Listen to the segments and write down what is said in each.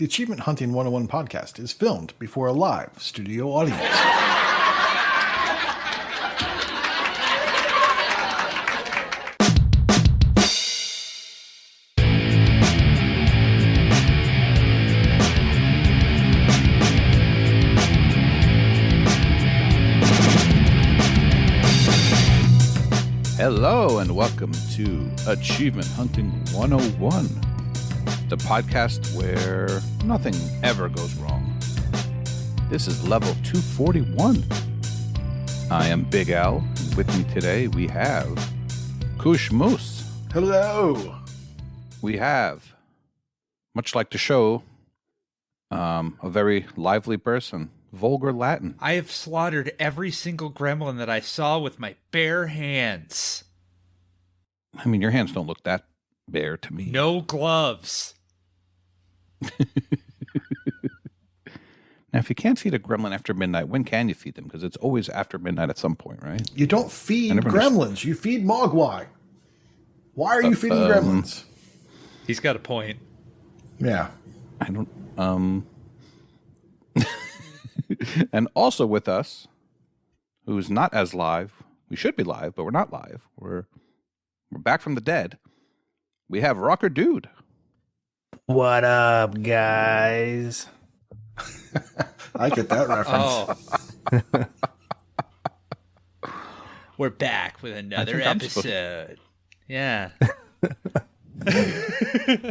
The Achievement Hunting 101 podcast is filmed before a live studio audience. Hello and welcome to Achievement Hunting 101, the podcast where nothing ever goes wrong. This is level 241. I am Big Al. With me today we have KooshMoose. Hello. We have, much like the show, a very lively person, Vulgar Latin. I have slaughtered every single gremlin that I saw with my bare hands. I mean, your hands don't look that bare to me. No gloves. Now, if you can't feed a gremlin after midnight, when can you feed them? Because it's always after midnight at some point, right? You don't feed gremlins. You feed mogwai. Why are you feeding gremlins? He's got a point. Yeah. I don't... And also with us, who's not as live, we should be live, but we're not live. We're back from the dead. We have rawkerdude. What up, guys? I get that reference. Oh. We're back with another episode. Yeah.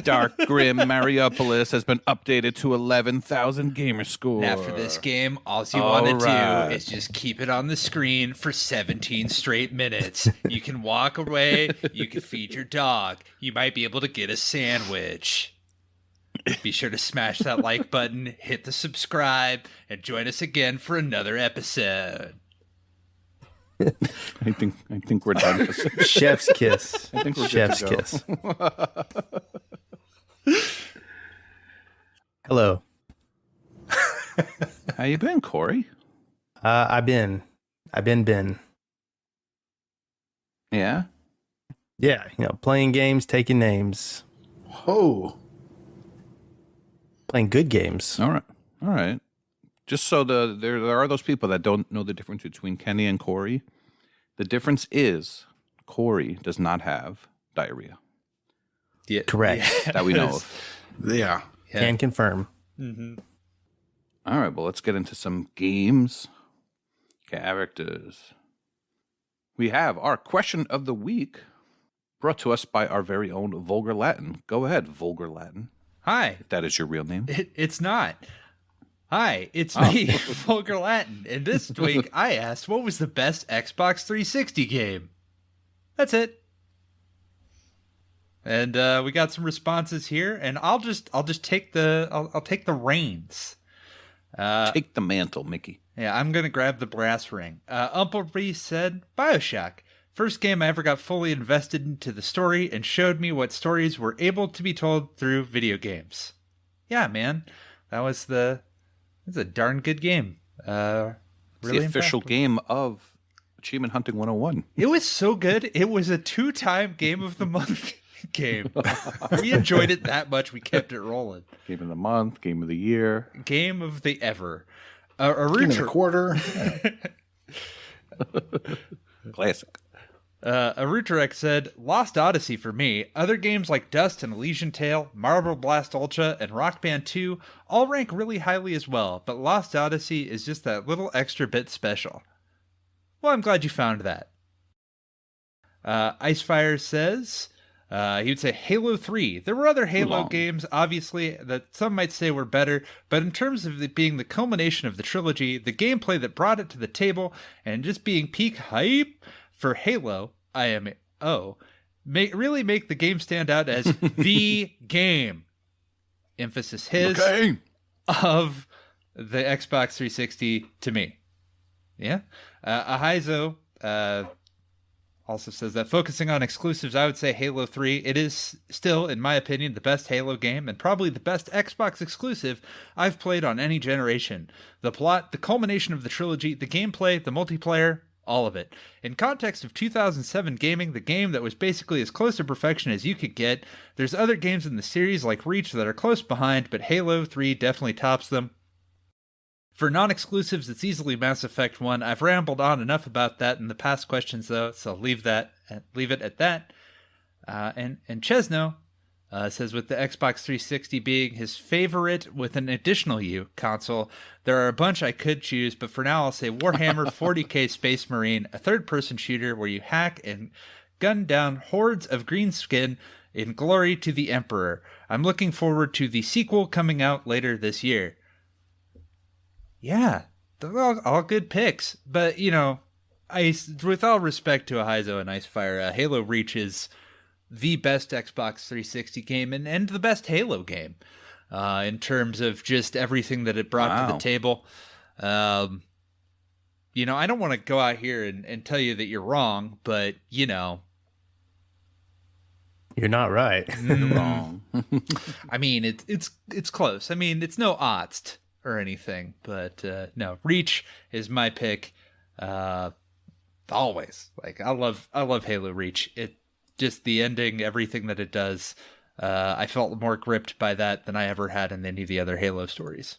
Dark Grim Mariopolis has been updated to 11,000 gamer score. Now for this game, all you want to do is just keep it on the screen for 17 straight minutes. You can walk away. You can feed your dog. You might be able to get a sandwich. Be sure to smash that like button, hit the subscribe, and join us again for another episode. I think we're done. Chef's kiss. I think we're Chef's good to kiss. Hello. How you been, Corey? I've been. Yeah? Yeah, playing games, taking names, Oh. playing good games. All right. Just so there are those people that don't know the difference between Kenny and Corey. The difference is Corey does not have diarrhea. Yeah, Correct. yeah. That we know of. Yeah. Can confirm. Mm-hmm. All right, well, let's get into some games. Characters. We have our question of the week brought to us by our very own Vulgar Latin. Go ahead, Vulgar Latin. Hi. If that is your real name. It's not. Hi, it's me, Vulgar Latin, and this week I asked what was the best Xbox 360 game. That's it. And we got some responses here, and I'll take I'll take the reins. Take the mantle, Mickey. Yeah, I'm gonna grab the brass ring. Umpleby said BioShock. First game I ever got fully invested into the story and showed me what stories were able to be told through video games. Yeah, man, that's a darn good game. Really the official game of Achievement Hunting 101. It was so good. It was a 2-time Game of the Month game. We enjoyed it that much. We kept it rolling. Game of the month, game of the year. Game of the ever. Game of the quarter. Classic. Arutarek said, Lost Odyssey for me. Other games like Dust and Elysian Tale, Marble Blast Ultra, and Rock Band 2 all rank really highly as well, but Lost Odyssey is just that little extra bit special. Well, I'm glad you found that. Icefire says, he would say Halo 3. There were other Halo games, obviously, that some might say were better, but in terms of it being the culmination of the trilogy, the gameplay that brought it to the table, and just being peak hype for Halo, really make the game stand out as the game. Emphasis his of the Xbox 360 to me. Yeah. Ahizo also says that focusing on exclusives, I would say Halo 3. It is still, in my opinion, the best Halo game and probably the best Xbox exclusive I've played on any generation. The plot, the culmination of the trilogy, the gameplay, the multiplayer, all of it. In context of 2007 gaming, the game that was basically as close to perfection as you could get, there's other games in the series like Reach that are close behind, but Halo 3 definitely tops them. For non-exclusives, it's easily Mass Effect 1. I've rambled on enough about that in the past questions, though, so leave it at that. And Chesno says, with the Xbox 360 being his favorite with an additional console, there are a bunch I could choose, but for now I'll say Warhammer 40k Space Marine, a third-person shooter where you hack and gun down hordes of greenskin in glory to the Emperor. I'm looking forward to the sequel coming out later this year. Yeah, they're all good picks, but, you know, with all respect to Ahizo and Icefire, Halo Reach is the best Xbox 360 game and the best Halo game in terms of just everything that it brought to the table. You know, I don't want to go out here and tell you that you're wrong, but, you know. You're not right. You're wrong. I mean, it's close. I mean, it's no odds or anything, but no, Reach is my pick. Always. Like, I love Halo Reach. It just the ending, everything that it does. I felt more gripped by that than I ever had in any of the other Halo stories.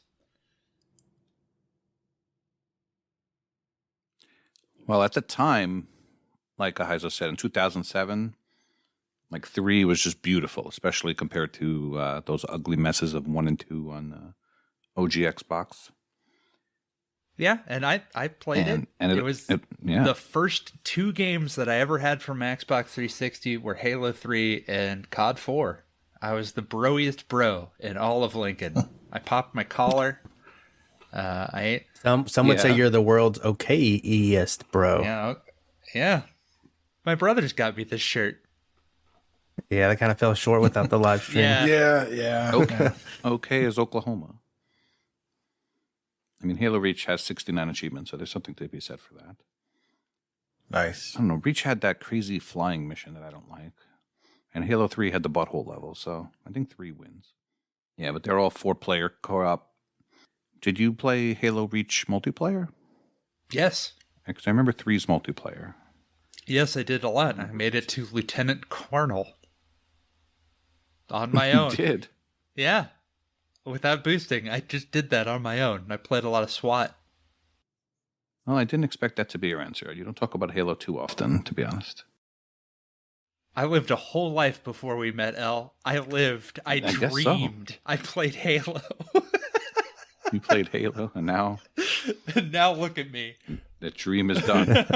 Well, at the time, like Ahizo said, in 2007, like 3 was just beautiful, especially compared to those ugly messes of 1 and 2 on OG Xbox. Yeah, and I played it. And it was the first 2 games that I ever had from Xbox 360 were Halo 3 and COD 4. I was the broiest bro in all of Lincoln. I popped my collar. Some would say you're the world's okayest bro. Yeah. My brothers got me this shirt. Yeah, that kind of fell short without the live stream. Yeah. Okay is Oklahoma. I mean, Halo Reach has 69 achievements, so there's something to be said for that. Nice. I don't know. Reach had that crazy flying mission that I don't like. And Halo 3 had the butthole level, so I think 3 wins. Yeah, but they're all 4-player co-op. Did you play Halo Reach multiplayer? Yes. Because I remember 3's multiplayer. Yes, I did a lot. I made it to Lieutenant Colonel. On my own. You did? Yeah. Without boosting. I just did that on my own. I played a lot of SWAT. Well, I didn't expect that to be your answer. You don't talk about Halo too often, to be honest. I lived a whole life before we met, El. I dreamed. So. I played Halo. You played Halo, and now? Now look at me. The dream is done.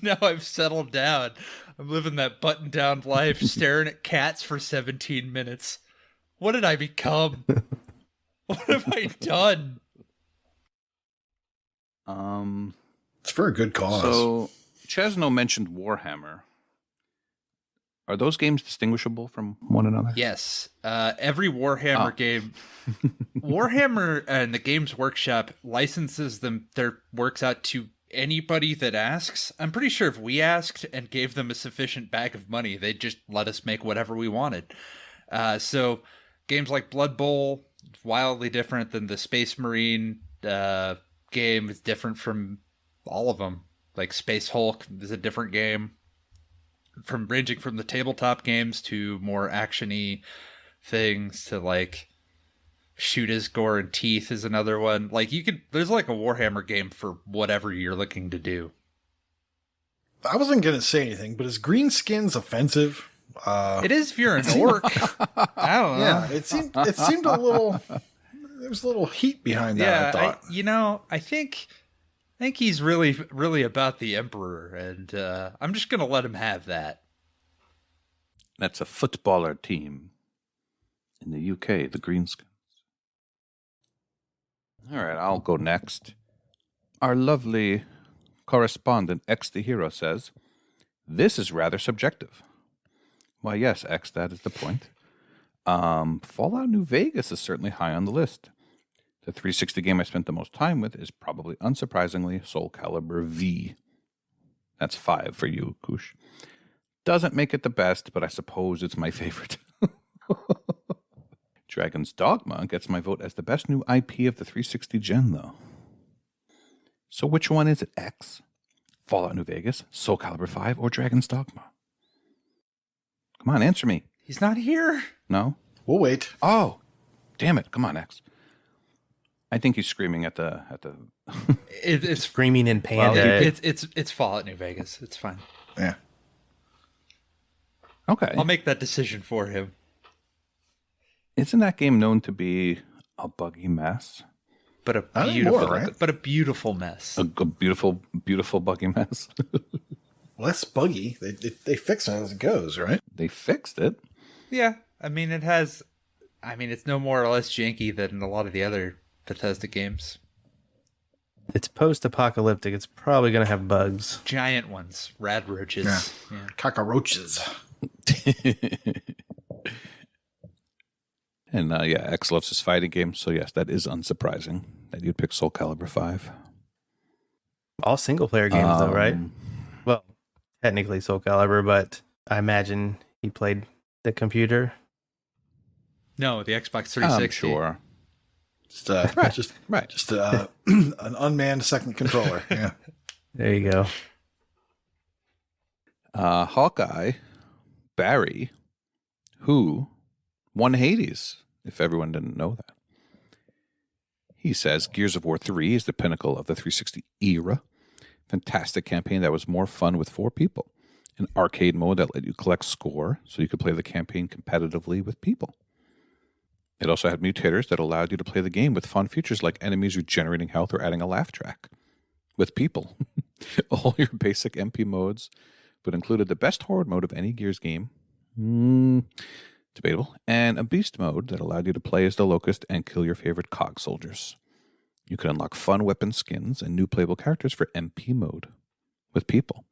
Now I've settled down. I'm living that button-down life, staring at cats for 17 minutes. What did I become? What have I done? It's for a good cause. So, Chesno mentioned Warhammer. Are those games distinguishable from one another? Yes. Every Warhammer game, Warhammer and the Games Workshop licenses their works out to anybody that asks. I'm pretty sure if we asked and gave them a sufficient bag of money, they'd just let us make whatever we wanted. So games like Blood Bowl, wildly different than the Space Marine game. It's different from all of them. Like Space Hulk is a different game. Ranging from the tabletop games to more action-y things to like Shoot His Gore and Teeth is another one. Like there's like a Warhammer game for whatever you're looking to do. I wasn't going to say anything, but is green skins offensive? It is if you're an orc. I don't know. Yeah, it seemed a little, there was a little heat behind that, I thought. I think he's really, really about the Emperor, and I'm just going to let him have that. That's a footballer team in the UK, the Greenskins. All right, I'll go next. Our lovely correspondent, X the Hero, says, this is rather subjective. Why, yes, X, that is the point. Fallout New Vegas is certainly high on the list. The 360 game I spent the most time with is probably, unsurprisingly, Soul Calibur V. That's 5 for you, Koosh. Doesn't make it the best, but I suppose it's my favorite. Dragon's Dogma gets my vote as the best new IP of the 360 gen, though. So which one is it, X? Fallout New Vegas, Soul Calibur 5, or Dragon's Dogma? Come on, answer me. He's not here. No? We'll wait. Oh, damn it. Come on, X. I think he's screaming at the It's Screaming in panda. it's Fallout New Vegas. It's fine. Yeah. Okay. I'll make that decision for him. Isn't that game known to be a buggy mess? But a Not beautiful, anymore, right? but a beautiful mess. A beautiful, beautiful buggy mess. Less buggy. They fix it as it goes, right? They fixed it. Yeah, I mean it's no more or less janky than a lot of the other Bethesda games. It's post-apocalyptic. It's probably going to have bugs. Giant ones, rad roaches. Yeah. Cockroaches. And X loves his fighting games, so yes, that is unsurprising that you'd pick Soul Calibur 5. All single-player games, though, right? Well, technically Soul Calibur, but I imagine he played the computer. No, the Xbox 360. I'm sure. Just an unmanned second controller. Yeah. There you go. Hawkeye, Barry, who won Hades, if everyone didn't know that. He says Gears of War 3 is the pinnacle of the 360 era. Fantastic campaign that was more fun with 4 people. An arcade mode that let you collect score so you could play the campaign competitively with people. It also had mutators that allowed you to play the game with fun features like enemies regenerating health or adding a laugh track with people. All your basic MP modes, but included the best horde mode of any Gears game. Debatable. And a beast mode that allowed you to play as the Locust and kill your favorite cog soldiers. You could unlock fun weapon skins and new playable characters for MP mode with people.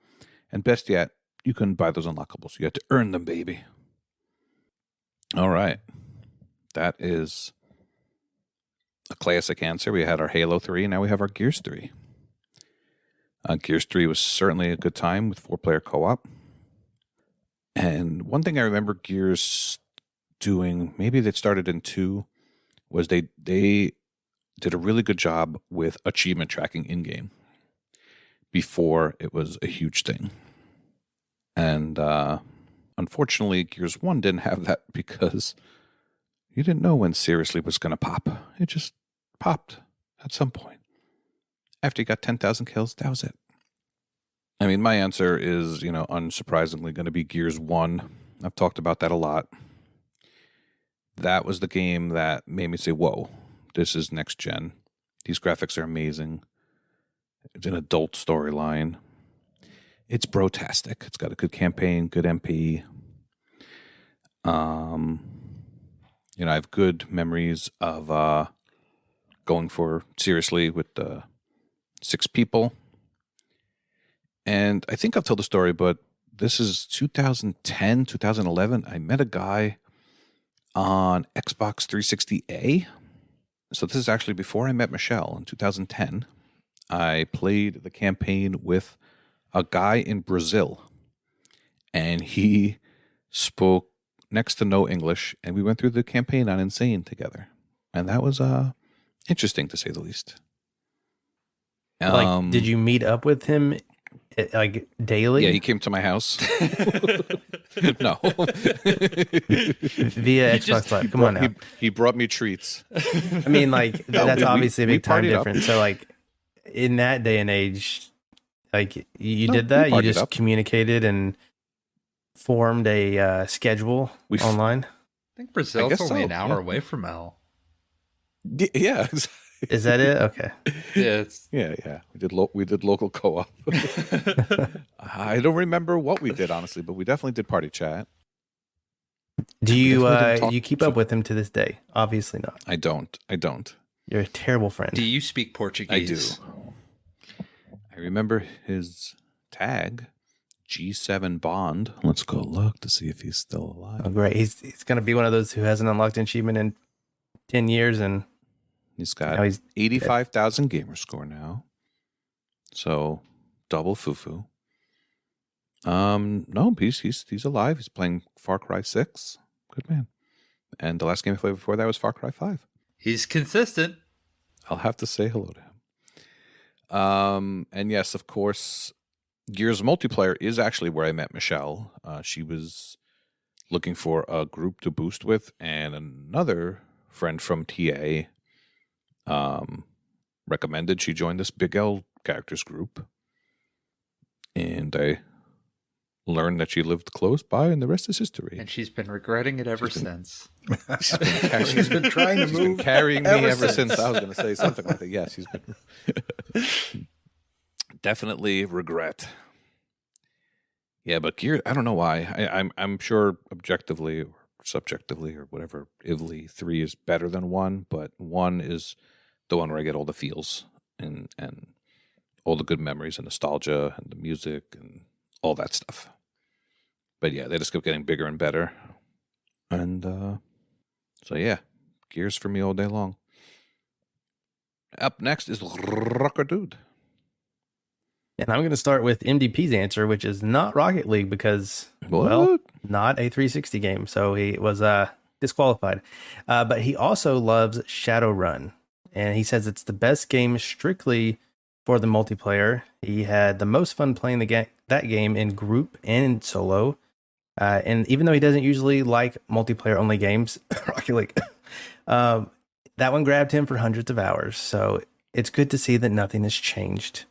And best yet, you couldn't buy those unlockables. You had to earn them, baby. All right. That is a classic answer. We had our Halo 3, and now we have our Gears 3. Gears 3 was certainly a good time with 4-player co-op. And one thing I remember Gears doing, maybe they started in 2, was they did a really good job with achievement tracking in-game before it was a huge thing. And unfortunately, Gears 1 didn't have that because you didn't know when seriously was going to pop. It just popped at some point. After you got 10,000 kills, that was it. I mean, my answer is, unsurprisingly going to be Gears 1. I've talked about that a lot. That was the game that made me say, whoa, this is next gen. These graphics are amazing. It's an adult storyline. It's brotastic. It's got a good campaign, good MP. I have good memories of going for seriously with 6 people. And I think I've told the story, but this is 2010, 2011. I met a guy on Xbox 360A. So this is actually before I met Michelle in 2010. I played the campaign with a guy in Brazil, and he spoke next to no English, and we went through the campaign on Insane together. And that was interesting, to say the least. Did you meet up with him daily? Yeah, he came to my house. No. Via Xbox Live. Come on now. He brought me treats. I mean, that's obviously a big time difference. Up. So, in that day and age, you did that? You just communicated and formed a schedule online? I think Brazil's only an hour away from L. Yeah. Is that it? Okay. Yeah. We did local co-op. I don't remember what we did, honestly, but we definitely did party chat. Do you keep up with him to this day? Obviously not. I don't. You're a terrible friend. Do you speak Portuguese? I do. I remember his tag, G7 Bond. Let's go look to see if he's still alive. Oh, great. He's going to be one of those who hasn't unlocked an achievement in 10 years, and he's got 85,000 gamer score now. So double fufu. No, he's alive. He's playing Far Cry 6. Good man. And the last game I played before that was Far Cry 5. He's consistent. I'll have to say hello to him. And yes, of course, Gears multiplayer is actually where I met Michelle. She was looking for a group to boost with, and another friend from TA recommended she join this Big L characters group. And I learned that she lived close by, and the rest is history. And she's been regretting it ever since. She's been trying to move. Carrying me ever since. I was going to say something like that. Yeah, she's been definitely regret. Yeah, but Gears, I don't know why. I'm sure objectively or subjectively or whatever, Ively 3 is better than 1, but 1 is the one where I get all the feels and all the good memories and nostalgia and the music and all that stuff. But yeah, they just kept getting bigger and better. And so yeah, Gears for me all day long. Up next is rawkerdude. And I'm going to start with MDP's answer, which is not Rocket League because, well, not a 360 game. So he was disqualified. But he also loves Shadowrun. And he says it's the best game strictly for the multiplayer. He had the most fun playing that game in group and in solo. And even though he doesn't usually like multiplayer-only games, Rocket League, that one grabbed him for hundreds of hours. So it's good to see that nothing has changed.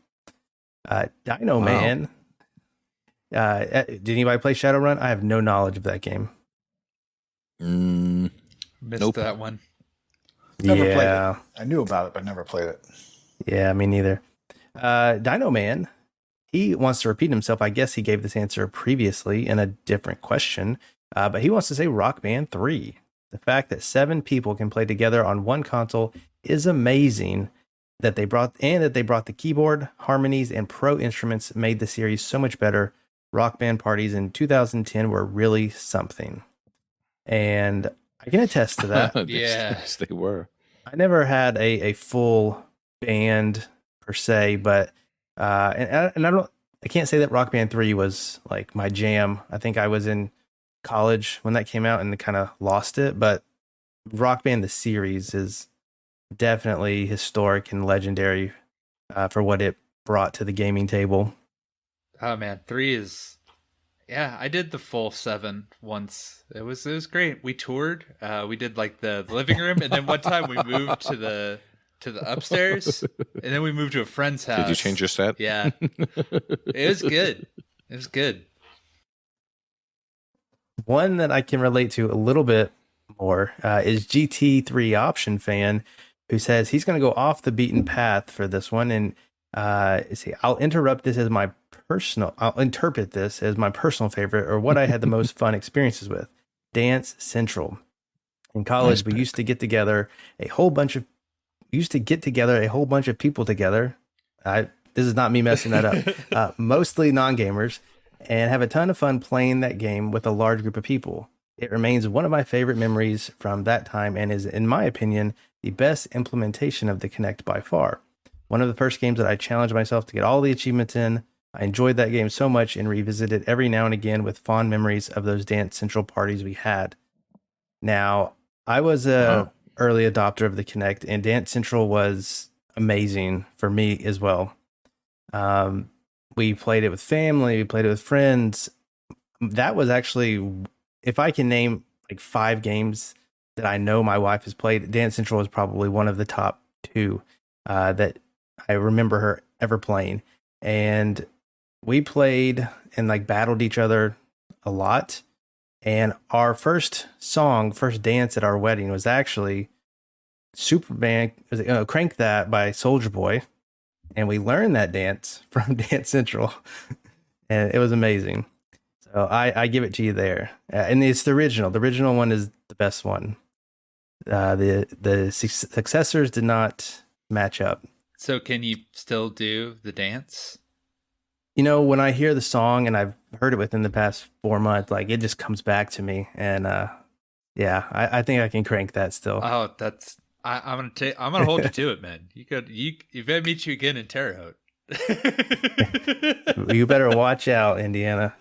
Dino Man. Did anybody play Shadowrun? I have no knowledge of that game. Missed that one. Never played it. I knew about it, but never played it. Yeah, me neither. Dino Man, he wants to repeat himself. I guess he gave this answer previously in a different question, but he wants to say Rock Band 3. The fact that 7 people can play together on one console is amazing. That they brought the keyboard, harmonies, and pro instruments made the series so much better. Rock Band parties in 2010 were really something. And I can attest to that. Yes, they were. I never had a full band per se, but I can't say that Rock Band 3 was like my jam. I think I was in college when that came out and kind of lost it, but Rock Band the series is definitely historic and legendary for what it brought to the gaming table. Oh man, 3 is, yeah, I did the full 7 once. It was great. We toured. We did like the living room, and then one time we moved to the upstairs, and then we moved to a friend's house. Did you change your set? Yeah. It was good. It was good. One that I can relate to a little bit more is GT3 Option Fan, who says he's going to go off the beaten path for this one. And I'll interpret this as my personal favorite, or what I had the most fun experiences with. Dance Central. In college, we used to get together a whole bunch of people together. This is not me messing that up. Mostly non-gamers, and have a ton of fun playing that game with a large group of people. It remains one of my favorite memories from that time and is, in my opinion, the best implementation of the Kinect by far. One of the first games that I challenged myself to get all the achievements in. I enjoyed that game so much and revisit it every now and again with fond memories of those Dance Central parties we had. Now, I was a early adopter of the Kinect, and Dance Central was amazing for me as well. We played it with family, we played it with friends. That was actually, if I can name like 5 games that I know my wife has played, Dance Central is probably one of the top 2 that I remember her ever playing. And we played and like battled each other a lot. And our first dance at our wedding was actually Crank That by Soulja Boy. And we learned that dance from Dance Central. And it was amazing. So I give it to you there. And it's the original. The original one is the best one. The successors did not match up. So can you still do the dance? You know, when I hear the song, and I've heard it within the past 4 months, like it just comes back to me. And yeah, I think I can crank that still. Oh, that's I'm gonna hold you to it, man. If I meet you again in Terre Haute. You better watch out, Indiana.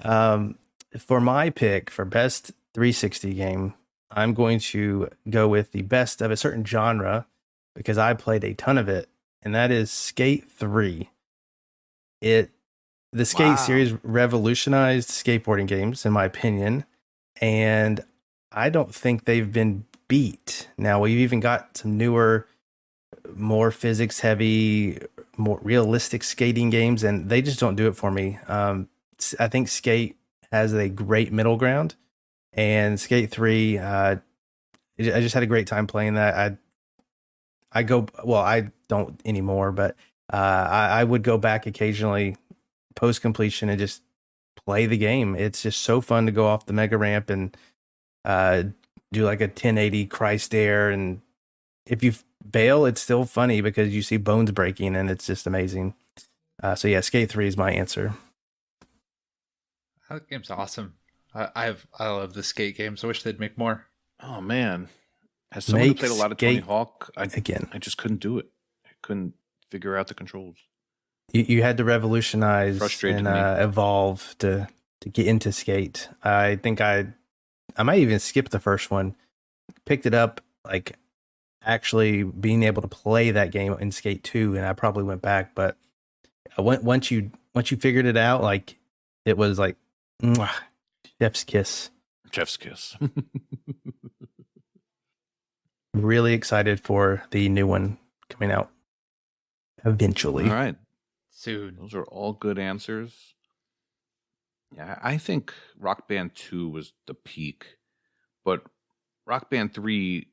For my pick for best 360 game, I'm going to go with the best of a certain genre because I played a ton of it, and that is Skate 3. It The Skate series revolutionized skateboarding games, in my opinion, and I don't think they've been beat. Now, we've even got some newer, more physics-heavy, more realistic skating games, and they just don't do it for me. I think Skate has a great middle ground, and Skate 3, I just had a great time playing that. I don't anymore, but I would go back occasionally post completion and just play the game. It's just so fun to go off the mega ramp and do like a 1080 Christ air, and if you bail, it's still funny because you see bones breaking, and it's just amazing. So yeah, Skate 3 is my answer. That game's awesome. I love the Skate games. I wish they'd make more. Oh man, as someone who played a lot of Tony Skate Hawk, I just couldn't do it. I couldn't figure out the controls. You had to revolutionize and evolve to get into Skate. I think I might even skip the first one, picked it up like actually being able to play that game in Skate 2, and I probably went back. But once you figured it out, like it was like mwah, chef's kiss. Chef's kiss. Really excited for the new one coming out eventually. All right. Soon. Those are all good answers. Yeah, I think Rock Band 2 was the peak, but Rock Band 3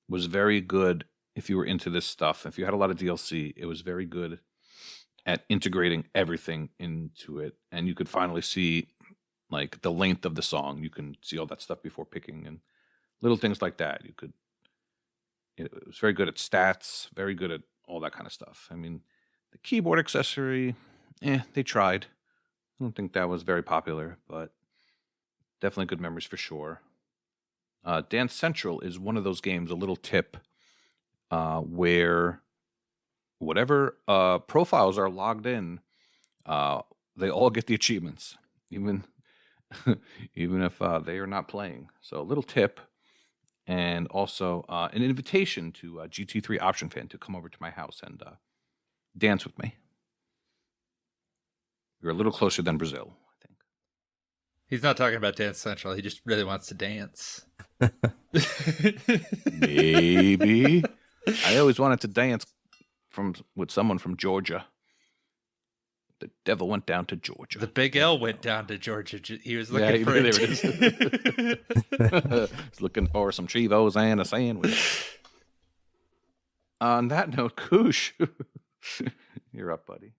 was very good if you were into this stuff. If you had a lot of DLC, it was very good at integrating everything into it, and you could finally see like the length of the song. You can see all that stuff before picking and little things like that. It was very good at stats, very good at all that kind of stuff. I mean, the keyboard accessory, they tried. I don't think that was very popular, but definitely good memories for sure. Dance Central is one of those games, a little tip, where whatever profiles are logged in, they all get the achievements, even if they are not playing. So a little tip, and also an invitation to GT3 Option Fan to come over to my house and dance with me. You're a little closer than Brazil, I think. He's not talking about Dance Central. He just really wants to dance. Maybe. I always wanted to dance with someone from Georgia. The devil went down to Georgia. The Big L went down to Georgia. He was looking for it. He's looking for some Chivos and a sandwich. On that note, Koosh, you're up, buddy.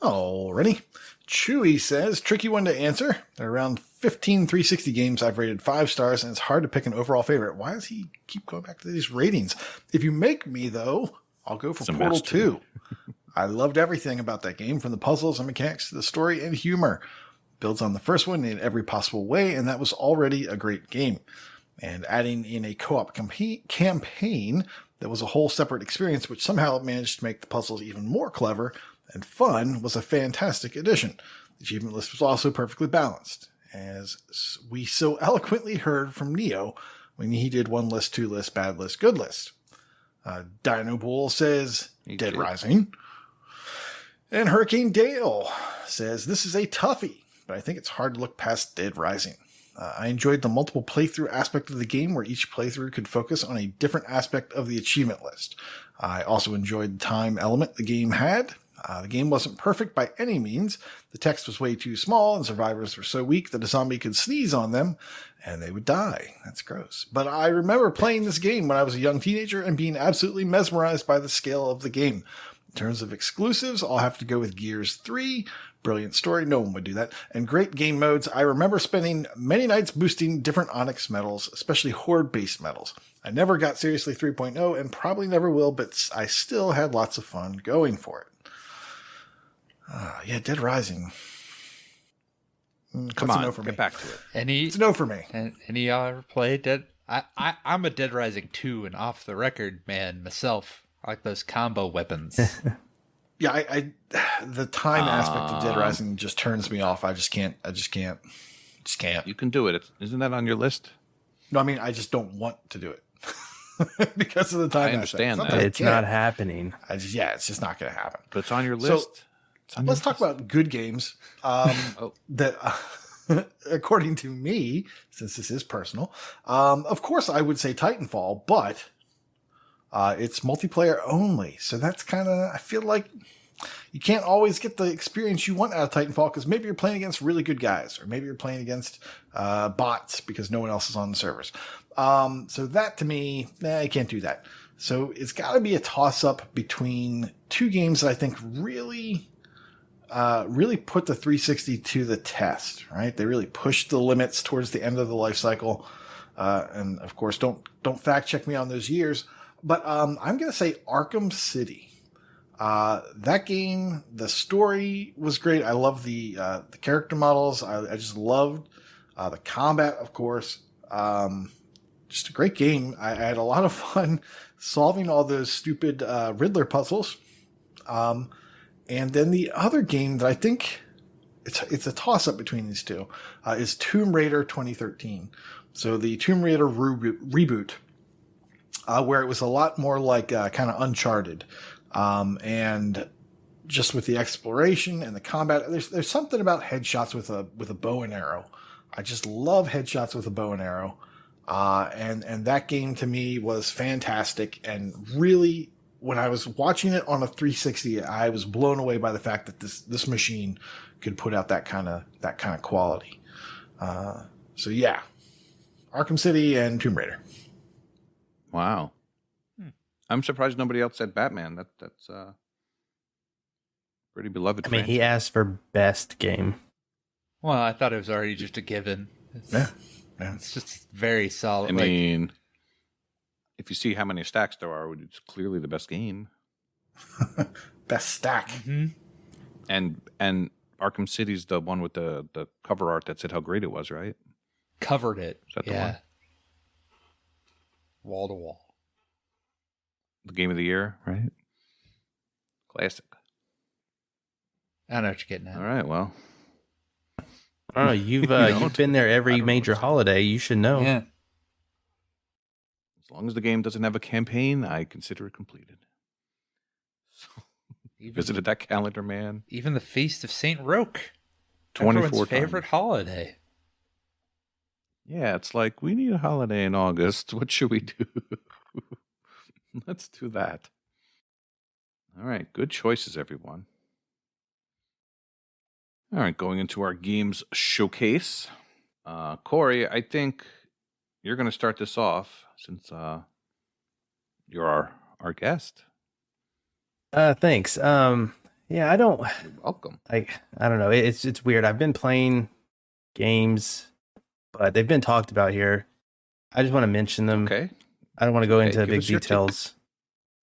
Alrighty. Chewie says, tricky one to answer. There are around 15 360 games I've rated 5 stars, and it's hard to pick an overall favorite. Why does he keep going back to these ratings? If you make me, though, I'll go for Portal 2. I loved everything about that game, from the puzzles and mechanics to the story and humor. Builds on the first one in every possible way, and that was already a great game. And adding in a co-op campaign that was a whole separate experience, which somehow managed to make the puzzles even more clever and fun, was a fantastic addition. The achievement list was also perfectly balanced, as we so eloquently heard from Neo when he did 1 list, 2 list, bad list, good list. Dino Bull says Dead Rising. And Hurricane Dale says, this is a toughie, but I think it's hard to look past Dead Rising. I enjoyed the multiple playthrough aspect of the game, where each playthrough could focus on a different aspect of the achievement list. I also enjoyed the time element the game had. The game wasn't perfect by any means. The text was way too small, and survivors were so weak that a zombie could sneeze on them, and they would die. That's gross. But I remember playing this game when I was a young teenager and being absolutely mesmerized by the scale of the game. In terms of exclusives, I'll have to go with Gears 3. Brilliant story, no one would do that. And great game modes. I remember spending many nights boosting different Onyx medals, especially Horde-based medals. I never got Seriously 3.0 and probably never will, but I still had lots of fun going for it. Yeah, Dead Rising. Come on, get back to it. It's a no for me. Any y'all ever played Dead? I'm a Dead Rising 2 and off the record man myself. I like those combo weapons. Yeah, I the time aspect of Dead Rising just turns me off. I just can't. You can do it. Isn't that on your list? No, I mean, I just don't want to do it because of the time. I understand aspect. that. It's not happening. It's just not going to happen. But it's on your list. let's talk about good games that, according to me, since this is personal, of course I would say Titanfall, but it's multiplayer only. So that's kind of, I feel like you can't always get the experience you want out of Titanfall because maybe you're playing against really good guys, or maybe you're playing against bots because no one else is on the servers. So that to me, you can't do that. So it's got to be a toss-up between two games that I think really put the 360 to the test, right? They really pushed the limits towards the end of the life cycle. And of course, don't fact check me on those years, but I'm going to say Arkham City. That game, the story was great. I love the character models. I just loved the combat, of course. Just a great game. I had a lot of fun solving all those stupid Riddler puzzles. And then the other game that I think it's a toss-up between these two is Tomb Raider 2013. So the Tomb Raider reboot, where it was a lot more like kind of Uncharted. And just with the exploration and the combat, there's something about headshots with a bow and arrow. I just love headshots with a bow and arrow. And that game to me was fantastic. And really, when I was watching it on a 360, I was blown away by the fact that this machine could put out that kind of quality. So yeah, Arkham City and Tomb Raider. Wow. I'm surprised nobody else said Batman. That's pretty beloved. I mean, he asked for best game. Well, I thought it was already just a given. Yeah. It's just very solid. I mean, if you see how many stacks there are, it's clearly the best game. Best stack. Mm-hmm. And Arkham City's the one with the cover art that said how great it was, right? Covered it. Is that the one? Wall to wall. The game of the year, right? Classic. I know what you're getting at. All right, well. I don't know. You've been there every major holiday. You should know. Yeah. As long as the game doesn't have a campaign, I consider it completed. So, visited that calendar, man. Even the Feast of St. Roque. 24 Everyone's times. favorite holiday. Yeah, it's like, we need a holiday in August. What should we do? Let's do that. All right, good choices, everyone. All right, going into our games showcase. Corey, I think you're going to start this off since you're our guest. Thanks. Yeah, I don't. You're welcome. I don't know. It's weird. I've been playing games, but they've been talked about here. I just want to mention them. Okay. I don't want to go into give big us your details.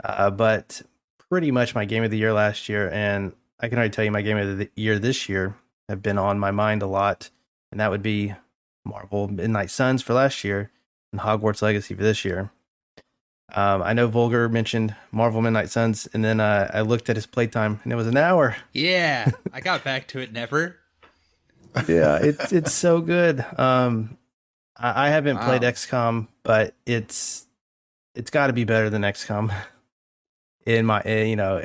But pretty much my game of the year last year, and I can already tell you my game of the year this year have been on my mind a lot, and that would be Marvel Midnight Suns for last year and Hogwarts Legacy for this year. I know Vulgar mentioned Marvel Midnight Suns, and then I looked at his playtime, and it was an hour. Yeah, I got back to it. Never. Yeah, it's so good. I haven't played XCOM, but it's got to be better than XCOM. In my,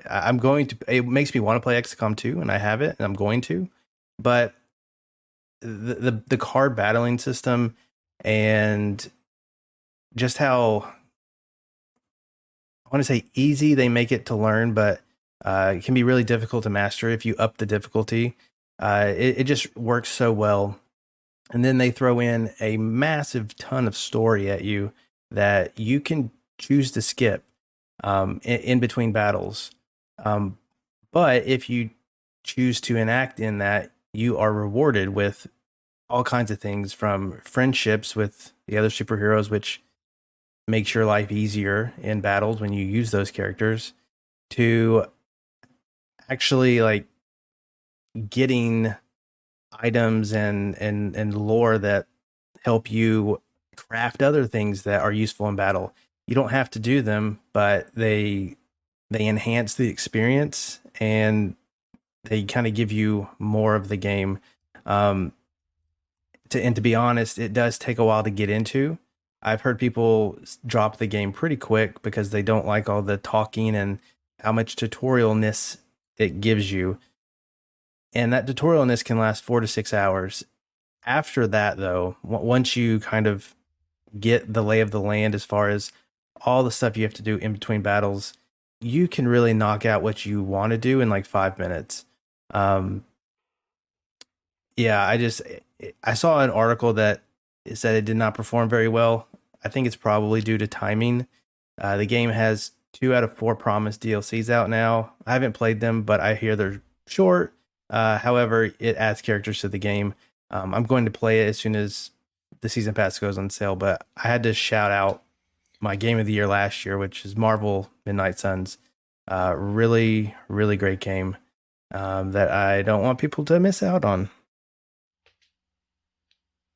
I'm going to. It makes me want to play XCOM 2, and I have it, and I'm going to. But the card battling system and just how I want to say easy they make it to learn, but it can be really difficult to master if you up the difficulty. It just works so well. And then they throw in a massive ton of story at you that you can choose to skip in between battles. But if you choose to enact in that, you are rewarded with all kinds of things, from friendships with the other superheroes, which makes your life easier in battles when you use those characters, to actually like getting items and lore that help you craft other things that are useful in battle. You don't have to do them, but they enhance the experience, and they kind of give you more of the game. To be honest, it does take a while to get into. I've heard people drop the game pretty quick because they don't like all the talking and how much tutorialness it gives you. And that tutorial in this can last 4 to 6 hours. After that, though, once you kind of get the lay of the land as far as all the stuff you have to do in between battles, you can really knock out what you want to do in like 5 minutes. Yeah, I saw an article that said it did not perform very well. I think it's probably due to timing. The game has 2 out of 4 promised DLCs out now. I haven't played them, but I hear they're short. However, it adds characters to the game. I'm going to play it as soon as the season pass goes on sale, but I had to shout out my game of the year last year, which is Marvel Midnight Suns. Really, really great game that I don't want people to miss out on.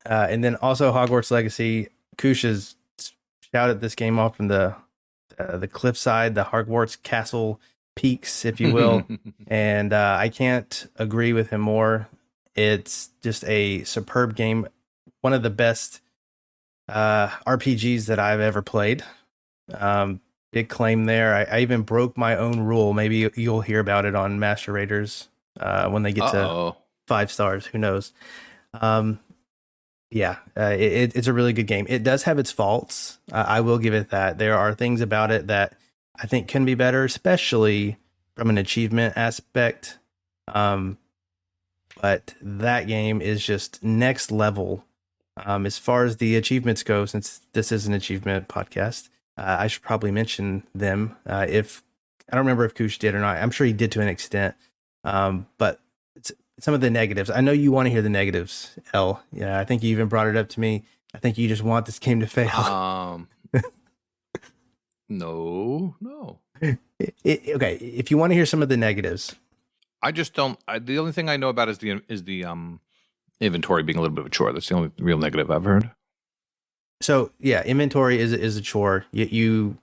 And then also Hogwarts Legacy. Koosh has shouted this game off from the cliffside, the Hogwarts castle peaks, if you will. And I can't agree with him more. It's just a superb game. One of the best RPGs that I've ever played. Big claim there. I even broke my own rule. Maybe you'll hear about it on Master Raiders when they get to 5 stars. Who knows? It's a really good game. It does have its faults. I will give it that. There are things about it that I think can be better, especially from an achievement aspect. But that game is just next level. As far as the achievements go, since this is an achievement podcast, I should probably mention them. If I don't remember if Koosh did or not, I'm sure he did to an extent. But some of the negatives. I know you want to hear the negatives, Elle. Yeah, I think you even brought it up to me. I think you just want this game to fail. No. Okay, if you want to hear some of the negatives, I just don't. The only thing I know about is the inventory being a little bit of a chore. That's the only real negative I've heard. So yeah, inventory is a chore. You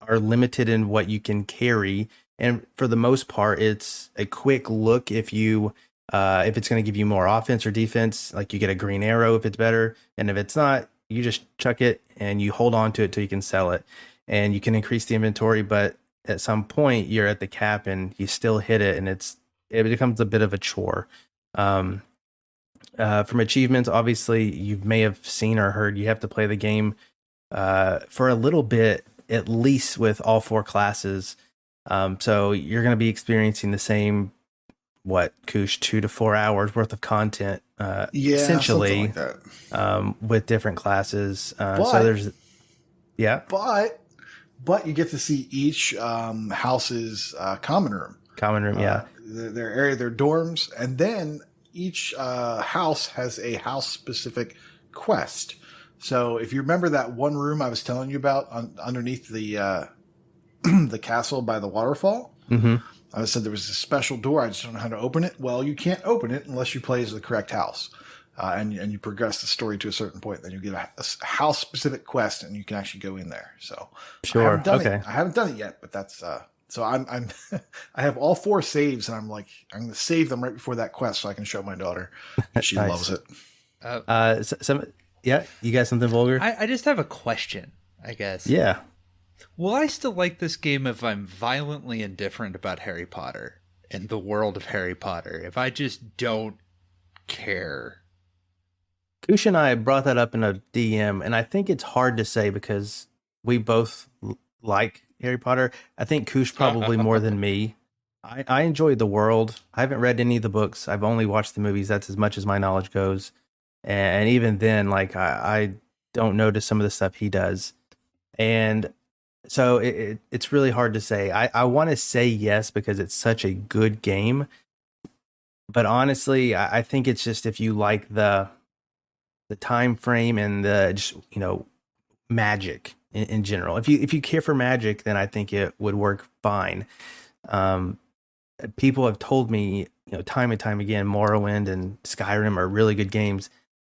are limited in what you can carry, and for the most part, it's a quick look if it's going to give you more offense or defense. Like you get a green arrow if it's better, and if it's not, you just chuck it and you hold on to it till you can sell it, and you can increase the inventory. But at some point, you're at the cap and you still hit it, and it becomes a bit of a chore. From achievements, obviously, you may have seen or heard you have to play the game for a little bit, at least with all 4 classes. So you're going to be experiencing the same, Koosh, 2 to 4 hours worth of content, essentially, like with different classes. So there's, but you get to see each house's common room. Their area, their dorms, and then each house has a house-specific quest. So if you remember that one room I was telling you about underneath the the castle by the waterfall, I said there was a special door. I just don't know how to open it. Well, you can't open it unless you play as the correct house, and you progress the story to a certain point. Then you get a house-specific quest, and you can actually go in there. So sure, I haven't done it yet, but that's. So I'm I have all 4 saves, and I'm going to save them right before that quest so I can show my daughter. She loves it. You got something vulgar? I just have a question, I guess. Yeah. Will I still like this game if I'm violently indifferent about Harry Potter and the world of Harry Potter? If I just don't care? Koosh and I brought that up in a DM, and I think it's hard to say because we both like Harry Potter. I think Koosh probably more than me. I enjoy the world. I haven't read any of the books. I've only watched the movies. That's as much as my knowledge goes. And even then, I don't notice some of the stuff he does. And so it's really hard to say. I want to say yes because it's such a good game. But honestly, I think it's just if you like the time frame and the just, magic in general. If you care for magic, then I think it would work fine. People have told me, time and time again, Morrowind and Skyrim are really good games.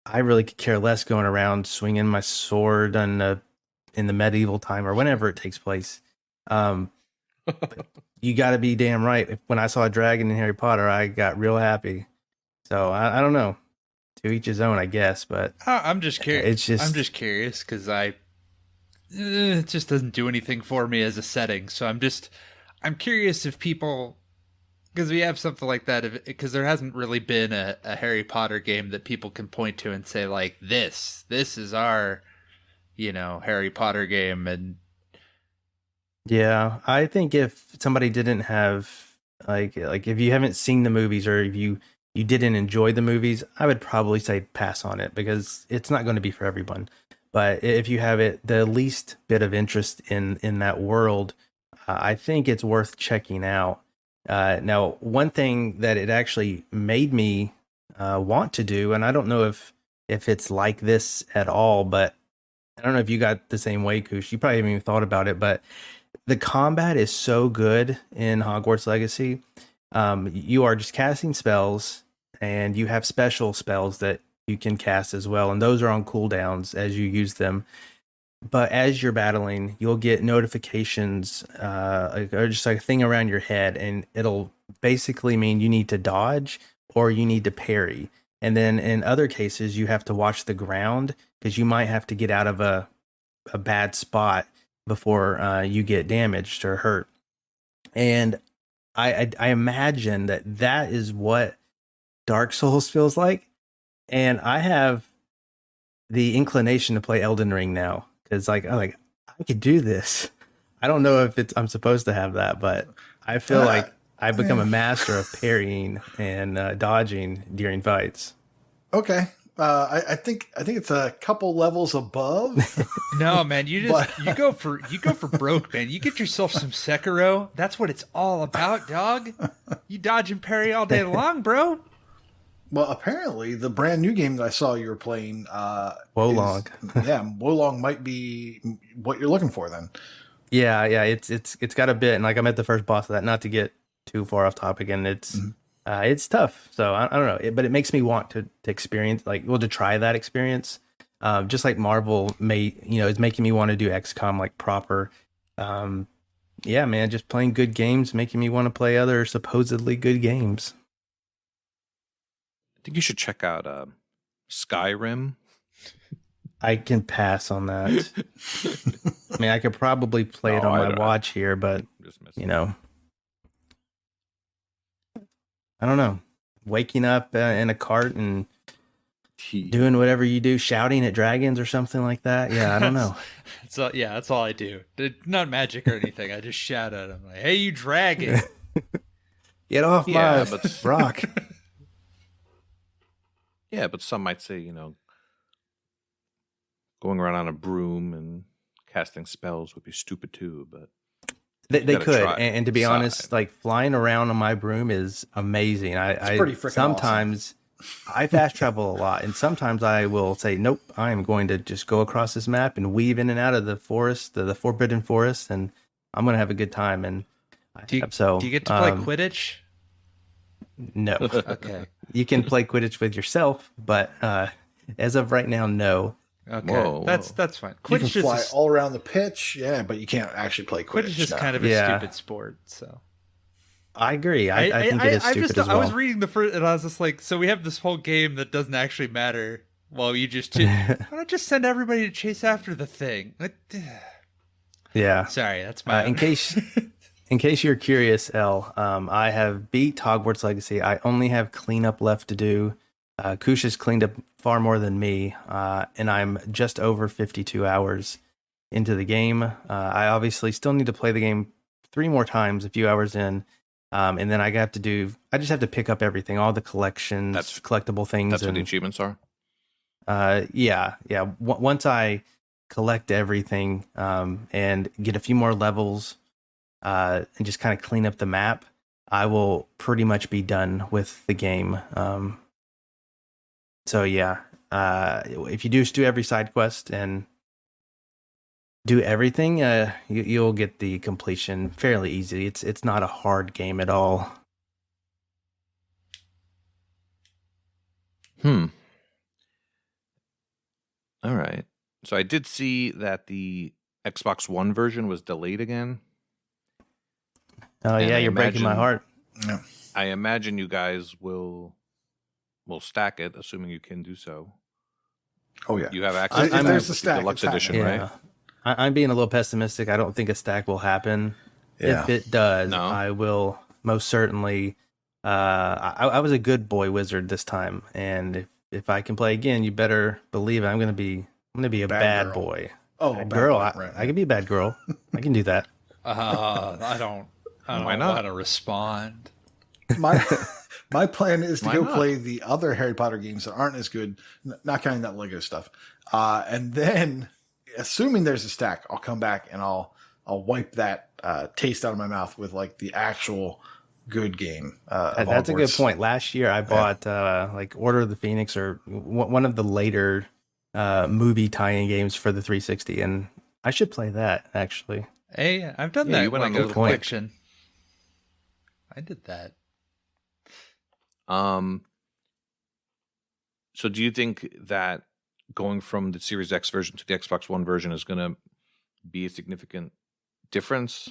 I really could care less going around swinging my sword in the medieval time or whenever it takes place. You got to be damn right. When I saw a dragon in Harry Potter, I got real happy. So I don't know. To each his own, I guess. But I'm just curious. I'm just curious because it just doesn't do anything for me as a setting. So I'm curious if people Because we have something like that, because there hasn't really been a Harry Potter game that people can point to and say, like, this is our, Harry Potter game. And Yeah, I think if somebody didn't have like if you haven't seen the movies or if you didn't enjoy the movies, I would probably say pass on it because it's not going to be for everyone. But if you have the least bit of interest in that world, I think it's worth checking out. Now, one thing that it actually made me want to do, and I don't know if it's like this at all, but I don't know if you got the same way, Koosh. You probably haven't even thought about it, but the combat is so good in Hogwarts Legacy. You are just casting spells, and you have special spells that you can cast as well, and those are on cooldowns as you use them. But as you're battling, you'll get notifications, or just like a thing around your head, and it'll basically mean you need to dodge or you need to parry. And then in other cases, you have to watch the ground because you might have to get out of a bad spot before you get damaged or hurt. And I imagine that is what Dark Souls feels like. And I have the inclination to play Elden Ring now because I could do this. I don't know if I'm supposed to have that, but I feel like I've become a master of parrying and dodging during fights. Okay. I think it's a couple levels above. No, man, you go for broke, man. You get yourself some Sekiro. That's what it's all about, dog. You dodge and parry all day long, bro. Well, apparently the brand new game that I saw you were playing, Wolong. Wolong might be what you're looking for then. Yeah, it's got a bit, and like I'm at the first boss of that. Not to get too far off topic, and it's tough. So I don't know, but it makes me want to experience, to try that experience. Just like Marvel is making me want to do XCOM like proper. Yeah, man, just playing good games, making me want to play other supposedly good games. I think you should check out Skyrim. I can pass on that. I mean, I could probably play it on my watch here, but I don't know. Waking up in a cart and doing whatever you do, shouting at dragons or something like that. Yeah, I don't know. That's all I do. Not magic or anything. I just shout at them like, "Hey, you dragon! Get off my rock!" Yeah, but some might say, going around on a broom and casting spells would be stupid too, but they could. And to be honest, like flying around on my broom is amazing. It's pretty freaking sometimes awesome. I fast travel a lot, and sometimes I will say, nope, I am going to just go across this map and weave in and out of the forest, the forbidden forest, and I'm going to have a good time. And do you get to play Quidditch? No. Okay. You can play Quidditch with yourself, but as of right now, no. Okay, whoa. That's fine. Quidditch, you can fly all around the pitch, but you can't actually play Quidditch. Quidditch is kind of a stupid sport, so. I agree. I think it is stupid as well. I was reading the first, and I was just like, so we have this whole game that doesn't actually matter. Well, you just why don't just send everybody to chase after the thing? Yeah. Sorry, that's my. In case you're curious, Elle, I have beat Hogwarts Legacy. I only have cleanup left to do. Koosh has cleaned up far more than me, and I'm just over 52 hours into the game. I obviously still need to play the game 3 more times, a few hours in, and then I just have to pick up everything, all the collections, collectible things. That's what the achievements are? Yeah. Once I collect everything and get a few more levels and just kind of clean up the map, I will pretty much be done with the game. So yeah, if you do every side quest and do everything, you'll get the completion fairly easy. It's not a hard game at all. All right. So I did see that the Xbox One version was delayed again. Oh yeah, you're breaking my heart. Yeah. I imagine you guys will stack it, assuming you can do so. Oh yeah, you have access. There's a stack, deluxe edition, right? I'm being a little pessimistic. I don't think a stack will happen. Yeah. If it does, I will most certainly. I was a good boy wizard this time, and if I can play again, you better believe I'm gonna be a bad girl. boy. Oh, Bad bad girl. boy, I right. can be a bad girl. I can do that. I don't Why not? want to respond. My plan is to Why go not? play the other Harry Potter games that aren't as good, not counting that Lego stuff. And then, assuming there's a stack, I'll come back and I'll wipe that taste out of my mouth with like the actual good game. Of That's a good Hogwarts. point. Last year, I bought like Order of the Phoenix or one of the later movie tie-in games for the 360, and I should play that actually. Hey, I've done Yeah, that you went on Lego the point. collection. I did that. So do you think that going from the Series X version to the Xbox One version is going to be a significant difference?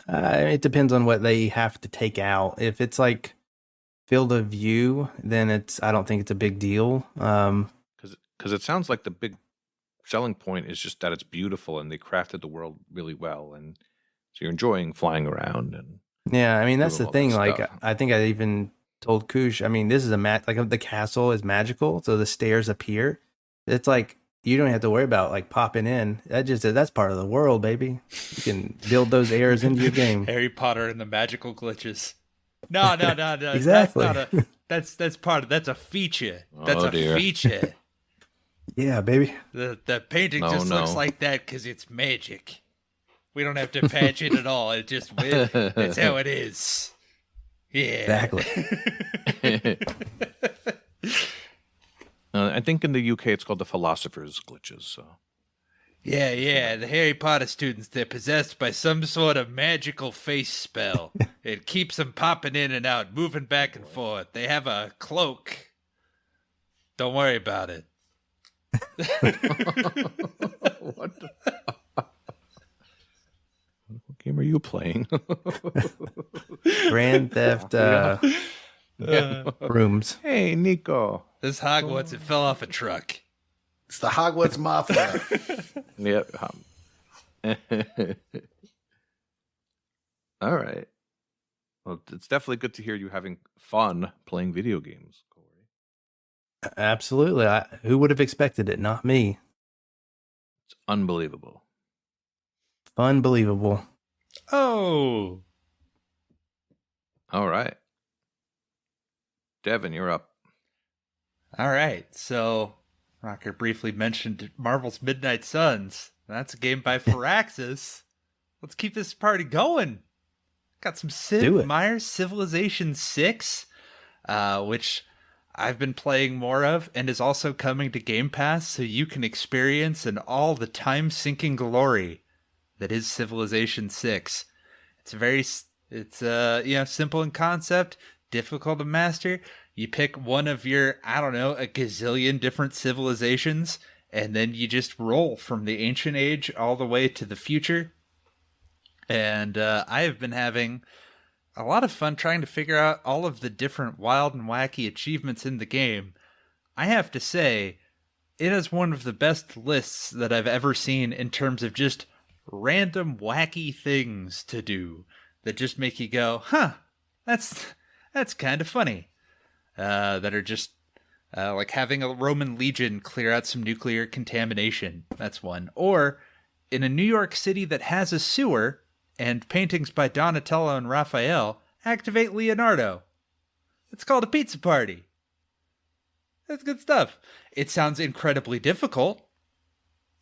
It depends on what they have to take out. If it's like field of view, then I don't think it's a big deal. Because it sounds like the big selling point is just that it's beautiful and they crafted the world really well, and so you're enjoying flying around. And Yeah, I mean that's doing the all thing. that Like stuff. I think I even told Koosh. I mean, this is like the castle is magical, so the stairs appear. It's like you don't have to worry about like popping in. That's part of the world, baby. You can build those airs into your game. Harry Potter and the magical glitches. No. Exactly. That's a feature. That's Oh, a dear. feature. Yeah, baby. The painting No, just looks no. like that because it's magic. We don't have to patch it at all. It's how it is. Yeah. Exactly. I think in the UK it's called the Philosopher's Glitches. So Yeah. The Harry Potter students, they're possessed by some sort of magical face spell. It keeps them popping in and out, moving back and forth. They have a cloak. Don't worry about it. what game are you playing? Grand Theft Rooms. Hey, Nico. This Hogwarts, it fell off a truck. It's the Hogwarts Mafia. Yep. All right. Well, it's definitely good to hear you having fun playing video games, Corey. Absolutely. Who would have expected it? Not me. It's unbelievable. Unbelievable. Oh. All right. Devin, you're up. All right. So, Rocker briefly mentioned Marvel's Midnight Suns. That's a game by Firaxis. Let's keep this party going. Got some Do Sid it. Meier's Civilization 6, which I've been playing more of and is also coming to Game Pass, so you can experience in all the time-sinking glory that is Civilization 6. It's simple in concept, difficult to master. You pick one of your, a gazillion different civilizations, and then you just roll from the ancient age all the way to the future. And I have been having a lot of fun trying to figure out all of the different wild and wacky achievements in the game. I have to say, it is one of the best lists that I've ever seen in terms of just random wacky things to do that just make you go, huh, that's kind of funny. That are just like having a Roman legion clear out some nuclear contamination. That's one. Or in a New York City that has a sewer and paintings by Donatello and Raphael, activate Leonardo. It's called a pizza party. That's good stuff. It sounds incredibly difficult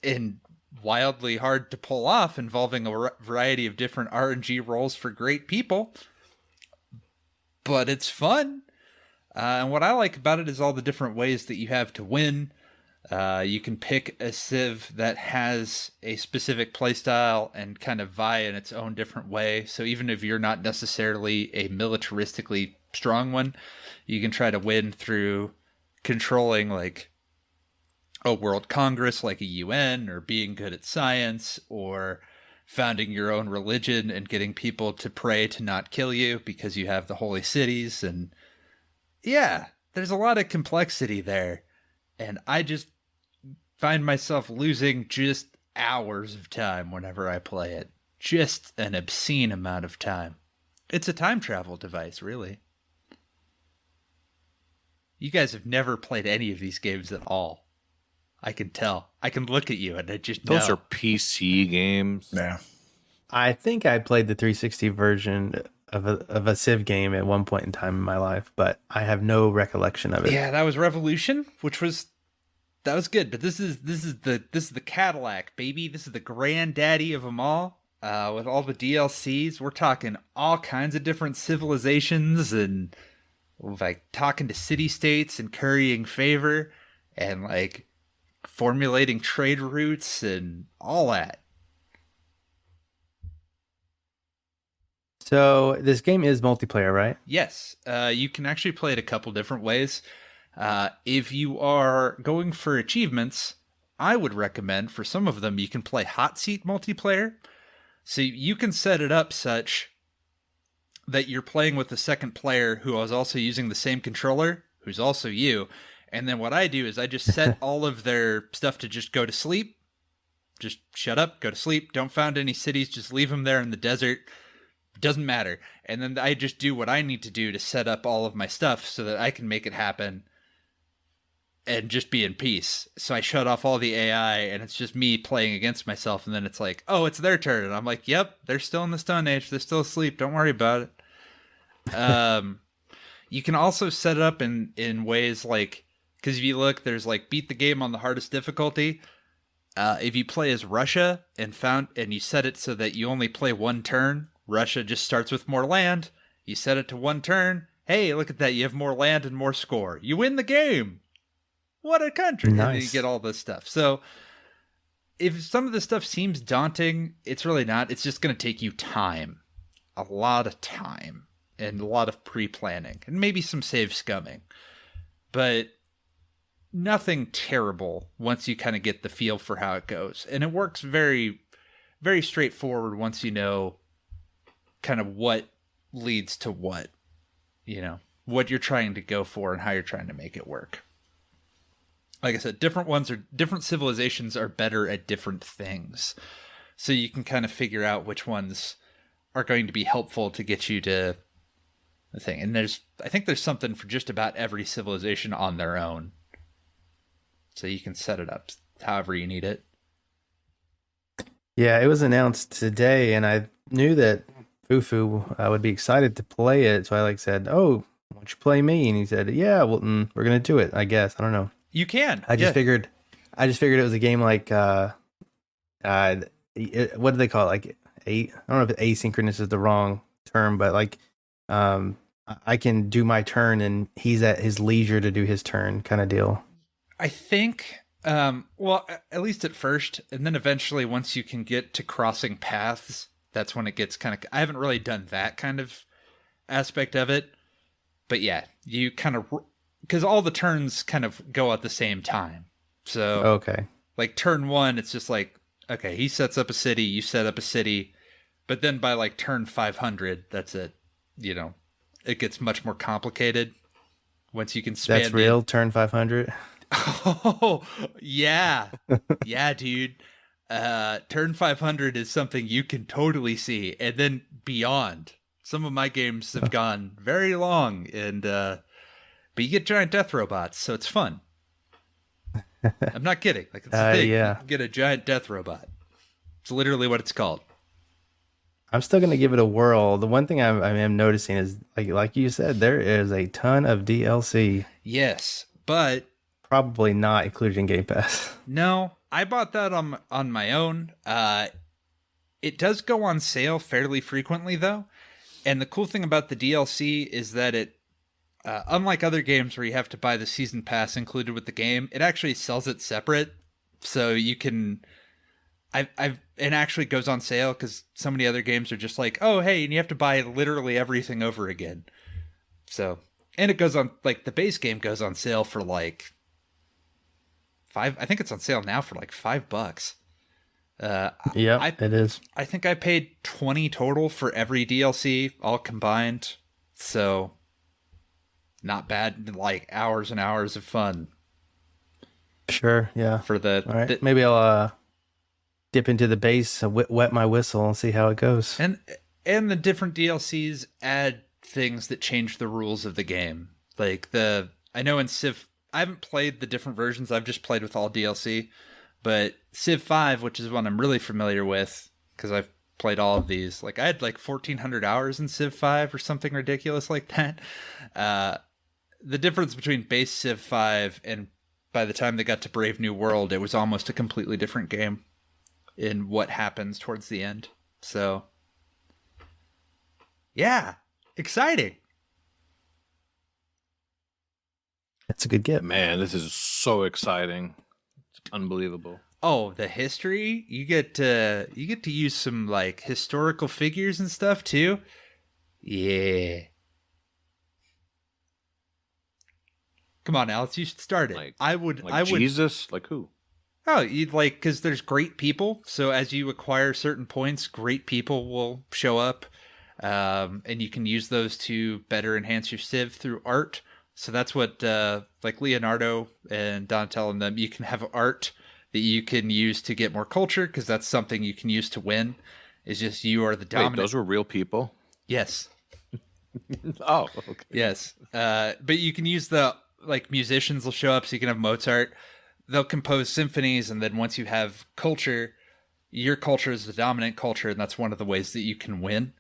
and wildly hard to pull off, involving a variety of different RNG roles for great people. But it's fun. And what I like about it is all the different ways that you have to win. You can pick a civ that has a specific playstyle and kind of vie in its own different way. So even if you're not necessarily a militaristically strong one, you can try to win through controlling like a world congress like a UN, or being good at science, or founding your own religion and getting people to pray to not kill you because you have the holy cities. And yeah, there's a lot of complexity there. And I just find myself losing just hours of time whenever I play it. Just an obscene amount of time. It's a time travel device, really. You guys have never played any of these games at all. I can tell. I can look at you and I just know. Those are PC games. Yeah. I think I played the 360 version of a Civ game at one point in time in my life, but I have no recollection of it. Yeah, that was Revolution, that was good. But this is the Cadillac, baby. This is the granddaddy of them all. With all the DLCs, we're talking all kinds of different civilizations and like talking to city-states and currying favor and like formulating trade routes and all that. So this game is multiplayer, right? Yes, you can actually play it a couple different ways. If you are going for achievements, I would recommend for some of them you can play hot seat multiplayer. So you can set it up such that you're playing with the second player who is also using the same controller, who's also you. And then what I do is I just set all of their stuff to just go to sleep. Just shut up, go to sleep. Don't found any cities. Just leave them there in the desert. Doesn't matter. And then I just do what I need to do to set up all of my stuff so that I can make it happen and just be in peace. So I shut off all the AI and it's just me playing against myself. And then it's like, oh, it's their turn. And I'm like, yep, they're still in the Stone Age. They're still asleep. Don't worry about it. You can also set it up in ways like, because if you look, there's like beat the game on the hardest difficulty. If you play as Russia and you set it so that you only play one turn, Russia just starts with more land. You set it to one turn. Hey, look at that. You have more land and more score. You win the game. What a country. Nice. And you get all this stuff. So if some of this stuff seems daunting, it's really not. It's just going to take you time. A lot of time. And a lot of pre-planning. And maybe some save scumming. But nothing terrible once you kind of get the feel for how it goes. And it works very, very straightforward once you know kind of what leads to what. You know, what you're trying to go for and how you're trying to make it work. Like I said, different civilizations are better at different things. So you can kind of figure out which ones are going to be helpful to get you to the thing. And I think there's something for just about every civilization on their own. So you can set it up however you need it. Yeah, it was announced today, and I knew that Fufu would be excited to play it. So I said, "Oh, why don't you play me?" And he said, "Yeah, well, we're gonna do it. I guess. I don't know. You can. I just figured it was a game like what do they call it? Like I don't know if asynchronous is the wrong term, but like I can do my turn and he's at his leisure to do his turn, kind of deal. I think, well, at least at first, and then eventually once you can get to crossing paths, that's when it gets kind of, I haven't really done that kind of aspect of it, but yeah, you kind of, because all the turns kind of go at the same time. So, okay. Like turn one, it's just like, okay, he sets up a city, you set up a city, but then by like turn 500, that's it. You know, it gets much more complicated once you can span. That's real, turn 500? Oh, yeah. Yeah, dude. Turn 500 is something you can totally see. And then beyond. Some of my games have gone very long, and but you get giant death robots, so it's fun. I'm not kidding. Like it's a thing. Yeah. You get a giant death robot. It's literally what it's called. I'm still going to give it a whirl. The one thing I am noticing is, like you said, there is a ton of DLC. Yes, but probably not included in Game Pass. No, I bought that on my own. It does go on sale fairly frequently, though. And the cool thing about the DLC is that it, unlike other games where you have to buy the season pass included with the game, it actually sells it separate. So you can... it actually goes on sale because so many other games are just like, oh, hey, and you have to buy literally everything over again. So, and it goes on, like, the base game goes on sale for like I think it's on sale now for like $5. Yeah, it is. I think I paid 20 total for every DLC, all combined. So, not bad, like hours and hours of fun. Sure, yeah. For the, all right, maybe I'll dip into the base, wet my whistle, and see how it goes. And And the different DLCs add things that change the rules of the game. Like I know in Civ, I haven't played the different versions. I've just played with all DLC. But Civ 5, which is one I'm really familiar with, because I've played all of these. Like I had like 1,400 hours in Civ 5 or something ridiculous like that. The difference between base Civ 5 and by the time they got to Brave New World, it was almost a completely different game in what happens towards the end. So, yeah, exciting. That's a good get. Man, this is so exciting. It's unbelievable. Oh, the history? You get to use some like historical figures and stuff too. Yeah. Come on, Alex, you should start it. Like, I would Jesus? Like who? Oh, you'd like, because there's great people. So as you acquire certain points, great people will show up. And you can use those to better enhance your Civ through art. So that's what, like Leonardo and Donatello and them, you can have art that you can use to get more culture, because that's something you can use to win. It's just you are the dominant. Wait, those were real people? Yes. Oh, okay. Yes. But you can use like musicians will show up, so you can have Mozart. They'll compose symphonies, and then once you have culture, your culture is the dominant culture, and that's one of the ways that you can win.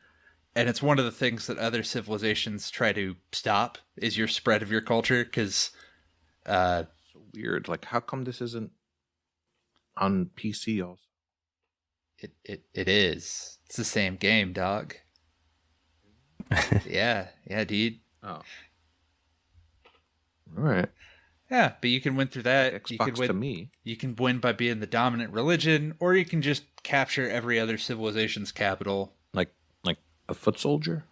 And it's one of the things that other civilizations try to stop, is your spread of your culture, because... so weird. Like, how come this isn't on PC also? It is. It's the same game, dog. Yeah, dude. Oh. All right. Yeah, but you can win through that. Xbox you can win, to me. You can win by being the dominant religion, or you can just capture every other civilization's capital. Like a foot soldier?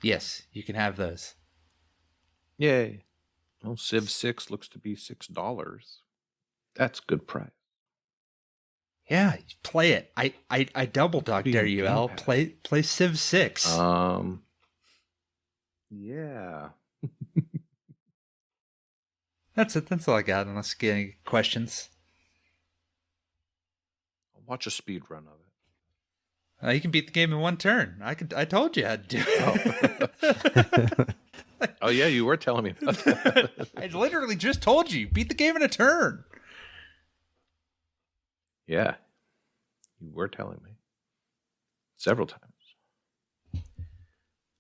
Yes, you can have those. Yay. Well, Civ 6 looks to be $6. That's good price. Yeah, play it. I double dog dare you, Al. Play Civ 6. Yeah. That's it. That's all I got, unless you get any questions. I'll watch a speed run of it. You can beat the game in one turn. I told you how to do it. Oh, yeah, you were telling me about that. I literally just told you. Beat the game in a turn. Yeah, you were telling me. Several times.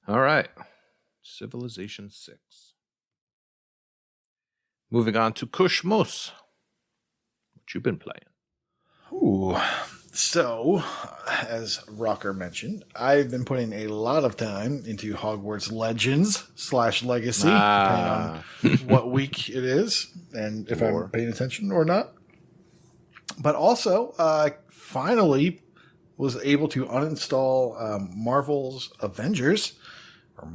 All right. Civilization 6. Moving on to KooshMoose. What you been playing? Ooh. So, as Rawker mentioned, I've been putting a lot of time into Hogwarts Legends / Legacy, depending on what week it is, and if I'm paying attention or not. But also, finally was able to uninstall Marvel's Avengers, or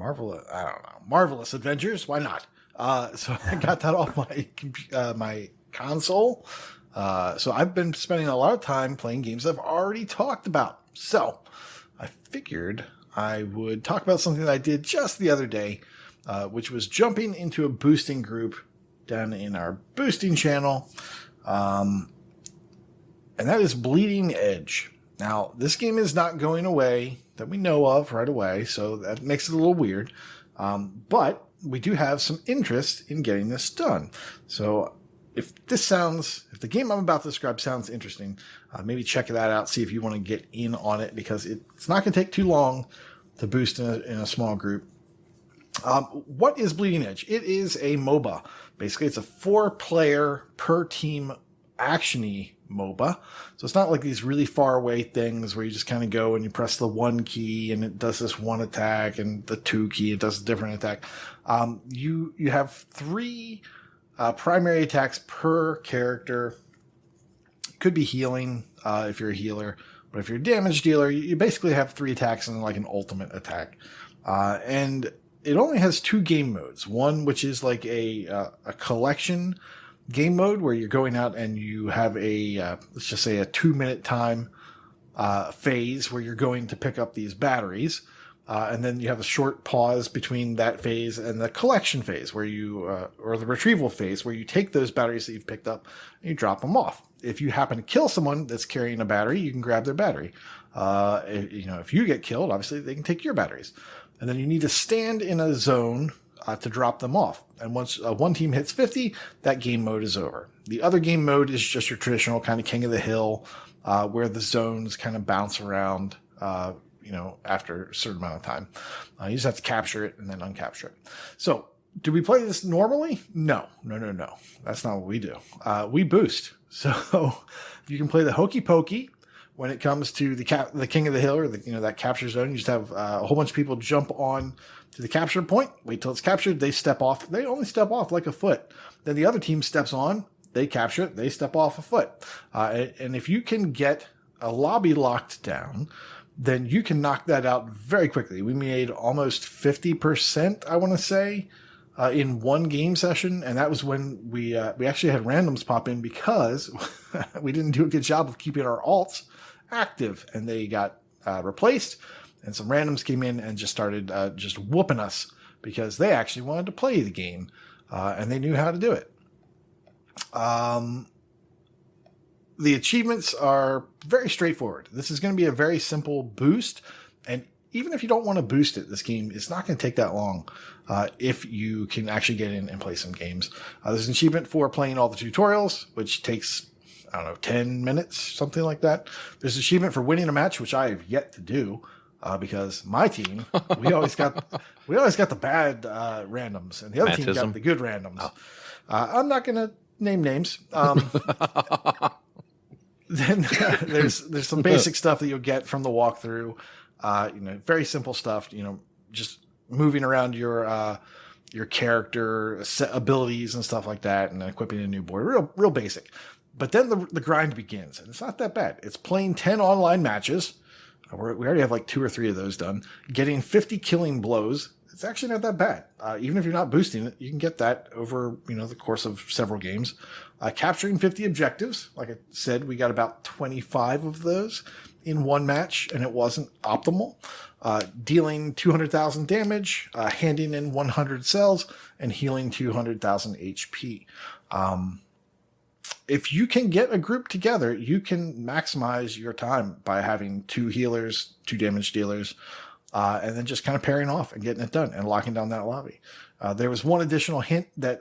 Marvelous Avengers. Why not? So I got that off my console. So I've been spending a lot of time playing games I've already talked about. So I figured I would talk about something that I did just the other day, which was jumping into a boosting group down in our boosting channel. And that is Bleeding Edge. Now, this game is not going away that we know of right away, so that makes it a little weird. But we do have some interest in getting this done. So if the game I'm about to describe sounds interesting, maybe check that out, see if you want to get in on it, because it's not going to take too long to boost in a small group. What is Bleeding Edge? It is a MOBA. Basically, it's a 4-player per team action-y MOBA. So it's not like these really far away things where you just kind of go and you press the 1 key and it does this one attack, and the 2 key, it does a different attack. You have 3 primary attacks per character. Could be healing if you're a healer, but if you're a damage dealer, you basically have 3 attacks and like an ultimate attack. And it only has 2 game modes. One, which is like a collection game mode where you're going out and you have let's just say a 2-minute time phase where you're going to pick up these batteries. And then you have a short pause between that phase and the collection phase where you, or the retrieval phase where you take those batteries that you've picked up and you drop them off. If you happen to kill someone that's carrying a battery, you can grab their battery. If you get killed, obviously they can take your batteries. And then you need to stand in a zone to drop them off. And once one team hits 50, that game mode is over. The other game mode is just your traditional kind of king of the hill, where the zones kind of bounce around, after a certain amount of time. You just have to capture it and then uncapture it. So do we play this normally? No. That's not what we do. We boost. So you can play the hokey pokey when it comes to the king of the hill or that capture zone. You just have a whole bunch of people jump on to the capture point, wait till it's captured, they step off. They only step off like a foot. Then the other team steps on, they capture it, they step off a foot. And if you can get a lobby locked down, then you can knock that out very quickly. We made almost 50%, I want to say, in one game session. And that was when we actually had randoms pop in because we didn't do a good job of keeping our alts active, and they got replaced. And some randoms came in and just started just whooping us because they actually wanted to play the game and they knew how to do it. The achievements are very straightforward. This is going to be a very simple boost. And even if you don't want to boost it, this game is not going to take that long if you can actually get in and play some games. There's an achievement for playing all the tutorials, which takes, 10 minutes, something like that. There's an achievement for winning a match, which I have yet to do. Because my team, we always got the bad randoms, and the other team got the good randoms. Oh. I'm not going to name names. Then there's some basic stuff that you'll get from the walkthrough. Very simple stuff. Just moving around your character abilities and stuff like that, and equipping a new board. Real basic. But then the grind begins, and it's not that bad. It's playing 10 online matches. We already have like 2 or 3 of those done. Getting 50 killing blows. It's actually not that bad. Even if you're not boosting it, you can get that over, the course of several games. Capturing 50 objectives. Like I said, we got about 25 of those in one match, and it wasn't optimal. Dealing 200,000 damage, handing in 100 cells, and healing 200,000 HP. If you can get a group together, you can maximize your time by having 2 healers, 2 damage dealers, and then just kind of pairing off and getting it done and locking down that lobby. There was one additional hint that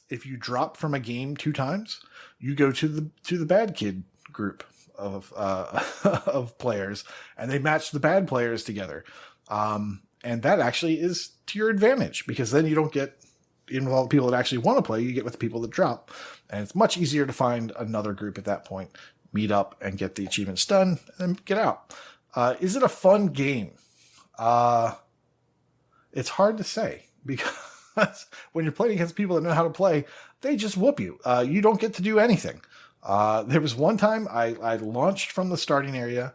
if you drop from a game 2 times, you go to the bad kid group of of players, and they match the bad players together. And that actually is to your advantage, because then you don't get in with all the people that actually want to play. You get with the people that drop, and it's much easier to find another group at that point, meet up and get the achievements done and get out. Is it a fun game? It's hard to say, because when you're playing against people that know how to play, they just whoop you. You don't get to do anything. There was one time I launched from the starting area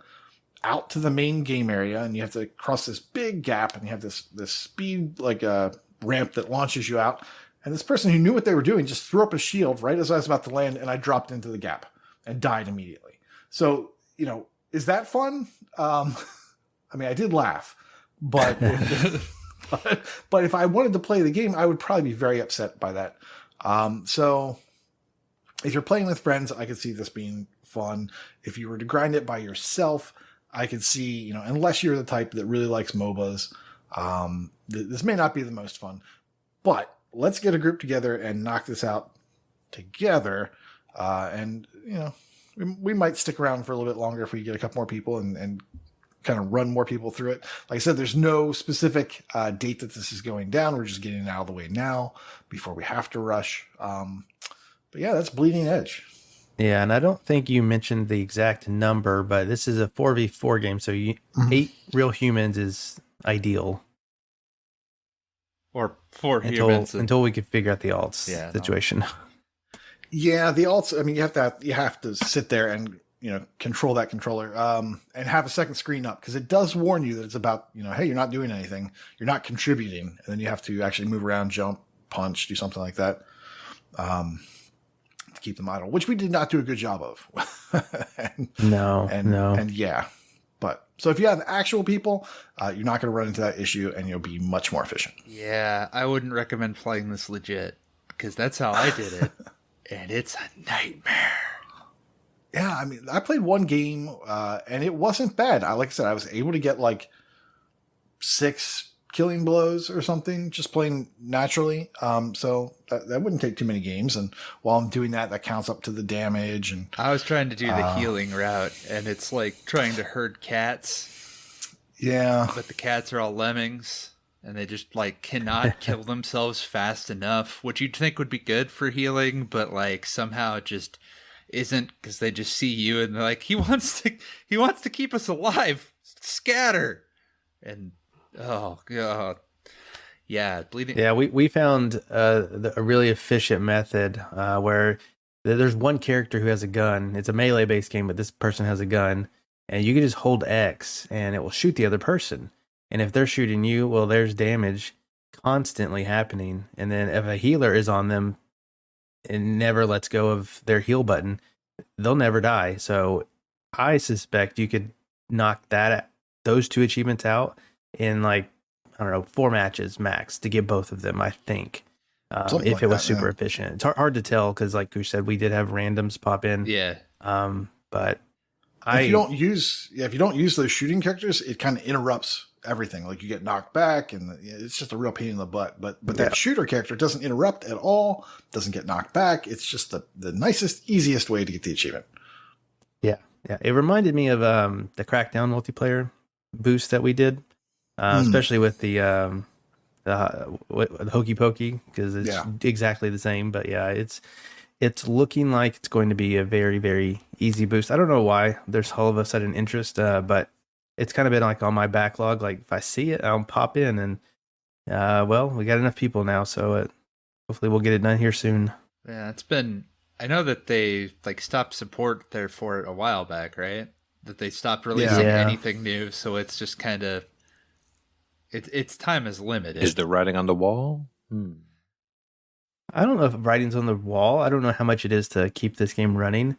out to the main game area, and you have to cross this big gap, and you have this speed, like a ramp that launches you out. And this person who knew what they were doing just threw up a shield right as I was about to land, and I dropped into the gap and died immediately. So, is that fun? I did laugh, but but if I wanted to play the game, I would probably be very upset by that. So if you're playing with friends, I could see this being fun. If you were to grind it by yourself, I could see, unless you're the type that really likes MOBAs, this may not be the most fun. But let's get a group together and knock this out together. And we might stick around for a little bit longer if we get a couple more people and kind of run more people through it. Like I said, there's no specific date that this is going down. We're just getting it out of the way now before we have to rush. But yeah, that's Bleeding Edge. Yeah, and I don't think you mentioned the exact number, but this is a 4v4 game, so 8 real humans is ideal. Or 4 humans until we can figure out the alts situation. Yeah, the alts. You have to sit there and control that controller and have a second screen up, because it does warn you that it's about hey, you're not doing anything, you're not contributing, and then you have to actually move around, jump, punch, do something like that to keep them idle, which we did not do a good job of. No. And yeah, but So if you have actual people, you're not going to run into that issue, and you'll be much more efficient. Yeah, I wouldn't recommend playing this legit, because that's how I did it, and it's a nightmare. Yeah, I mean, I played one game, and it wasn't bad. Like I said, I was able to get like 6 killing blows or something, just playing naturally. So that wouldn't take too many games. And while I'm doing that, that counts up to the damage. And I was trying to do the healing route, and it's like trying to herd cats. Yeah. But the cats are all lemmings, and they just like cannot kill themselves fast enough, which you'd think would be good for healing, but like somehow it just isn't, because they just see you and they're like, he wants to keep us alive. Scatter. And oh god, yeah, bleeding. Yeah, we found a really efficient method where there's one character who has a gun. It's a melee based game, but this person has a gun, and you can just hold X and it will shoot the other person. And if they're shooting you, well, there's damage constantly happening. And then if a healer is on them and never lets go of their heal button, they'll never die. So I suspect you could knock those 2 achievements out in like, I don't know, 4 matches max to get both of them, I think. If like it was that, super efficient. It's hard to tell because, like Koosh said, we did have randoms pop in. Yeah. But if you don't use those shooting characters, it kind of interrupts everything. Like you get knocked back, and it's just a real pain in the butt. But that shooter character doesn't interrupt at all. Doesn't get knocked back. It's just the nicest, easiest way to get the achievement. Yeah. It reminded me of the Crackdown multiplayer boost that we did, especially with the Hokey Pokey, because it's exactly the same. But yeah, it's looking like it's going to be a very, very easy boost. I don't know why there's all of a sudden interest, but it's kind of been like on my backlog. Like if I see it, I'll pop in, and well, we got enough people now, so hopefully we'll get it done here soon. Yeah, it's been. I know that they like stopped support there for it a while back, right? That they stopped releasing anything new, so it's just kind of its time is limited. Is the writing on the wall? I don't know if writing's on the wall. I don't know how much it is to keep this game running.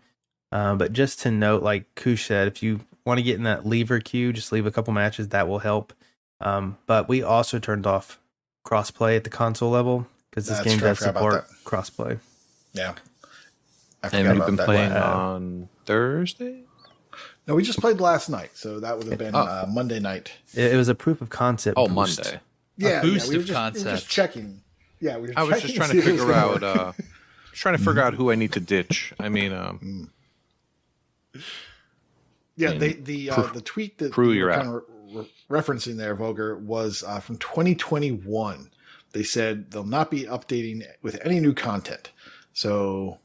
But just to note, like Koosh said, if you want to get in that lever queue, just leave a couple matches. That will help. But we also turned off crossplay at the console level because this game does support crossplay. Yeah. And we've been playing on Thursday? No, we just played last night, so that would have been Monday night. It was a proof of concept. Oh, boost. Monday. Yeah, a boost we were of just, concept. We were just checking. Yeah, we were I was just trying to figure out who I need to ditch. I mean, yeah, the tweet that you're kind of referencing there, Vulgar, was from 2021. They said they'll not be updating with any new content. So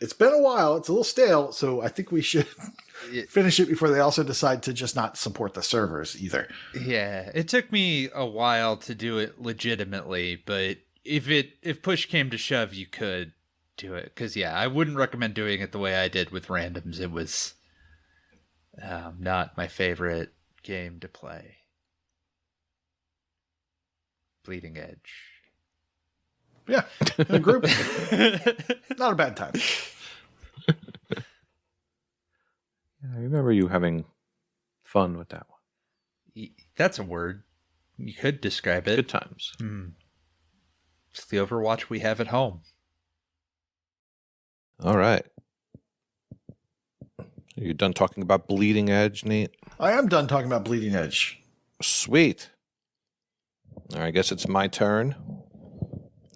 it's been a while. It's a little stale. So I think we should finish it before they also decide to just not support the servers either. Yeah, it took me a while to do it legitimately, but if push came to shove, you could do it. Because I wouldn't recommend doing it the way I did with randoms. It was not my favorite game to play. Bleeding Edge. Yeah, in a group, not a bad time. I remember you having fun with that one. That's a word. You could describe it. Good times. It's the Overwatch we have at home. All right. Are you done talking about Bleeding Edge, Nate? I am done talking about Bleeding Edge. Sweet. All right, I guess it's my turn.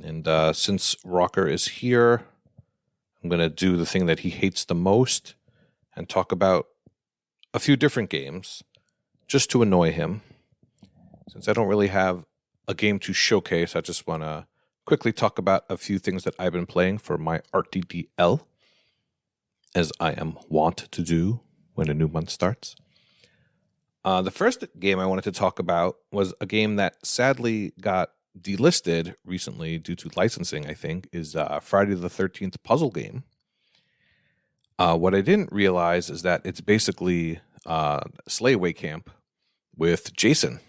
And since Rawker is here, I'm going to do the thing that he hates the most and talk about a few different games just to annoy him. Since I don't really have a game to showcase, I just want to quickly talk about a few things that I've been playing for my RTDL, as I am wont to do when a new month starts. The first game I wanted to talk about was a game that sadly got delisted recently due to licensing, I think, is Friday the 13th puzzle game. What I didn't realize is that it's basically Slayaway Camp with Jason.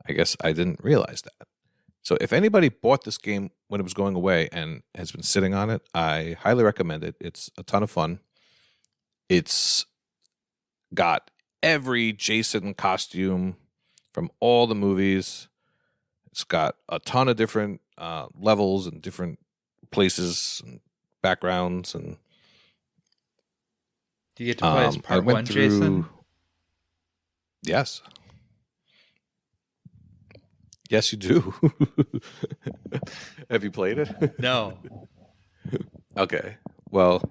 I guess I didn't realize that. So if anybody bought this game when it was going away and has been sitting on it, I highly recommend it. It's a ton of fun. It's got every Jason costume from all the movies. It's got a ton of different levels and different places and backgrounds. And do you get to play as part one, Jason? Yes. Yes, you do. Have you played it? No. Okay. Well,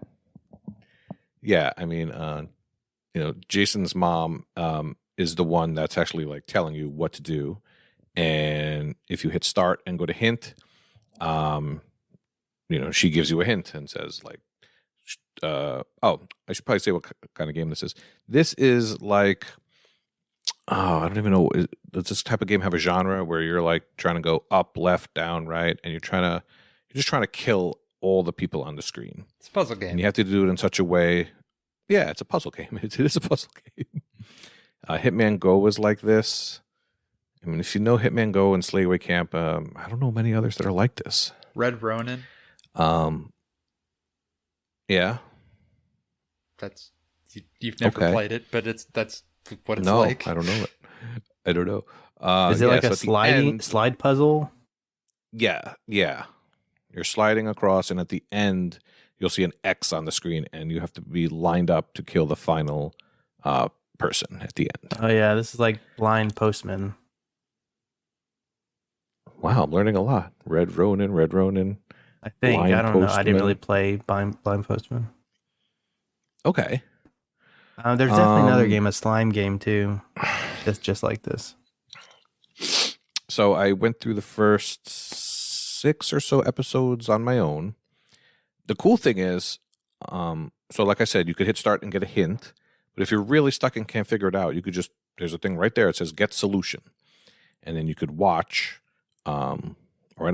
yeah. I mean, Jason's mom is the one that's actually like telling you what to do, and if you hit start and go to hint, she gives you a hint and says like, I should probably say what kind of game this is. This is like, I don't even know. Does this type of game have a genre where you're like trying to go up, left, down, right, and you're just trying to kill all the people on the screen? It's a puzzle game. And you have to do it in such a way. Yeah, it's a puzzle game. It is a puzzle game. Hitman Go is like this. I mean, if you know Hitman Go and Slayaway Camp, I don't know many others that are like this. Red Ronin. Yeah. That's you've never played it, but that's what it's like. No, I don't know it. I don't know. Is it like a slide puzzle? Yeah. You're sliding across, and at the end, you'll see an X on the screen, and you have to be lined up to kill the final person at the end. Oh, yeah. This is like Blind Postman. Wow, I'm learning a lot. Red Ronin. I think. I don't know. I didn't really play Blind Postman. Okay. There's definitely another game, a slime game, too. That's just like this. So I went through the first 6 or so episodes on my own. The cool thing is, so like I said, you could hit start and get a hint. But if you're really stuck and can't figure it out, you could just, there's a thing right there. It says get solution. And then you could watch right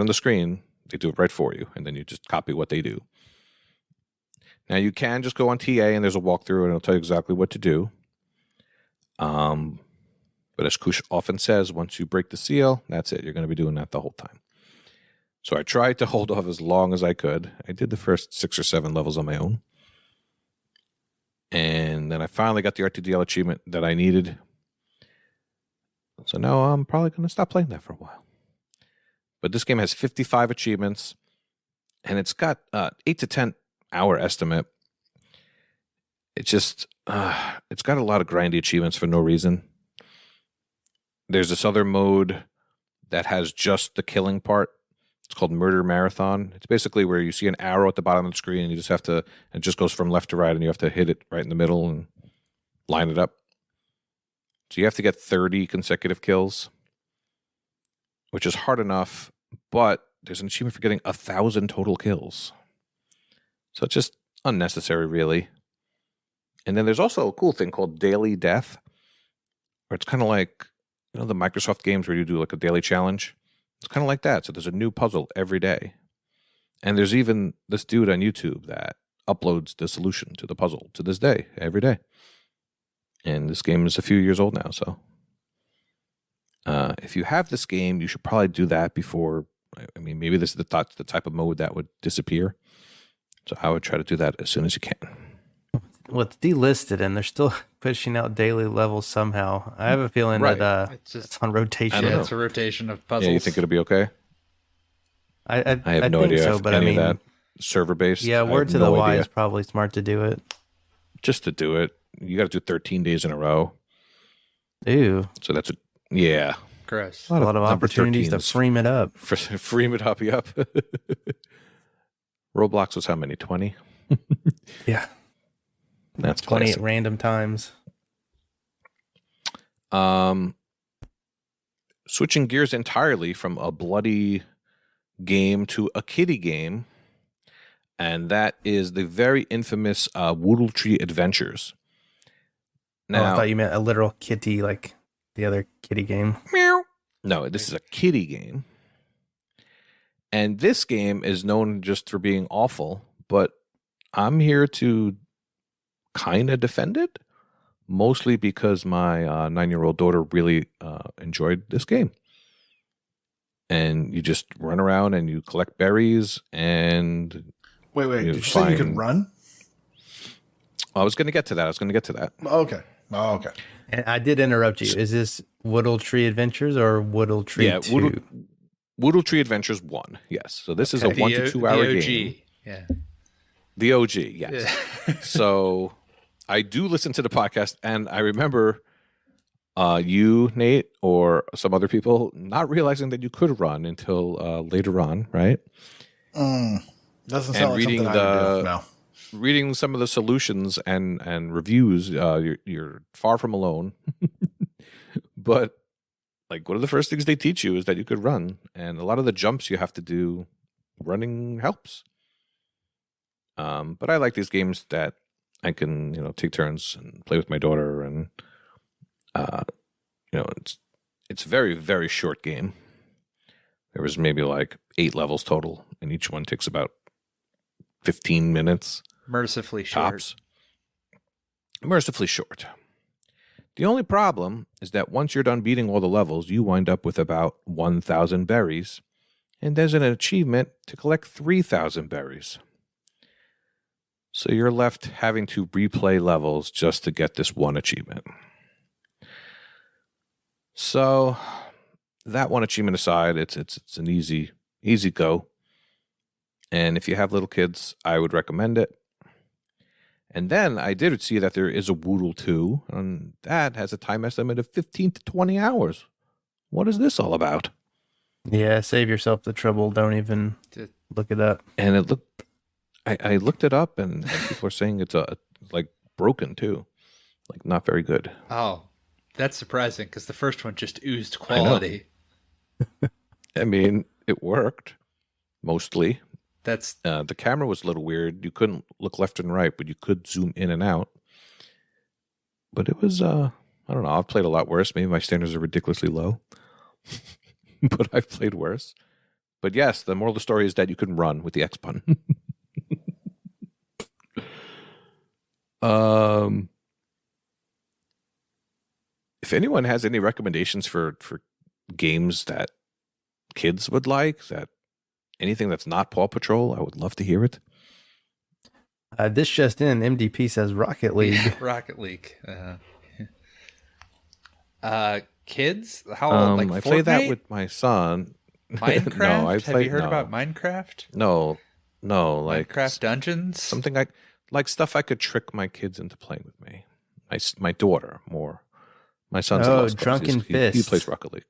on the screen. They do it right for you. And then you just copy what they do. Now you can just go on TA and there's a walkthrough and it'll tell you exactly what to do. But as Koosh often says, once you break the seal, that's it. You're going to be doing that the whole time. So I tried to hold off as long as I could. I did the first 6 or 7 levels on my own. And then I finally got the RTDL achievement that I needed. So now I'm probably going to stop playing that for a while. But this game has 55 achievements. And it's got 8 to 10 hour estimate. It's just, it's got a lot of grindy achievements for no reason. There's this other mode that has just the killing part. It's called Murder Marathon. It's basically where you see an arrow at the bottom of the screen and you just have to, it just goes from left to right and you have to hit it right in the middle and line it up. So you have to get 30 consecutive kills, which is hard enough, but there's an achievement for getting 1,000 total kills. So it's just unnecessary, really. And then there's also a cool thing called Daily Death, where it's kind of like, the Microsoft games where you do like a daily challenge. It's kind of like that. So there's a new puzzle every day. And there's even this dude on YouTube that uploads the solution to the puzzle to this day, every day. And this game is a few years old now. So if you have this game, you should probably do that before. I mean, maybe this is the type of mode that would disappear. So I would try to do that as soon as you can. Well, it's delisted, and they're still pushing out daily levels somehow. I have a feeling that it's on rotation. Yeah, it's a rotation of puzzles. Yeah, you think it'll be okay? I have no idea. So, if but any I mean, of that server based. Yeah, word to the wise, probably smart to do it. Just to do it, you got to do 13 days in a row. Ew. So that's yeah. Gross. A lot of opportunities to freem it up. Freem it up, yup. Roblox was how many? 20? Yeah. That's 20 classic. at random times. Switching gears entirely from a bloody game to a kiddie game, and that is the very infamous Woodle Tree Adventures. Now, I thought you meant a literal kitty, like the other kitty game. Meow. No, this is a kiddie game. And this game is known just for being awful, but I'm here to kind of defend it, mostly because my 9-year-old daughter really enjoyed this game. And you just run around and you collect berries and... Wait. Did you say you could run? I was going to get to that. Oh, okay. And I did interrupt you. Is this Woodle Tree Adventures or Woodle Tree 2? Woodle Tree Adventures 1, yes. So this is a 1 to 2 hour game. Yeah. The OG, yes. Yeah. So I do listen to the podcast, and I remember you, Nate, or some other people not realizing that you could run until later on, right? Doesn't sound like something I would do. No. Reading some of the solutions and reviews, you're far from alone. But like one of the first things they teach you is that you could run, and a lot of the jumps you have to do, running helps. But I like these games that I can, take turns and play with my daughter, and it's a very, very short game. There was maybe like 8 levels total, and each one takes about 15 minutes. Mercifully short. Tops. Mercifully short. The only problem is that once you're done beating all the levels, you wind up with about 1,000 berries, and there's an achievement to collect 3,000 berries. So you're left having to replay levels just to get this one achievement. So that one achievement aside, it's an easy go. And if you have little kids, I would recommend it. And then I did see that there is a Woodle 2, and that has a time estimate of 15 to 20 hours. What is this all about? Yeah, save yourself the trouble. Don't even look it up. And it looked, I looked it up, and people are saying it's like broken too, like not very good. Oh, that's surprising because the first one just oozed quality. I mean, it worked mostly. That's the camera was a little weird. You couldn't look left and right, but you could zoom in and out. But it was, I don't know. I've played a lot worse. Maybe my standards are ridiculously low, but I've played worse. But yes, the moral of the story is that you can run with the X button. If anyone has any recommendations for games that kids would like, that anything that's not Paw Patrol, I would love to hear it. This just in, MDP says Rocket League. Rocket League. Kids? How old? Like I Fortnite? play that with my son. Minecraft? No, Have you heard about Minecraft? No, like Minecraft Dungeons? something like stuff I could trick my kids into playing with me. My daughter more. My son's Drunken Fist. He plays Rocket League.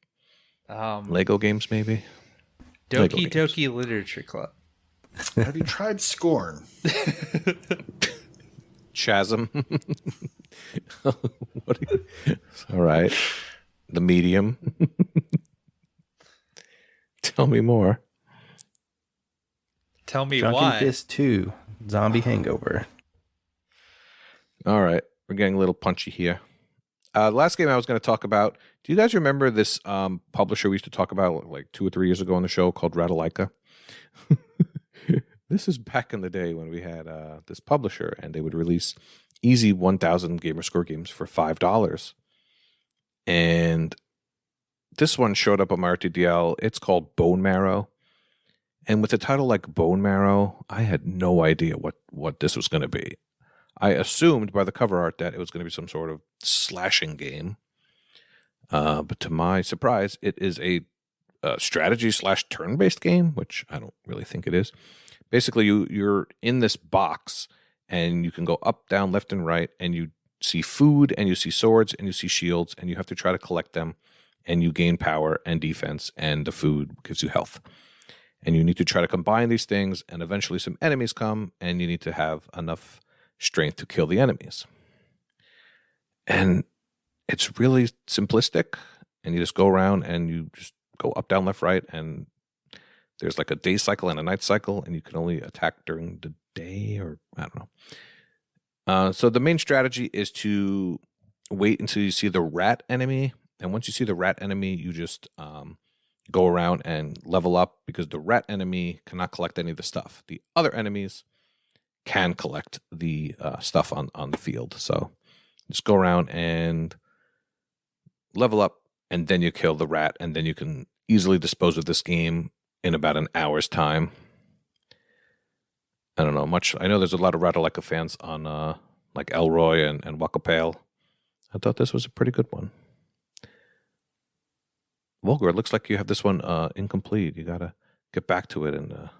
Lego games maybe. Doki Doki Literature Club. Have you tried Scorn? Chasm. All right. The Medium. Tell me more. Tell me Drunken why. Fist 2, Zombie Hangover. All right. We're getting a little punchy here. The last game I was going to talk about, do you guys remember this publisher we used to talk about like 2 or 3 years ago on the show called Ratalaika? This is back in the day when we had this publisher, and they would release easy 1,000 gamer score games for $5. And this one showed up on my RTDL. It's called Bone Marrow. And with a title like Bone Marrow, I had no idea what this was going to be. I assumed by the cover art that it was going to be some sort of slashing game. But to my surprise, it is a strategy / turn-based game, which I don't really think it is. Basically, you're in this box, and you can go up, down, left, and right, and you see food, and you see swords, and you see shields, and you have to try to collect them, and you gain power and defense, and the food gives you health. And you need to try to combine these things, and eventually some enemies come, and you need to have enough strength to kill the enemies. And it's really simplistic, and you just go around and you just go up, down, left, right, and there's like a day cycle and a night cycle, and you can only attack during the day, or I don't know. So the main strategy is to wait until you see the rat enemy, and once you see the rat enemy, you just go around and level up, because the rat enemy cannot collect any of the stuff. The other enemies can collect the stuff on the field. So just go around and level up, and then you kill the rat, and then you can easily dispose of this game in about an hour's time. I don't know much. I know there's a lot of Ratalaika fans on like Elroy and Wakapale. I thought this was a pretty good one. Vulgar, it looks like you have this one incomplete. You got to get back to it. And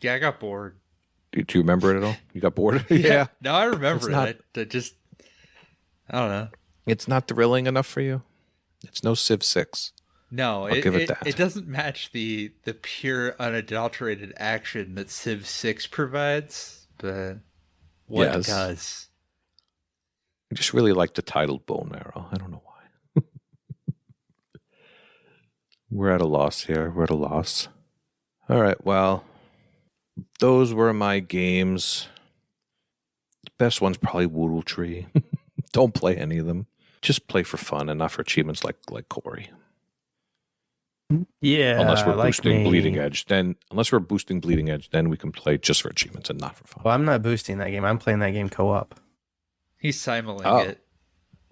Yeah, I got bored. do you remember it at all? You got bored? Yeah. No, I remember It's not- it. I don't know. It's not thrilling enough for you? It's no Civ 6. No, I'll give it that. It doesn't match the pure, unadulterated action that Civ 6 provides, but what Yes. does? I just really like the titled bone marrow. I don't know why. We're at a loss here. We're at a loss. All right, well, those were my games. The best one's probably Woodle Tree. Don't play any of them. Just play for fun and not for achievements like Corey. Yeah, Unless we're like boosting me. Bleeding Edge, then we can play just for achievements and not for fun. Well, I'm not boosting that game. I'm playing that game co-op. He's simuling Oh. it.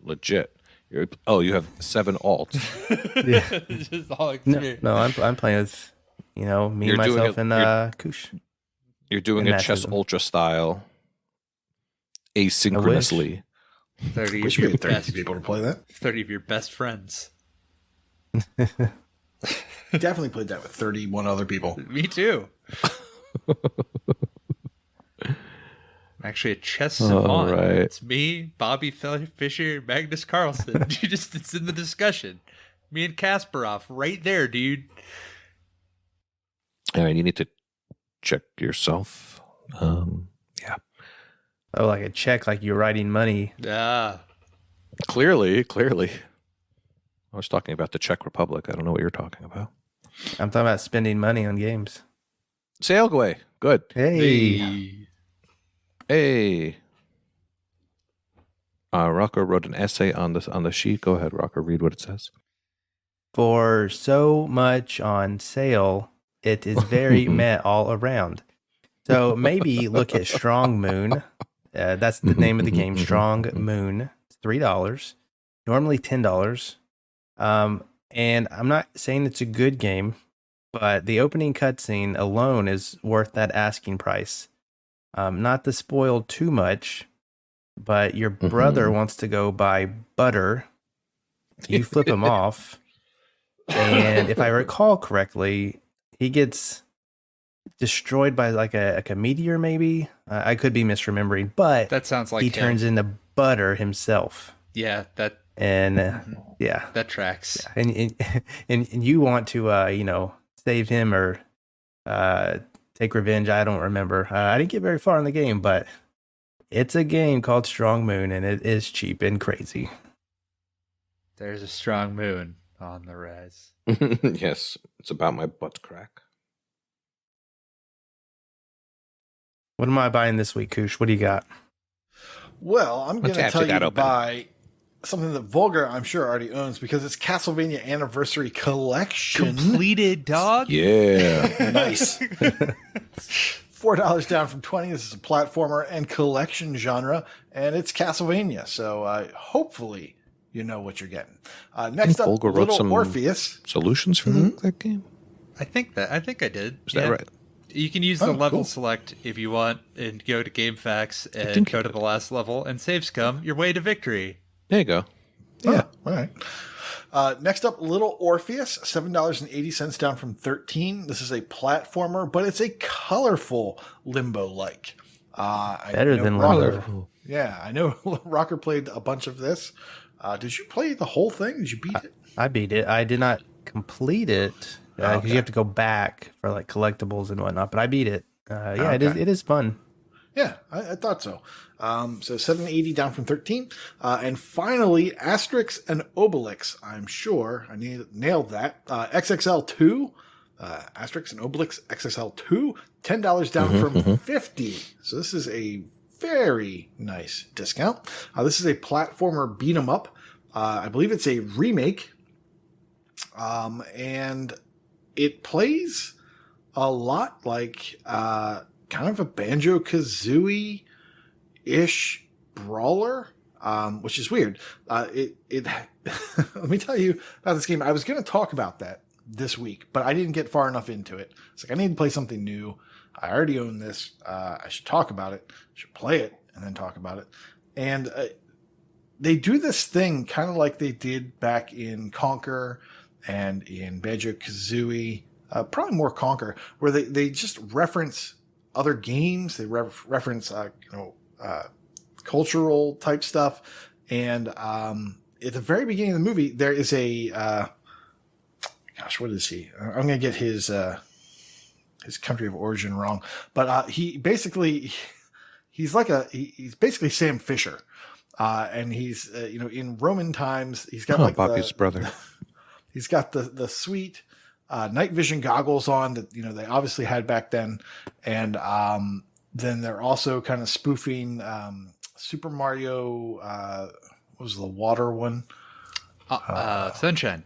Legit. You have 7 alts. It's just all experience. No, I'm playing with, me, You're doing myself, it- and you're- Koosh. You're doing And a chess Nazism. ultra style asynchronously. 30 Wish of we your had 30 best, people to play that. 30 of your best friends. Definitely played that with 31 other people. Me too. I'm actually a chess savant. right. It's me, Bobby Fischer, Magnus Carlsen. It's in the discussion. Me and Kasparov right there, dude. All right, you need to check yourself. Yeah. Oh, like a check, like you're writing money. Ah, Clearly. I was talking about the Czech Republic. I don't know what you're talking about. I'm talking about spending money on games. Sailgway. Good. Hey. Hey. Rawker wrote an essay on the sheet. Go ahead, Rawker. Read what it says. For so much on sale, it is very meh all around. So maybe look at Strong Moon. That's the name of the game, Strong Moon. It's $3, normally $10. And I'm not saying it's a good game, but the opening cutscene alone is worth that asking price. Not to spoil too much, but your brother wants to go buy butter. You flip him off. And if I recall correctly, he gets destroyed by like a meteor, maybe. I could be misremembering, but that sounds like he him. turns into butter himself. Yeah, that And yeah, that tracks. and you want to save him or take revenge. I don't remember. I didn't get very far in the game, but it's a game called Strong Moon, and it is cheap and crazy. There's a strong moon on the rise. Yes, it's about my butt crack. What am I buying this week, Koosh? What do you got? Well, I'm going to have tell you that to open. buy something that Vulgar, I'm sure, already owns because it's Castlevania Anniversary Collection. Completed, dog. Yeah. Nice. $4 down from 20. This is a platformer and collection genre, and it's Castlevania. So hopefully you know what you're getting. Next up, Vulgar wrote Little some Orpheus. solutions for that game. I think I did. Is that right? You can use the level cool. select if you want and go to GameFAQs and think go to the last level and save scum your way to victory. There you go. Yeah. All right. Next up, Little Orpheus, $7.80 down from 13. This is a platformer, but it's a colorful limbo-like. Better than Rawker. Rawker. Yeah, I know Rawker played a bunch of this. Did you play the whole thing? Did you beat it? I beat it. I did not complete it because you have to go back for like collectibles and whatnot. But I beat it. Yeah, Okay. it is fun. Yeah, I thought so. So $7.80 down from 13. And finally, Asterix and Obelix. I'm sure I nailed that. XXL2. Asterix and Obelix XXL2. $10 down from 50. So this is a very nice discount. This is a platformer beat 'em up. I believe it's a remake. And it plays a lot like kind of a Banjo-Kazooie-ish brawler, which is weird. Let me tell you about this game. I was going to talk about that this week, but I didn't get far enough into it. It's like, I need to play something new. I already own this. I should talk about it. I should play it and then talk about it. And they do this thing kind of like they did back in Conquer and in Banjo-Kazooie, probably more Conquer, where they just reference other games. They reference, cultural type stuff. And at the very beginning of the movie, there is a, what is he? I'm going to get his country of origin wrong, but he's basically Sam Fisher. And he's, in Roman times, he's got Bobby's brother. He's got the sweet night vision goggles on that, they obviously had back then. And then they're also kind of spoofing Super Mario. What was the water one? Sunshine.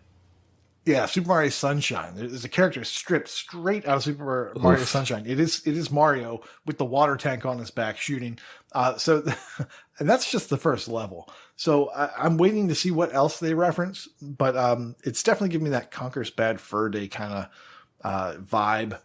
Yeah, Super Mario Sunshine. There's a character stripped straight out of Super Mario Sunshine. It is Mario with the water tank on his back shooting. And that's just the first level. So I'm waiting to see what else they reference. But it's definitely giving me that Conker's Bad Fur Day kind of vibe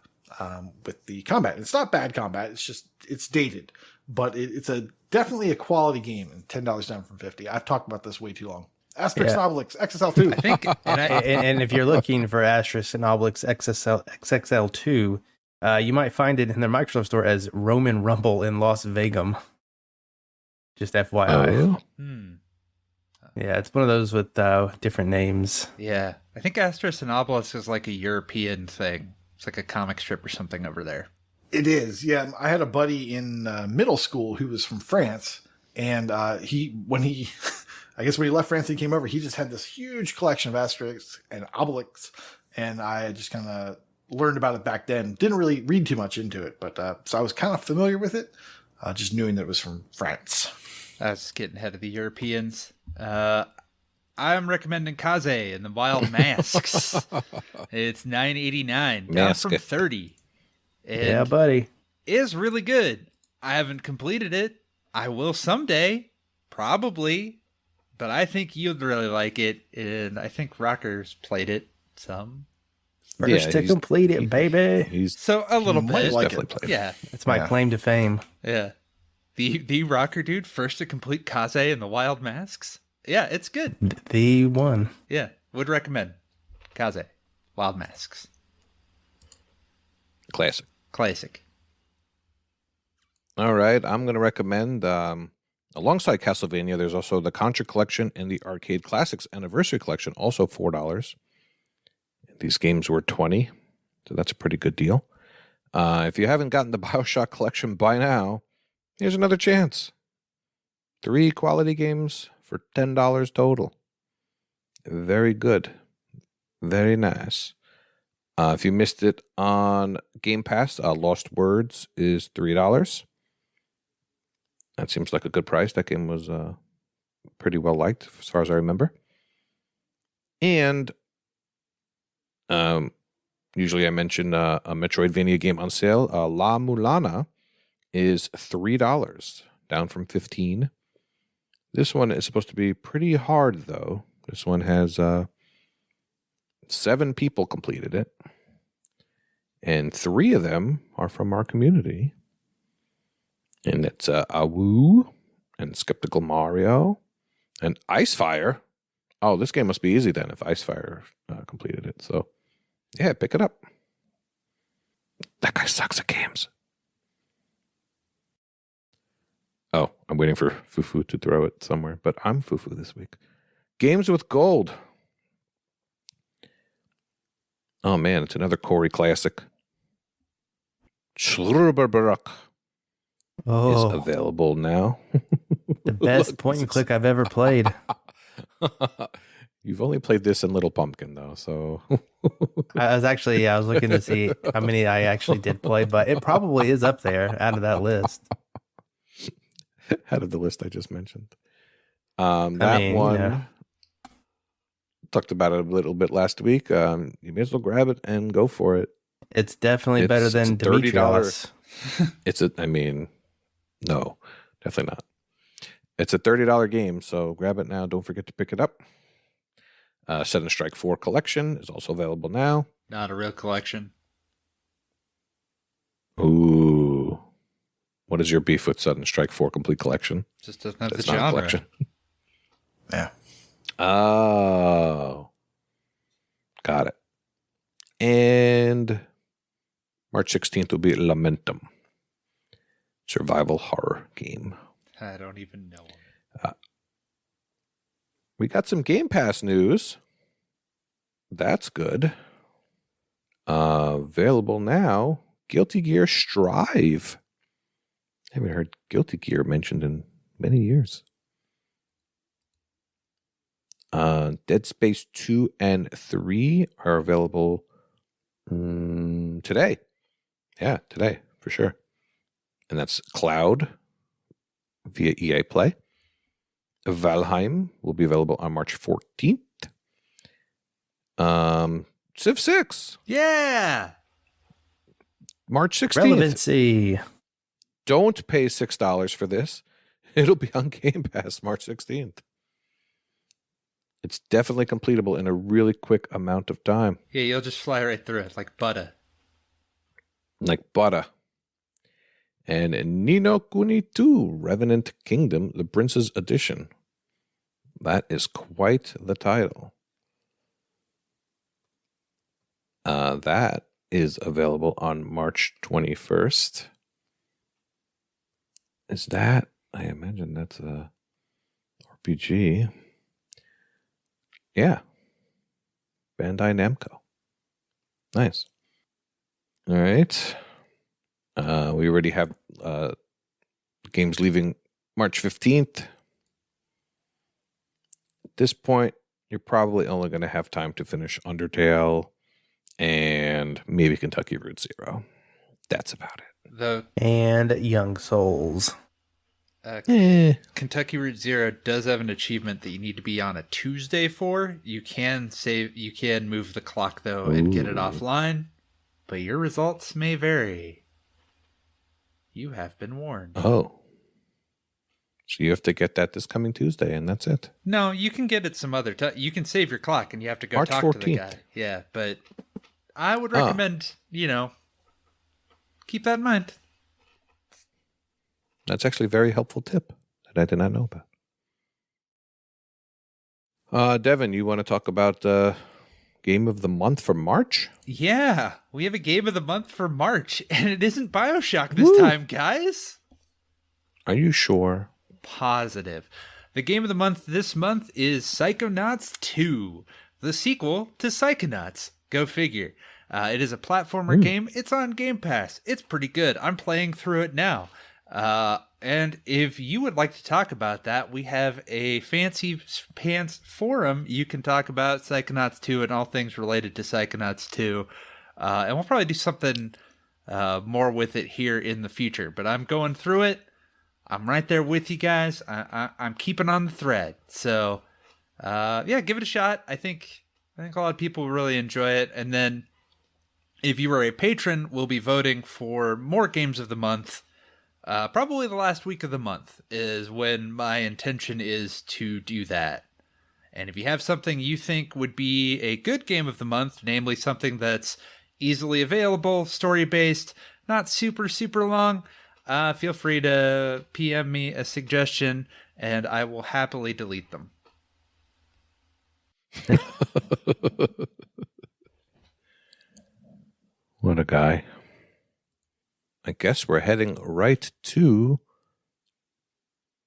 with the combat. It's not bad combat. It's dated, but it's definitely a quality game. And $10 down from 50. I've talked about this way too long. Asterix and Obelix XSL2. I think, and if you're looking for Asterix and Obelix XXL2, you might find it in the Microsoft Store as Roman Rumble in Las Vegas. Just FYI. Yeah, it's one of those with different names. Yeah, I think Asterix and Obelix is like a European thing. It's like a comic strip or something over there. It is, yeah. I had a buddy in middle school who was from France, and when he left France, he came over. He just had this huge collection of Asterix and Obelix, and I just kind of learned about it back then. Didn't really read too much into it, but so I was kind of familiar with it, just knowing that it was from France. I was getting ahead of the Europeans. I'm recommending Kaze and the Wild Masks. It's $9.89, down from $30. And yeah, buddy. It is really good. I haven't completed it. I will someday, probably. But I think you'd really like it, and I think Rawker's played it some. First to complete it, baby. So a little bit. Like definitely played. Yeah. That's my claim to fame. Yeah. The Rawker dude, first to complete Kaze and the Wild Masks. Yeah, it's good. The one. Yeah, would recommend. Kaze, Wild Masks. Classic. All right, I'm going to recommend, alongside Castlevania, there's also the Contra Collection and the Arcade Classics Anniversary Collection, also $4. These games were $20, so that's a pretty good deal. If you haven't gotten the BioShock Collection by now, here's another chance. 3 quality games for $10 total. Very good. Very nice. If you missed it on Game Pass, Lost Words is $3. That seems like a good price. That game was pretty well liked, as far as I remember. And usually I mention a Metroidvania game on sale. La Mulana is $3, down from $15. This one is supposed to be pretty hard, though. This one has 7 people completed it, and 3 of them are from our community. And it's Awu and Skeptical Mario and Icefire. Oh, this game must be easy then if Icefire completed it. So, yeah, pick it up. That guy sucks at games. Oh, I'm waiting for Fufu to throw it somewhere, but I'm Fufu this week. Games with Gold. Oh, man, it's another Corey classic. Schlurberberuk is available now. The best point and click I've ever played. You've only played this in Little Pumpkin, though, so... I was looking to see how many I actually did play, but it probably is up there out of that list. Out of the list I just mentioned. One, talked about it a little bit last week. You may as well grab it and go for it. It's definitely better than Dimitrios. No, definitely not. It's a $30 game, so grab it now. Don't forget to pick it up. Set and Strike 4 collection is also available now. Not a real collection. Ooh. What is your beef with Sudden Strike 4 complete collection? Just doesn't have It's the not a genre. collection. Yeah. Oh. Got it. And March 16th will be Lamentum. Survival horror game. I don't even know. We got some Game Pass news. That's good. Available now. Guilty Gear Strive. I haven't heard Guilty Gear mentioned in many years. Dead Space 2 and 3 are available today. Yeah, today, for sure. And that's Cloud via EA Play. Valheim will be available on March 14th. Civ 6. Yeah. March 16th. Relevancy. Don't pay $6 for this. It'll be on Game Pass March 16th. It's definitely completable in a really quick amount of time. Yeah, you'll just fly right through it like butter. Like butter. And Ni no Kuni 2, Revenant Kingdom, the Prince's Edition. That is quite the title. That is available on March 21st. Is that? I imagine that's a RPG. Yeah. Bandai Namco. Nice. All right. We already have games leaving March 15th. At this point, you're probably only going to have time to finish Undertale and maybe Kentucky Route Zero. That's about it. And Young Souls. Kentucky Route Zero does have an achievement that you need to be on a Tuesday for. You can move the clock though and get it offline, but your results may vary. You have been warned. Oh. So you have to get that this coming Tuesday, and that's it. No, you can get it some other time. You can save your clock, and you have to go March talk 14th. to the guy. Yeah, but I would recommend, keep that in mind. That's actually a very helpful tip that I did not know about. Devin, you want to talk about Game of the Month for March? Yeah, we have a Game of the Month for March, and it isn't BioShock this time, guys. Are you sure? Positive. The Game of the Month this month is Psychonauts 2, the sequel to Psychonauts. Go figure. It is a platformer game. It's on Game Pass. It's pretty good. I'm playing through it now. And if you would like to talk about that, we have a Fancy Pants forum. You can talk about Psychonauts 2 and all things related to Psychonauts 2. And we'll probably do something more with it here in the future. But I'm going through it. I'm right there with you guys. I'm keeping on the thread. So, yeah, give it a shot. I think a lot of people will really enjoy it. And then if you are a patron, we'll be voting for more games of the month. Probably the last week of the month is when my intention is to do that. And if you have something you think would be a good game of the month, namely something that's easily available, story-based, not super, super long, feel free to PM me a suggestion, and I will happily delete them. What a guy. I guess we're heading right to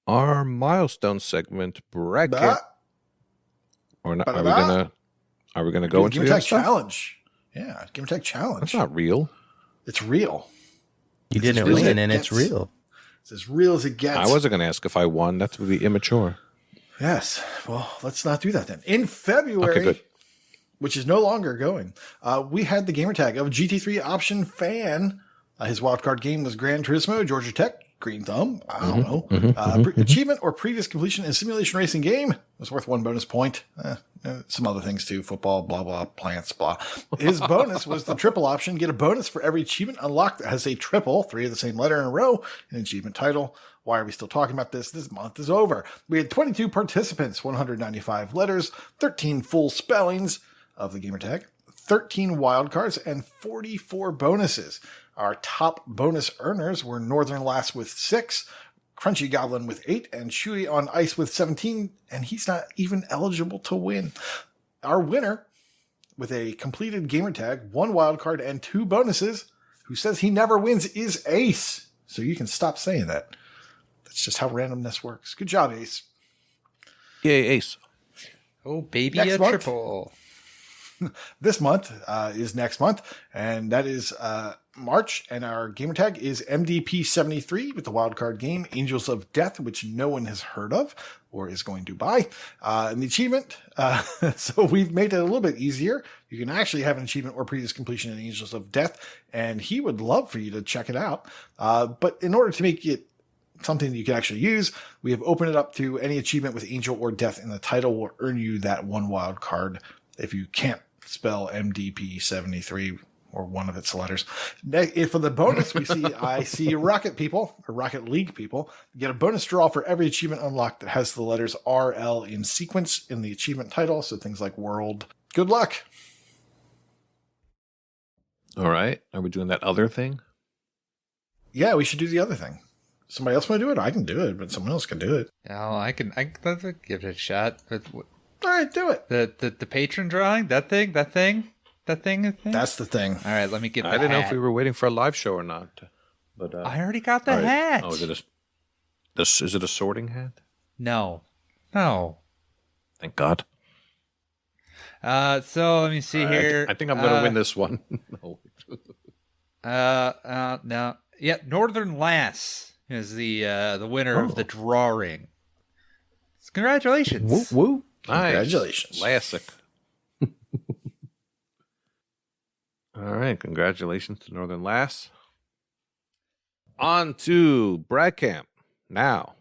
our milestone segment bracket. Or not? Are we gonna go into the other stuff? challenge? Yeah, Game Tech challenge. That's not real. It's real. You didn't win, and it's real. It's as real as it gets. I wasn't gonna ask if I won. That would be immature. Yes. Well, let's not do that then. In February, which is no longer going, we had the gamer tag of GT3 Option Fan. His wildcard game was Gran Turismo, Georgia Tech, Green Thumb. I don't know. Achievement or previous completion in simulation racing game was worth 1 bonus point. Some other things too. Football, blah, blah, plants, blah. His bonus was the triple option. Get a bonus for every achievement unlocked that has a triple, 3 of the same letter in a row, an achievement title. Why are we still talking about this? This month is over. We had 22 participants, 195 letters, 13 full spellings of the gamer tag, 13 wildcards, and 44 bonuses. Our top bonus earners were Northern Lass with 6, Crunchy Goblin with 8, and Chewie on ice with 17, and he's not even eligible to win. Our winner, with a completed gamer tag, 1 wild card, and 2 bonuses, who says he never wins, is Ace. So you can stop saying that. That's just how randomness works. Good job, Ace. Yay, Ace. Oh, baby, Next a month. triple. This month is next month, and that is March, and our gamer tag is MDP73 with the wildcard game Angels of Death, which no one has heard of or is going to buy. And the achievement, so we've made it a little bit easier. You can actually have an achievement or previous completion in Angels of Death, and he would love for you to check it out. But in order to make it something that you can actually use, we have opened it up to any achievement with Angel or Death in the title will earn you that 1 wild card if you can't spell MDP73 or one of its letters. For the bonus, I see Rocket people, or Rocket League people, get a bonus draw for every achievement unlocked that has the letters RL in sequence in the achievement title. So things like World. Good luck. All right. Are we doing that other thing? Yeah, we should do the other thing. Somebody else want to do it? I can do it, but someone else can do it. Oh, I can let's give it a shot. All right, do it. The patron drawing, that thing. That's the thing. All right, let me get. I didn't know if we were waiting for a live show or not. But I already got the hat. Oh, is it a sorting hat? No. Thank God. So let me see here. I think I'm going to win this one. No. No. Yeah, Northern Lass is the winner of the drawing. Congratulations. Woo woo. Nice. Congratulations. Classic. All right. Congratulations to Northern Lass. On to Brad Camp now.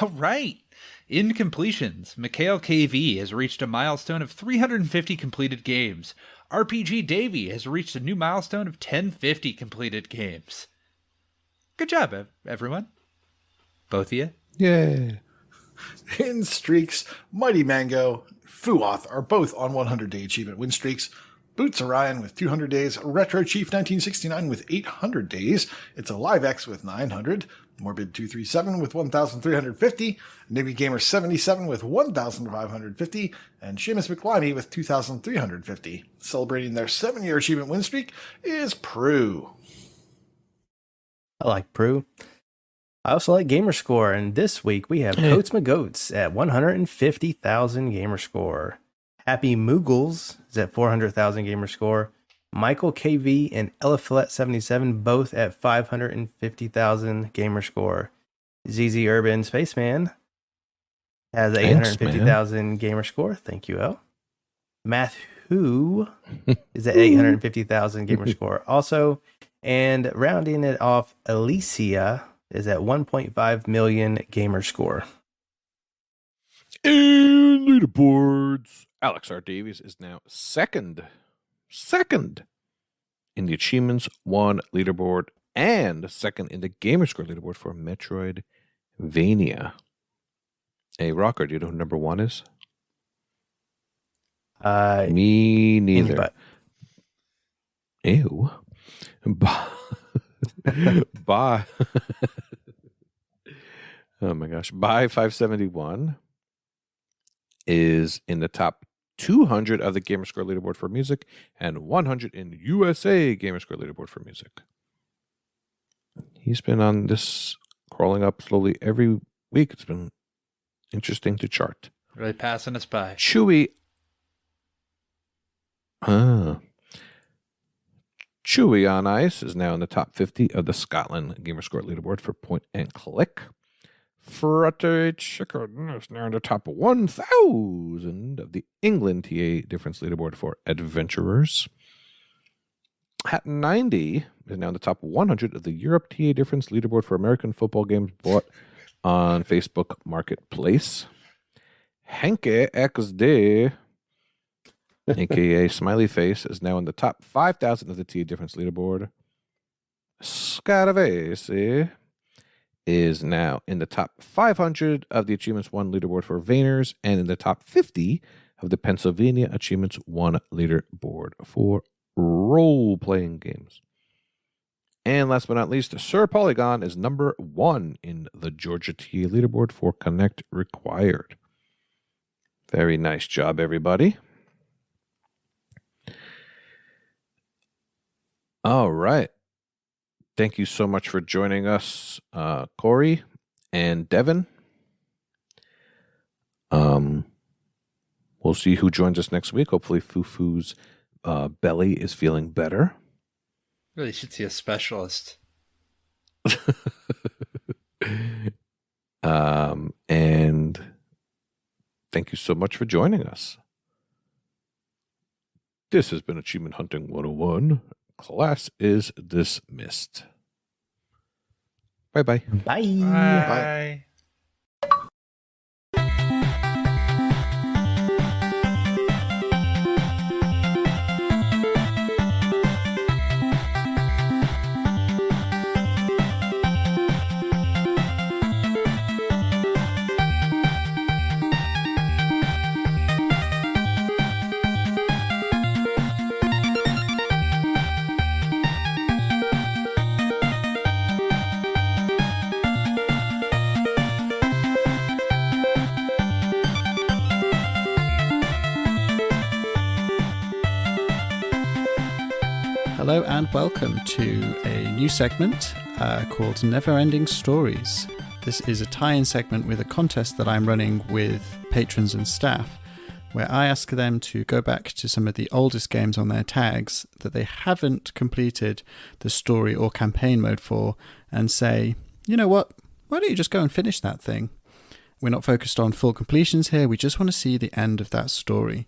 All right. In completions, Mikhail KV has reached a milestone of 350 completed games. RPG Davey has reached a new milestone of 1050 completed games. Good job, everyone. Both of you. Yay. In streaks, Mighty Mango, Fuoth are both on 100-day achievement win streaks. Boots Orion with 200 days, Retro Chief 1969 with 800 days, It's a Live X with 900, Morbid 237 with 1,350, Navy Gamer 77 with 1,550, and Seamus McLimey with 2,350. Celebrating their 7-year achievement win streak is Prue. I like Prue. I also like Gamerscore, and this week we have Coates McGoats at 150,000 Gamerscore. Happy Moogles is at 400,000 Gamerscore. Michael KV and Eliphalet77 both at 550,000 Gamerscore. ZZ Urban Spaceman has 850,000 Gamerscore. Thank you, El. Matthew is at 850,000 Gamerscore also. And rounding it off, Alicia is at 1.5 million Gamerscore. And leaderboards. Alex R. Davies is now second in the Achievements 1 leaderboard and second in the Gamerscore leaderboard for Metroidvania. Hey, Rawker, do you know who number 1 is? Me neither. Ew. Bye. Oh my gosh. Bye 571 is in the top 200 of the Gamerscore leaderboard for music and 100 in USA Gamerscore leaderboard for music. He's been on this, crawling up slowly every week. It's been interesting to chart. Really passing us by. Chewie. Chewie on Ice is now in the top 50 of the Scotland Gamerscore leaderboard for point and click. Frutter Chicken is now in the top 1,000 of the England TA difference leaderboard for adventurers. Hat 90 is now in the top 100 of the Europe TA difference leaderboard for American football games bought on Facebook Marketplace. Henke XD, aka Smiley Face, is now in the top 5,000 of the TA difference leaderboard. Scaravese is now in the top 500 of the Achievements 1 leaderboard for Vayners and in the top 50 of the Pennsylvania Achievements 1 leaderboard for role-playing games. And last but not least, Sir Polygon is number 1 in the Georgia TA leaderboard for Connect Required. Very nice job, everybody. All right. Thank you so much for joining us, Corey and Devin. We'll see who joins us next week. Hopefully Fufu's belly is feeling better. Really should see a specialist. And thank you so much for joining us. This has been Achievement Hunting 101. Class is dismissed. Bye-bye. Bye. Bye. Hello and welcome to a new segment called NeverEnding Stories. This is a tie-in segment with a contest that I'm running with patrons and staff, where I ask them to go back to some of the oldest games on their tags that they haven't completed the story or campaign mode for and say, you know what, why don't you just go and finish that thing? We're not focused on full completions here, we just want to see the end of that story.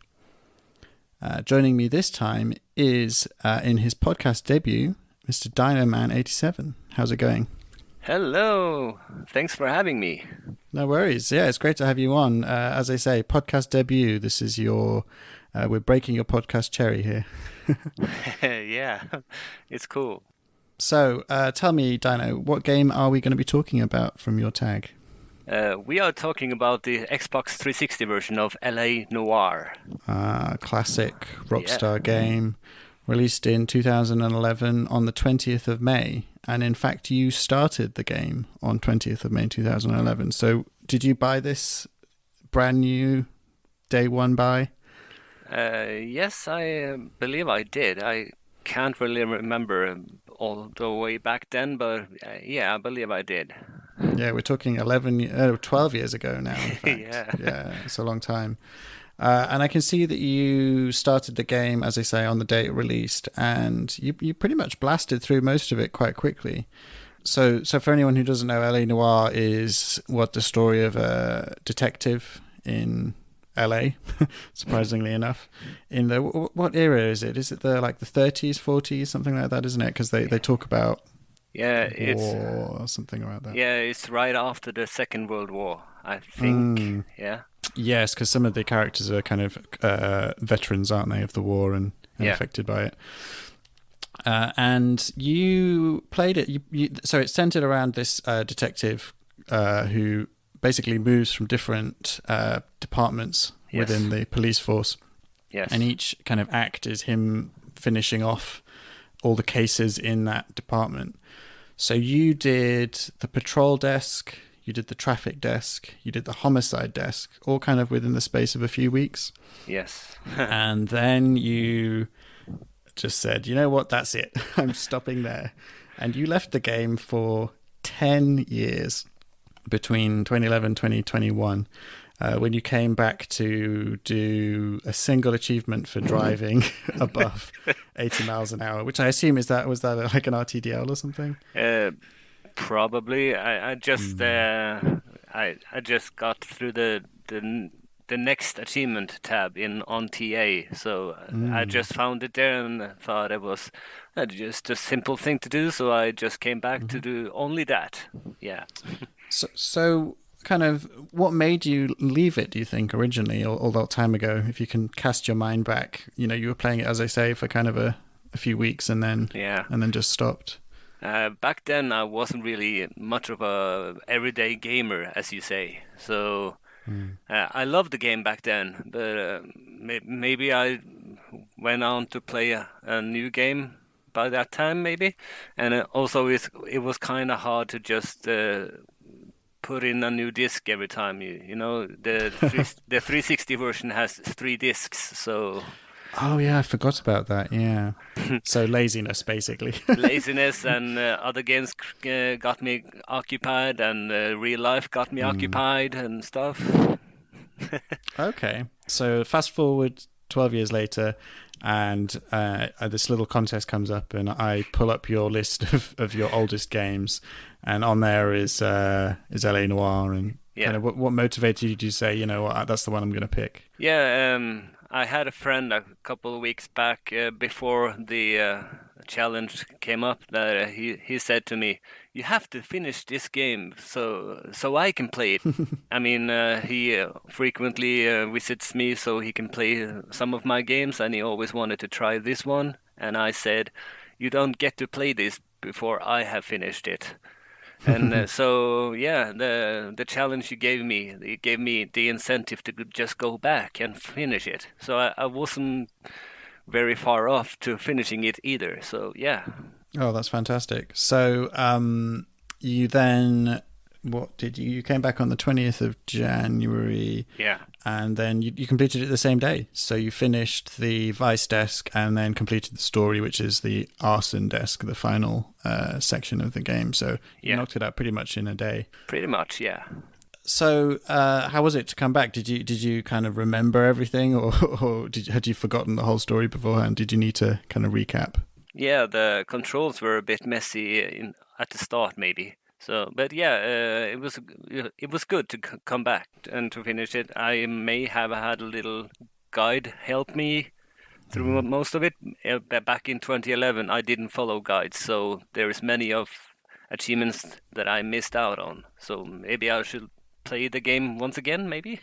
Joining me this time is, in his podcast debut, Mr. Dinoman87. How's it going? Hello. Thanks for having me. No worries. Yeah, it's great to have you on. As I say, podcast debut. This is your... we're breaking your podcast cherry here. Yeah, it's cool. So, tell me, Dino, what game are we going to be talking about from your tag? We are talking about the Xbox 360 version of LA Noire. Classic Rockstar game, released in 2011 on the 20th of May. And in fact, you started the game on 20th of May 2011. So did you buy this brand new day one buy? Yes, I believe I did. I can't really remember all the way back then, but yeah, I believe I did. Yeah, we're talking 12 years ago now, in fact. Yeah, it's a long time. And I can see that you started the game, as I say, on the day it released, and you pretty much blasted through most of it quite quickly. So for anyone who doesn't know, LA Noire is the story of a detective in LA, surprisingly enough. In the what era is it? Is it the 30s, 40s, something like that, isn't it? Because they talk about it's war or something like that. Yeah, it's right after the Second World War, I think. Yeah. Yes, because some of the characters are kind of veterans, aren't they, of the war and affected by it. And you played it. So it's centered around this detective who basically moves from different departments within the police force. Yes. And each kind of act is him finishing off all the cases in that department. So you did the patrol desk, you did the traffic desk, you did the homicide desk, all kind of within the space of a few weeks. Yes. And then you just said, you know what, that's it. I'm stopping there. And you left the game for 10 years between 2011 and 2021. When you came back to do a single achievement for driving above 80 miles an hour, which I assume was that like an RTDL or something? Probably. I just got through the next achievement tab on TA, so I just found it there and thought it was just a simple thing to do, so I just came back to do only that. Yeah. So kind of what made you leave it, do you think, originally, all that time ago? If you can cast your mind back, you were playing it, as I say, for kind of a few weeks and then just stopped. Back then I wasn't really much of a everyday gamer, as you say, so I loved the game back then, but maybe I went on to play a new game by that time, maybe. And also, it was kind of hard to just put in a new disc every time. You know, the 360 version has 3 discs, so Oh yeah, I forgot about that. Yeah. So laziness, basically. laziness and other games got me occupied, and real life got me occupied and stuff. Okay. So fast forward 12 years later, and this little contest comes up, and I pull up your list of your oldest games, and on there is LA Noire, and kind of what motivated you to say, you know what, that's the one I'm going to pick? Yeah, I had a friend a couple of weeks back before the challenge came up that he said to me, "You have to finish this game so I can play it." I mean, he frequently visits me so he can play some of my games, and he always wanted to try this one. And I said, "You don't get to play this before I have finished it." And so, yeah, the challenge you gave me, it gave me the incentive to just go back and finish it. So I wasn't very far off to finishing it either. So, yeah. Oh, that's fantastic. So you then, what did you came back on the 20th of January. Yeah. And then you completed it the same day. So you finished the Vice desk and then completed the story, which is the arson desk, the final section of the game. So you knocked it out pretty much in a day. Pretty much, yeah. So how was it to come back? Did you kind of remember everything, or had you forgotten the whole story beforehand? Did you need to kind of recap? Yeah, the controls were a bit messy at the start, maybe. So, but yeah, it was good to come back and to finish it. I may have had a little guide help me through most of it. Back in 2011, I didn't follow guides, so there is many of achievements that I missed out on. So maybe I should play the game once again, maybe.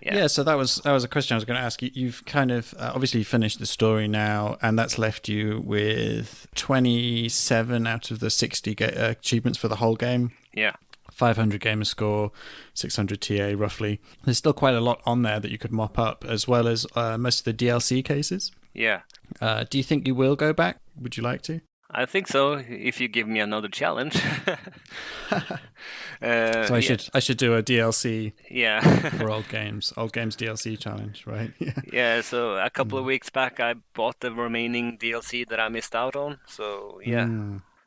Yeah, so that was a question I was going to ask you. You've kind of obviously finished the story now, and that's left you with 27 out of the 60 achievements for the whole game. Yeah. 500 gamer score, 600 TA roughly. There's still quite a lot on there that you could mop up, as well as most of the DLC cases. Yeah. Do you think you will go back? Would you like to? I think so, if you give me another challenge. So I should do a DLC for old games DLC challenge, right? Yeah, so a couple of weeks back I bought the remaining DLC that I missed out on. So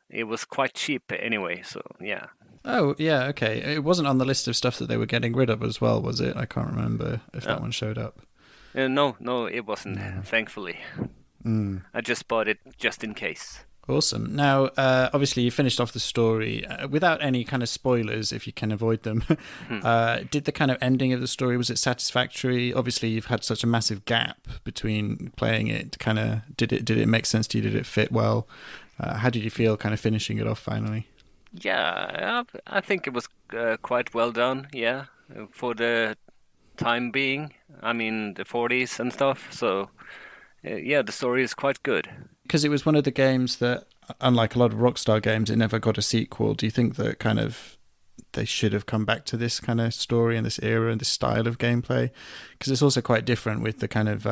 it was quite cheap anyway, so yeah. Oh, yeah, okay. It wasn't on the list of stuff that they were getting rid of as well, was it? I can't remember if that one showed up. No, it wasn't, thankfully. I just bought it just in case. Awesome. Now, obviously, you finished off the story without any kind of spoilers, if you can avoid them. Did the kind of ending of the story, was it satisfactory? Obviously, you've had such a massive gap between playing it. Kind of, did it make sense to you? Did it fit well? How did you feel kind of finishing it off finally? Yeah, I think it was quite well done, yeah, for the time being. I mean, the 40s and stuff, so yeah, the story is quite good. Because it was one of the games that, unlike a lot of Rockstar games, it never got a sequel. Do you think that kind of they should have come back to this kind of story and this era and this style of gameplay? Because it's also quite different with the kind of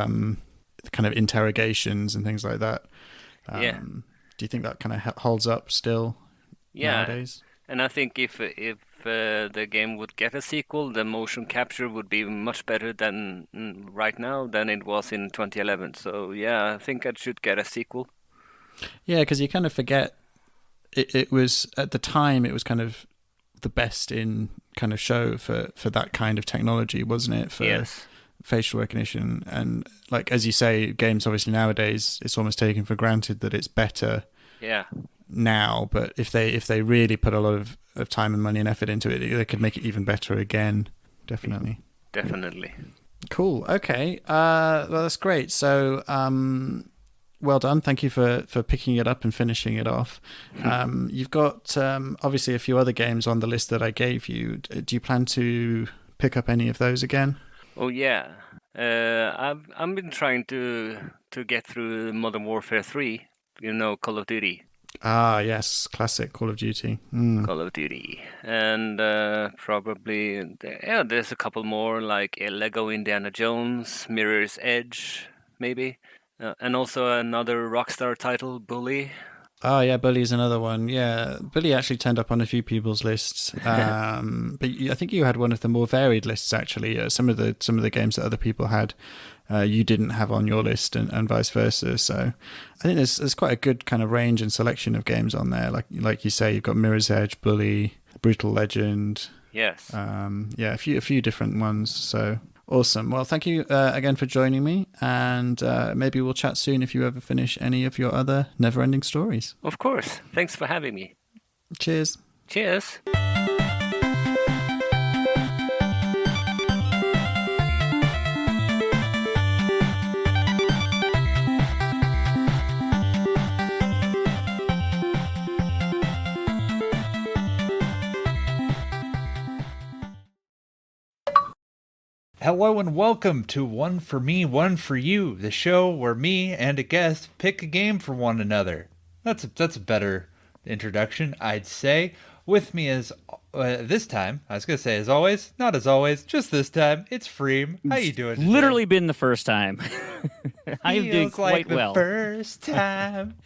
interrogations and things like that. Yeah. Do you think that kind of holds up still nowadays? And I think if the game would get a sequel, the motion capture would be much better than right now than it was in 2011. So yeah, I think it should get a sequel. Yeah, because you kind of forget it was at the time it was kind of the best in kind of show for that kind of technology, wasn't it? For facial recognition, and like as you say, games obviously nowadays it's almost taken for granted that it's better. Yeah. Now, but if they really put a lot of time and money and effort into it, they could make it even better again. Definitely. Cool. Okay. Well, that's great. So, well done. Thank you for picking it up and finishing it off. You've got obviously a few other games on the list that I gave you. Do you plan to pick up any of those again? Oh yeah. I've been trying to get through Modern Warfare 3. You know, Call of Duty. Ah, yes, classic Call of Duty. Call of Duty. And probably, there's a couple more, like Lego Indiana Jones, Mirror's Edge, maybe. And also another Rockstar title, Bully. Oh yeah, Bully's another one. Yeah, Bully actually turned up on a few people's lists, but I think you had one of the more varied lists actually. Some of the games that other people had, you didn't have on your list, and vice versa. So I think there's quite a good kind of range and selection of games on there. Like you say, you've got Mirror's Edge, Bully, Brutal Legend. Yes. Yeah, a few different ones. So. Awesome. Well, thank you again for joining me, and maybe we'll chat soon if you ever finish any of your other never-ending stories. Of course. Thanks for having me. Cheers. Cheers. Hello and welcome to One for Me, One for You, the show where me and a guest pick a game for one another. That's a better introduction, I'd say. With me is this time, I was gonna say as always, not as always, just this time. It's Fream. How you doing today? Literally been the first time. I am doing Feels like quite well. The first time.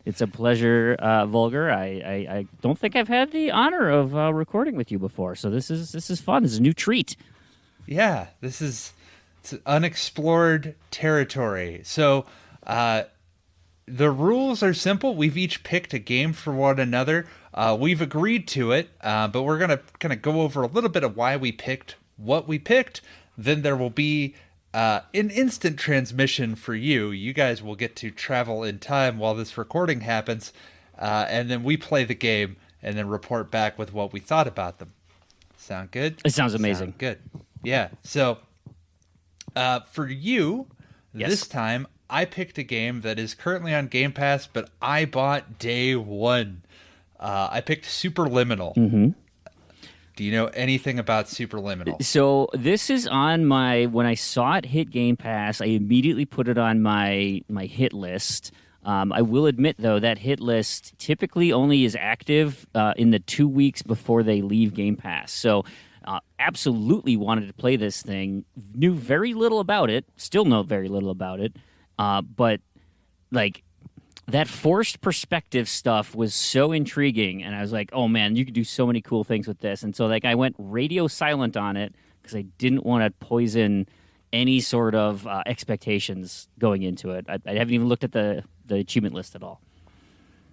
It's a pleasure, Vulgar. I don't think I've had the honor of recording with you before, so this is fun. This is a new treat. Yeah, it's unexplored territory. So, the rules are simple. We've each picked a game for one another. We've agreed to it, but we're gonna kind of go over a little bit of why we picked what we picked. Then there will be an instant transmission for you. You guys will get to travel in time while this recording happens, and then we play the game and then report back with what we thought about them. Sound good? It sounds amazing. Sound good. Yeah. So, for you, Yes. this time I picked a game that is currently on Game Pass, but I bought day one. I picked Superliminal. Mm-hmm. Do you know anything about Superliminal? So this is on my. When I saw it hit Game Pass, I immediately put it on my hit list. I will admit, though, that hit list typically only is active in the 2 weeks before they leave Game Pass. So. Absolutely wanted to play this thing. Knew very little about it. Still know very little about it. But like that forced perspective stuff was so intriguing, and I was like, "Oh man, you could do so many cool things with this." And so like I went radio silent on it because I didn't want to poison any sort of expectations going into it. I haven't even looked at the achievement list at all.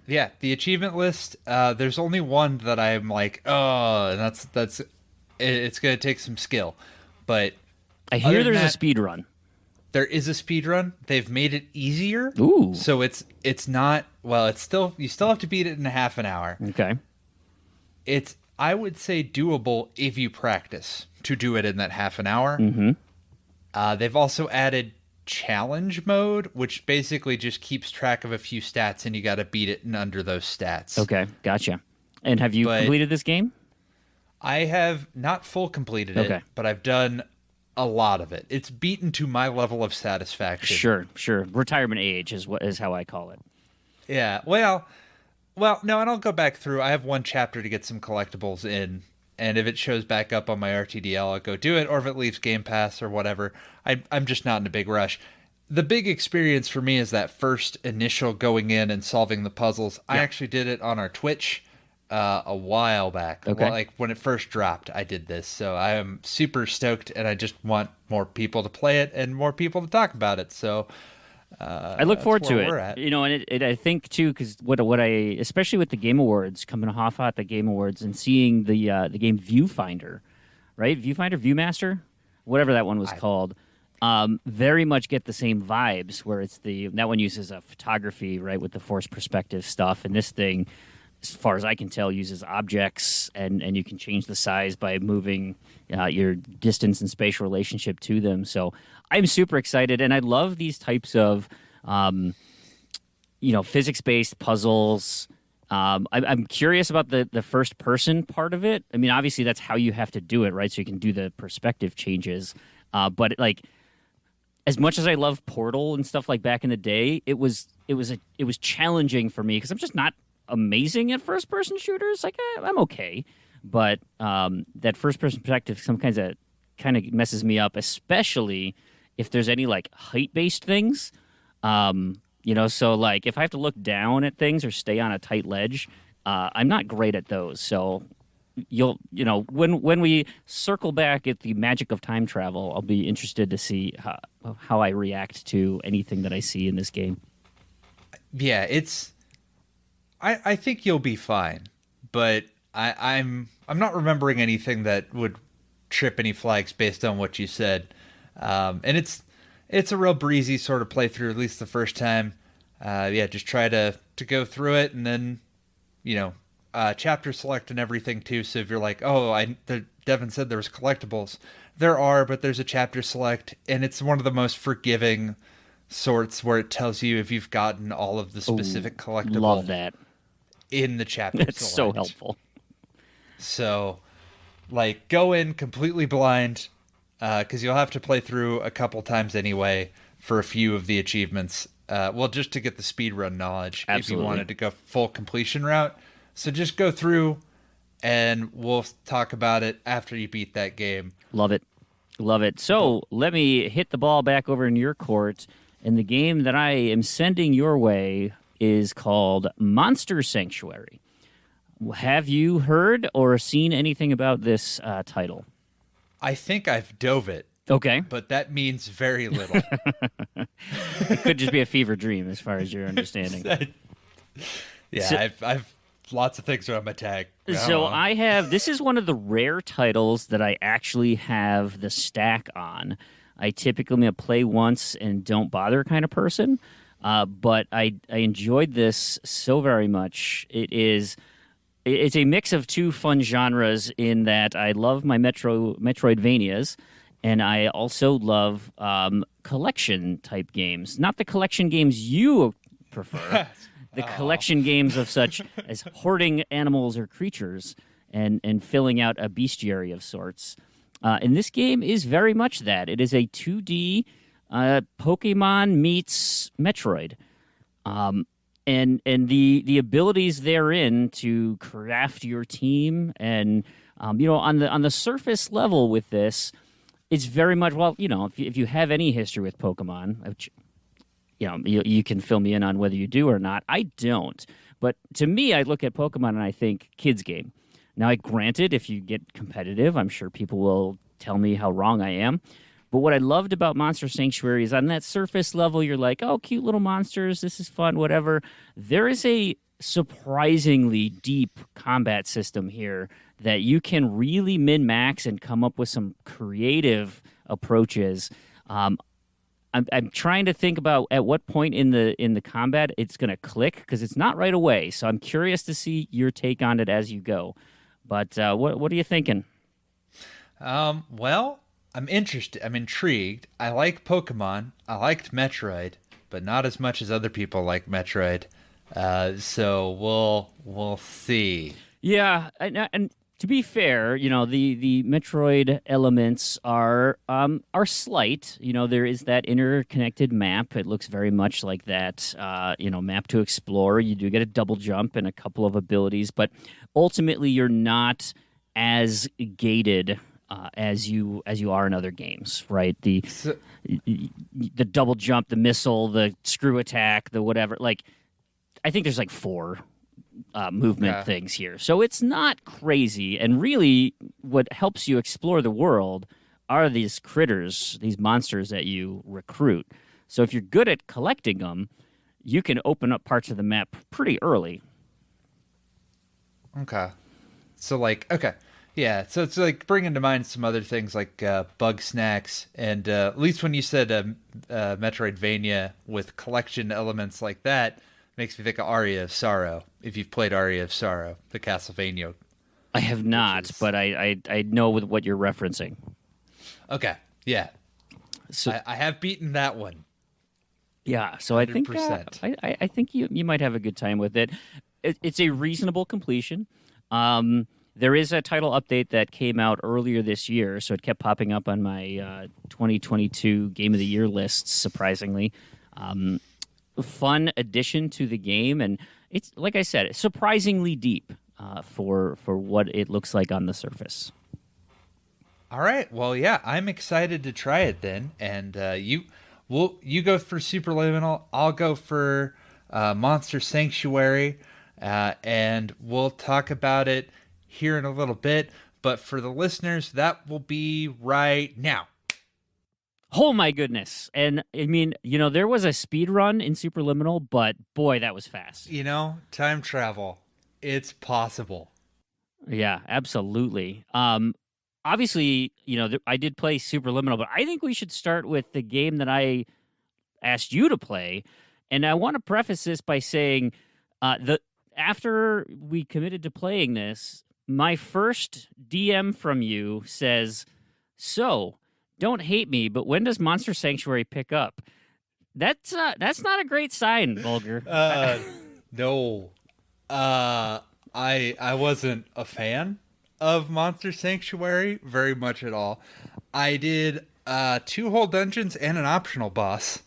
Yeah, the achievement list. There's only one that I'm like, oh, and that's. It's going to take some skill, but I hear there's a speed run. There is a speed run. They've made it easier. Ooh. So it's not, well, it's still, you still have to beat it in a half an hour. Okay. It's, I would say, doable if you practice to do it in that half an hour. Mm-hmm. They've also added challenge mode, which basically just keeps track of a few stats, and you got to beat it in under those stats. Okay, gotcha. And have you completed this game? I have not full completed it, but I've done a lot of it. It's beaten to my level of satisfaction. Sure. Retirement age is how I call it. Yeah. Well, no, and I'll go back through. I have one chapter to get some collectibles in, and if it shows back up on my RTDL, I'll go do it, or if it leaves Game Pass or whatever. I'm just not in a big rush. The big experience for me is that first initial going in and solving the puzzles. Yeah. I actually did it on our Twitch a while back. Okay. Like when it first dropped, I did this. So I am super stoked, and I just want more people to play it and more people to talk about it. So I look forward to it. You know, and it I think too, because what I, especially with the Game Awards, coming off at the Game Awards and seeing the game Viewfinder, right? Viewmaster, whatever that one was called. Very much get the same vibes where it's that one uses a photography, right, with the forced perspective stuff, and this thing, as far as I can tell, uses objects, and you can change the size by moving your distance and spatial relationship to them. So I'm super excited, and I love these types of, physics-based puzzles. I'm curious about the first-person part of it. I mean, obviously that's how you have to do it, right? So you can do the perspective changes. But as much as I love Portal and stuff like back in the day, it was challenging for me because I'm just not amazing at first person shooters. Like I'm okay, but that first person perspective sometimes kind of messes me up, especially if there's any like height based things. So like if I have to look down at things or stay on a tight ledge, I'm not great at those. So when we circle back at the magic of time travel, I'll be interested to see how I react to anything that I see in this game. Yeah, I think you'll be fine, but I'm not remembering anything that would trip any flags based on what you said. And it's a real breezy sort of playthrough, at least the first time. Just try to go through it, and then chapter select and everything too. So if you're like, Devin said there was collectibles, there are, but there's a chapter select, and it's one of the most forgiving sorts where it tells you if you've gotten all of the specific collectible. Love that in the chapter. That's so helpful. So, like, go in completely blind, because you'll have to play through a couple times anyway for a few of the achievements. Just to get the speedrun knowledge. Absolutely. If you wanted to go full completion route. So just go through, and we'll talk about it after you beat that game. Love it. Love it. So let me hit the ball back over in your court. And the game that I am sending your way is called Monster Sanctuary. Have you heard or seen anything about this title? I think I've dove it. Okay. But that means very little. It could just be a fever dream as far as your understanding. I've lots of things around my tag. So this is one of the rare titles that I actually have the stack on. I typically play once and don't bother kind of person, but I enjoyed this so very much. It's a mix of two fun genres in that I love my Metroidvanias, and I also love collection type games. Not the collection games you prefer. The collection games of such as hoarding animals or creatures and filling out a bestiary of sorts. And this game is very much that. It is a 2D Pokemon meets Metroid. And the abilities therein to craft your team and on the surface level with this, it's very much if you have any history with Pokemon, which you can fill me in on whether you do or not. I don't. But to me, I look at Pokemon and I think kids game. Now, granted, if you get competitive, I'm sure people will tell me how wrong I am. But what I loved about Monster Sanctuary is on that surface level, you're like, oh, cute little monsters, this is fun, whatever. There is a surprisingly deep combat system here that you can really min-max and come up with some creative approaches. I'm trying to think about at what point in the combat it's going to click, because it's not right away. So I'm curious to see your take on it as you go. But what are you thinking? Well, I'm interested. I'm intrigued. I like Pokemon. I liked Metroid, but not as much as other people like Metroid. So we'll see. Yeah, and to be fair, the Metroid elements are slight. There is that interconnected map. It looks very much like that, map to explore. You do get a double jump and a couple of abilities, but ultimately you're not as gated as you are in other games, right? The double jump, the missile, the screw attack, the whatever. Like, I think there's like 4 movement things here. So it's not crazy. And really, what helps you explore the world are these critters, these monsters that you recruit. So if you're good at collecting them, you can open up parts of the map pretty early. Okay. So so it's like bringing to mind some other things like bug snacks, and at least when you said Metroidvania with collection elements like that, makes me think of Aria of Sorrow. If you've played Aria of Sorrow, the Castlevania. I have not, but I know what you're referencing. Okay, yeah. So I have beaten that one. Yeah, so 100%. I think you might have a good time with it. It's a reasonable completion. There is a title update that came out earlier this year, so it kept popping up on my 2022 Game of the Year lists, surprisingly. Fun addition to the game, and it's, like I said, surprisingly deep for what it looks like on the surface. All right. Well, yeah, I'm excited to try it then. And You go for Superliminal, I'll go for Monster Sanctuary, and we'll talk about it here in a little bit. But for the listeners, that will be right now. Oh my goodness. And I mean, there was a speed run in Superliminal, but boy, that was fast. Time travel. It's possible. Yeah, absolutely. Obviously, I did play Superliminal, but I think we should start with the game that I asked you to play. And I want to preface this by saying after we committed to playing this, my first DM from you says, "So, don't hate me, but when does Monster Sanctuary pick up?" That's not a great sign, Vulgar. No. I wasn't a fan of Monster Sanctuary very much at all. I did 2 whole dungeons and an optional boss.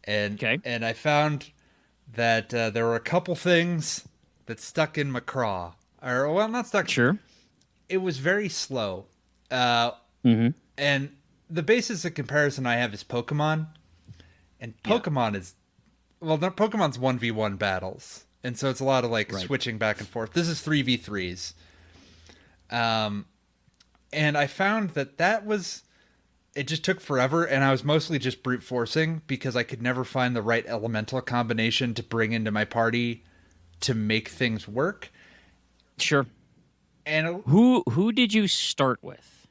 And I found that there were a couple things that stuck in my craw. Or, well, not stuck. Sure. It was very slow. Mm-hmm. And the basis of comparison I have is Pokemon. And Pokemon is... Well, Pokemon's 1v1 battles. And so it's a lot of, switching back and forth. This is 3v3s. And I found that was... It just took forever, and I was mostly just brute forcing because I could never find the right elemental combination to bring into my party to make things work. Sure. And who did you start with?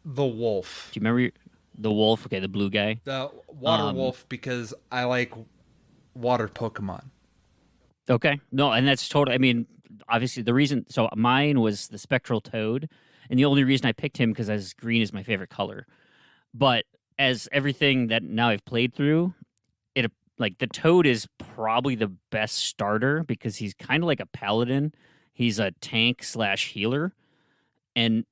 The wolf. Do you remember the wolf? Okay, the blue guy. The water wolf, because I like water Pokemon. Okay. No, and that's totally... I mean, obviously, the reason... So mine was the spectral toad, and the only reason I picked him because as green is my favorite color. But as everything that now I've played through, the toad is probably the best starter because he's kind of like a paladin. He's a tank / healer, and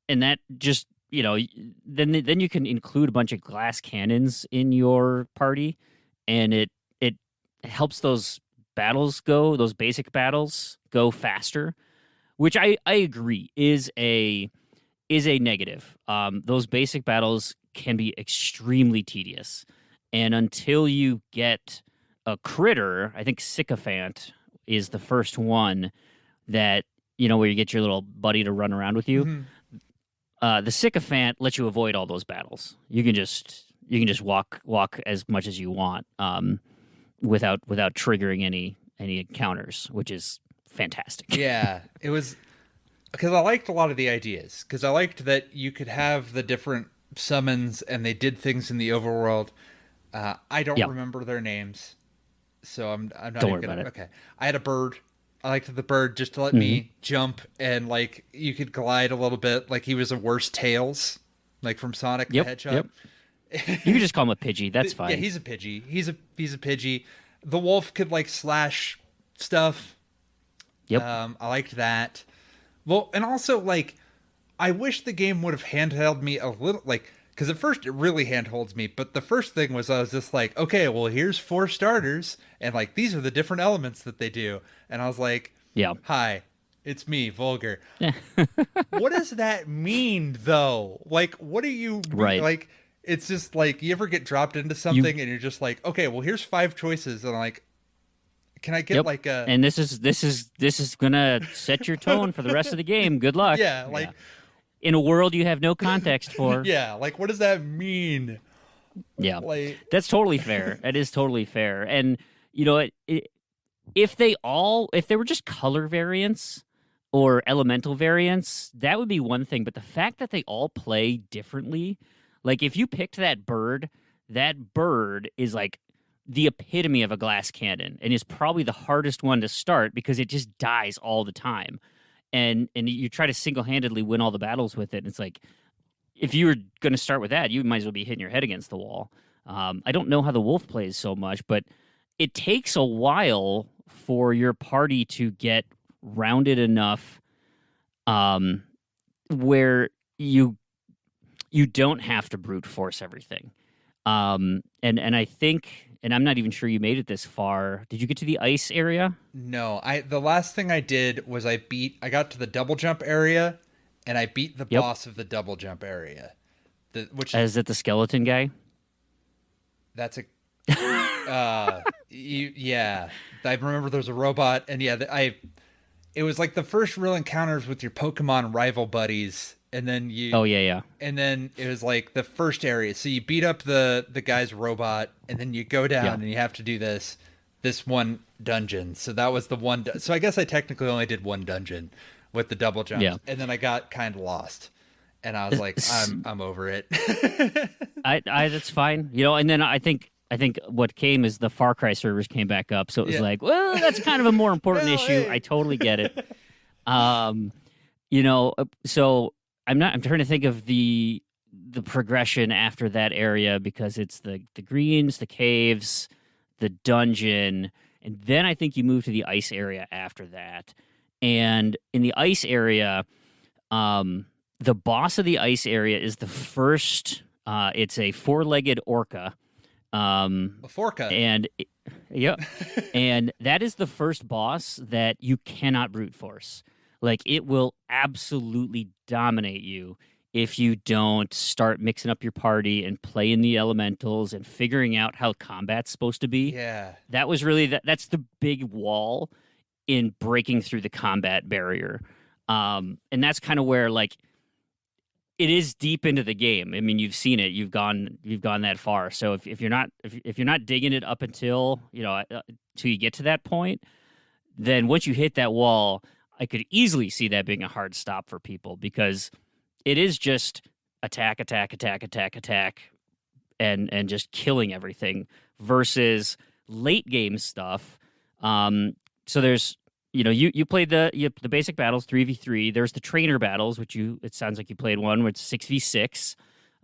that just then you can include a bunch of glass cannons in your party, and it helps those basic battles go faster, which I agree is a negative. Those basic battles can be extremely tedious. And until you get a critter, I think Sycophant is the first one that, where you get your little buddy to run around with you. Mm-hmm. The Sycophant lets you avoid all those battles. You can just walk as much as you want without triggering any encounters, which is fantastic. Yeah, it was because I liked a lot of the ideas because I liked that you could have the different summons and they did things in the overworld. I don't remember their names, so I'm not don't even gonna. Okay, I had a bird. I liked the bird just to let me jump and you could glide a little bit, like he was a worse Tails, like from Sonic the Hedgehog. Yep. You can just call him a Pidgey. That's fine. Yeah, he's a Pidgey. He's a Pidgey. The wolf could slash stuff. Yep. I liked that. Well, and also I wish the game would have handheld me a little, because at first it really handholds me, but the first thing was I was just okay, well, here's 4 starters, and these are the different elements that they do. And I was like, yeah, hi, it's me, Vulgar. What does that mean, though? What do you right? It's just you ever get dropped into something and you're just okay, well, here's 5 choices, and I'm can I get a? And this is gonna set your tone for the rest of the game. Good luck. Yeah, in a world you have no context for. Yeah, what does that mean? Yeah, that's totally fair. That is totally fair. And if they were just color variants or elemental variants, that would be one thing. But the fact that they all play differently, if you picked that bird is the epitome of a glass cannon and is probably the hardest one to start because it just dies all the time. And you try to single-handedly win all the battles with it. And it's if you were going to start with that, you might as well be hitting your head against the wall. I don't know how the wolf plays so much, but it takes a while for your party to get rounded enough where you don't have to brute force everything. And I think... And I'm not even sure you made it this far. Did you get to the ice area? No, the last thing I did was I got to the double jump area, and I beat the boss of the double jump area. Is it the skeleton guy? That's a yeah. I remember there was a robot, and it was like the first real encounters with your Pokemon rival buddies, and then you. Oh yeah. And then it was like the first area. So you beat up the guy's robot, and then you go down and you have to do this one dungeon. So that was the one. So I guess I technically only did one dungeon with the double jumps, and then I got kind of lost, and I was like, I'm over it. I that's fine, and then I think what came is the Far Cry servers came back up, so it was like, well, that's kind of a more important issue. I totally get it. So I'm trying to think of the progression after that area, because it's the greens, the caves, the dungeon, and then I think you move to the ice area after that. And in the ice area, the boss of the ice area is the first. It's a 4-legged orca. A forca. And and that is the first boss that you cannot brute force. Like, it will absolutely dominate you if you don't start mixing up your party and playing the elementals and figuring out how combat's supposed to be. Yeah. That was really that's the big wall in breaking through the combat barrier. And that's kind of where, like, it is deep into the game. I mean, you've seen it. You've gone that far. So if you're not digging it up until till you get to that point, then once you hit that wall, I could easily see that being a hard stop for people, because it is just attack, and just killing everything, versus late game stuff. So there's you played the basic battles 3v3. There's the trainer battles, which it sounds like you played one where it's 6v6.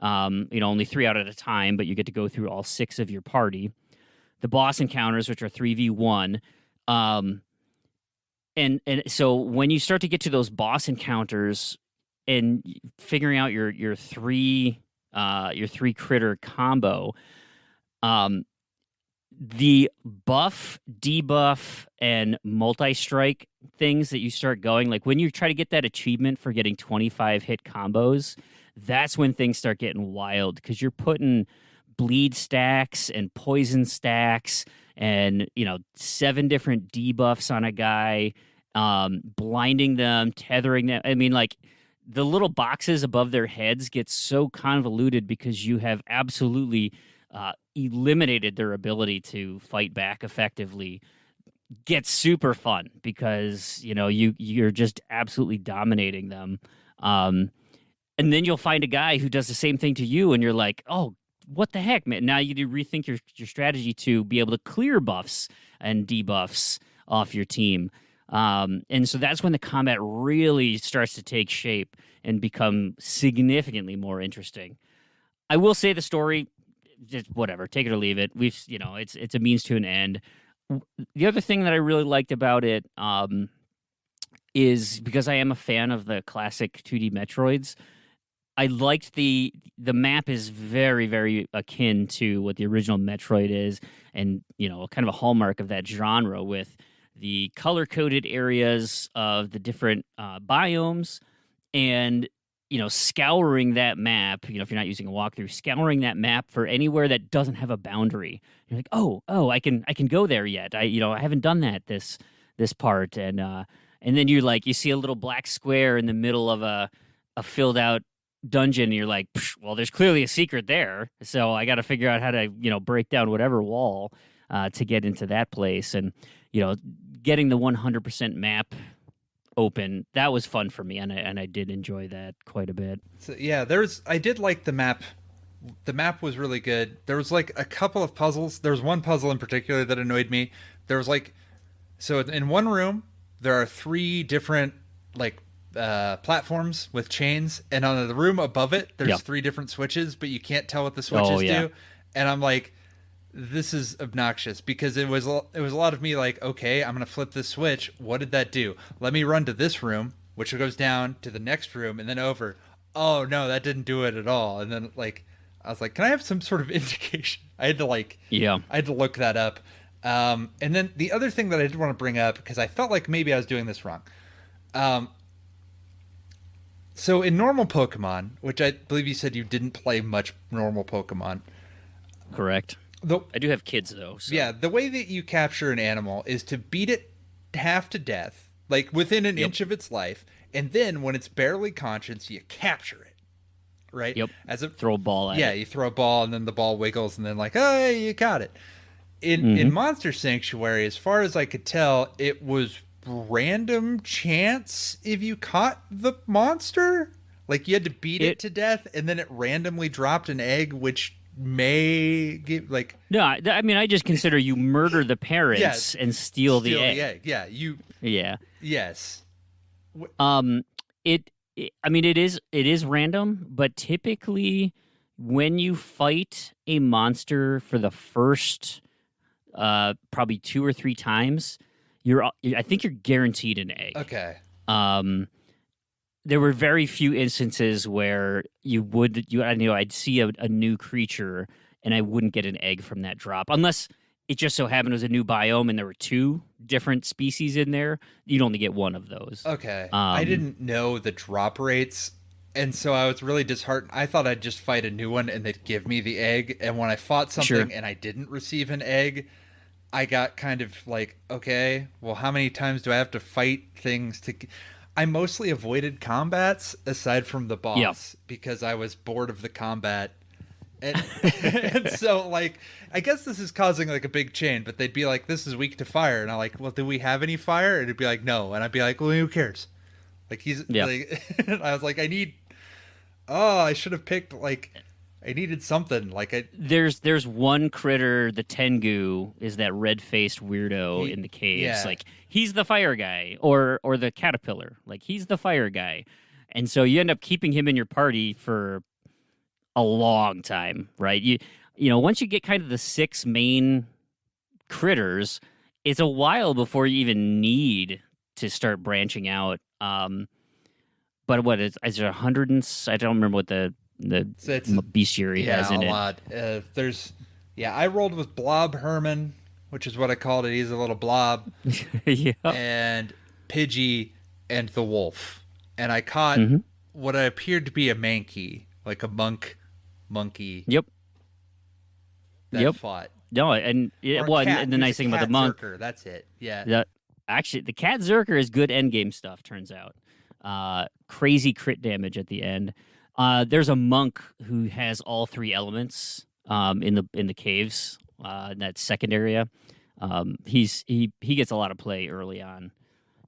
Only 3 out at a time, but you get to go through all 6 of your party. The boss encounters, which are 3v1. And so when you start to get to those boss encounters and figuring out your three critter combo, the buff, debuff, and multi-strike things that you start going, like when you try to get that achievement for getting 25 hit combos, that's when things start getting wild, because you're putting bleed stacks and poison stacks and 7 different debuffs on a guy, blinding them, tethering them. I mean, like, the little boxes above their heads get so convoluted because you have absolutely eliminated their ability to fight back effectively. Gets super fun because you're just absolutely dominating them, and then you'll find a guy who does the same thing to you, and you're like, oh, what the heck, man? Now you do rethink your strategy to be able to clear buffs and debuffs off your team. And so that's when the combat really starts to take shape and become significantly more interesting. I will say the story, just whatever, take it or leave it. It's a means to an end. The other thing that I really liked about it is, because I am a fan of the classic 2D Metroids, I liked the map is very, very akin to what the original Metroid is, and kind of a hallmark of that genre, with the color-coded areas of the different biomes, and scouring that map. If you're not using a walkthrough, scouring that map for anywhere that doesn't have a boundary. You're like, oh, I can go there yet. I haven't done that this part, and then you see a little black square in the middle of a filled out dungeon, and you're like, well, there's clearly a secret there, so I got to figure out how to break down whatever wall to get into that place. And getting the 100% map open, that was fun for me, and I did enjoy that quite a bit. So yeah, I did like the map. The map was really good. There was like a couple of puzzles. There was one puzzle in particular that annoyed me. There was so in one room there are 3 different platforms with chains, and on the room above it there's 3 different switches, but you can't tell what the switches do. And I'm like, this is obnoxious, because it was a lot of me like, okay, I'm gonna flip this switch. What did that do? Let me run to this room, which goes down to the next room and then over. Oh no, that didn't do it at all. And then I was like, can I have some sort of indication? I had to look that up. And then the other thing that I did want to bring up, because I felt like maybe I was doing this wrong. So in normal Pokemon, which I believe you said you didn't play much normal Pokemon. Correct. I do have kids though. So. Yeah, the way that you capture an animal is to beat it half to death, like within an inch of its life, and then when it's barely conscious, you capture it. Right? Yep. As a throw a ball at it. Yeah, you throw a ball and then the ball wiggles and then like, oh, you got it. In Monster Sanctuary, as far as I could tell, it was random chance if you caught the monster. Like you had to beat it to death, and then it randomly dropped an egg, which may give like. No, I mean I just consider you murder the parents and steal the egg. Yeah, you. Yeah. Yes. I mean, it is random, but typically when you fight a monster for the first probably 2 or 3 times, I think you're guaranteed an egg. Okay. There were very few instances where I'd see a new creature and I wouldn't get an egg from that drop, unless it just so happened it was a new biome and there were 2 different species in there. You'd only get 1 of those. Okay. I didn't know the drop rates, and so I was really disheartened. I thought I'd just fight a new one and they'd give me the egg, and when I fought something and I didn't receive an egg, I got kind of like, okay, well, how many times do I have to fight things to... I mostly avoided combats aside from the boss because I was bored of the combat. And so, like, I guess this is causing, like, a big chain, but they'd be like, this is weak to fire. And I'm like, well, do we have any fire? And it'd be like, no. And I'd be like, well, who cares? Like, like, I was like, I should have picked, like, I needed something. Like, There's one critter, the Tengu, is that red-faced weirdo in the caves. Yeah. Like, he's the fire guy, or the caterpillar. Like, he's the fire guy. And so you end up keeping him in your party for a long time, right? You know, once you get kind of the 6 main critters, it's a while before you even need to start branching out. But what is there 100 and I don't remember what the bestiary has in it. A lot. I rolled with Blob Herman, which is what I called it. He's a little blob. And Pidgey and the wolf. And I caught what appeared to be a Mankey, like a monkey. That fought. No, and the nice thing about the monk. Zerker, that's it. Yeah. Actually, the cat Zerker is good endgame stuff, turns out. Crazy crit damage at the end. There's a monk who has all 3 elements in the caves, in that second area. He gets a lot of play early on.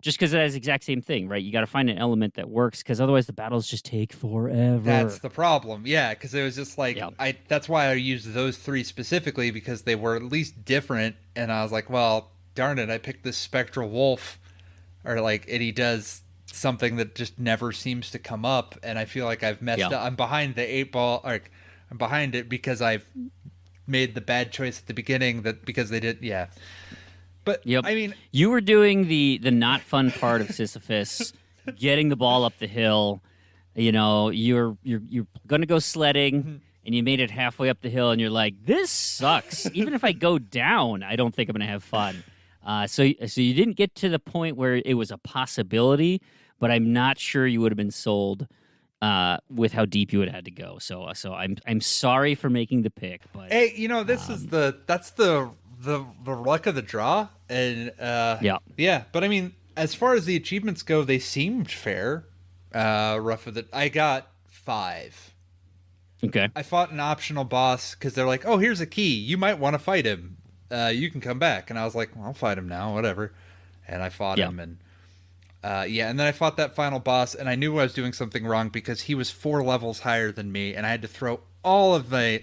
Just because it has the exact same thing, right? You got to find an element that works, because otherwise the battles just take forever. That's the problem. Yeah, because it was just like that's why I used those 3 specifically, because they were at least different. And I was like, well, darn it, I picked this spectral wolf, and he does something that just never seems to come up, and I feel like I've messed up. I'm behind the 8 ball. I'm behind it because I've made the bad choice at the beginning. Because they did. Yeah. But I mean, you were doing the not fun part of Sisyphus, getting the ball up the hill. You know, you're going to go sledding, and you made it halfway up the hill, and you're like, this sucks. Even if I go down, I don't think I'm going to have fun. So you didn't get to the point where it was a possibility, but I'm not sure you would have been sold with how deep you would have had to go. So I'm sorry for making the pick, but hey, you know, that's the luck of the draw, and but I mean, as far as the achievements go, they seemed fair. I got 5. Okay. I fought an optional boss because they're like, oh, here's a key, you might want to fight him, you can come back. And I was like, well, I'll fight him now, whatever. And I fought him, and and then I fought that final boss, and I knew I was doing something wrong because he was 4 levels higher than me, and I had to throw all of the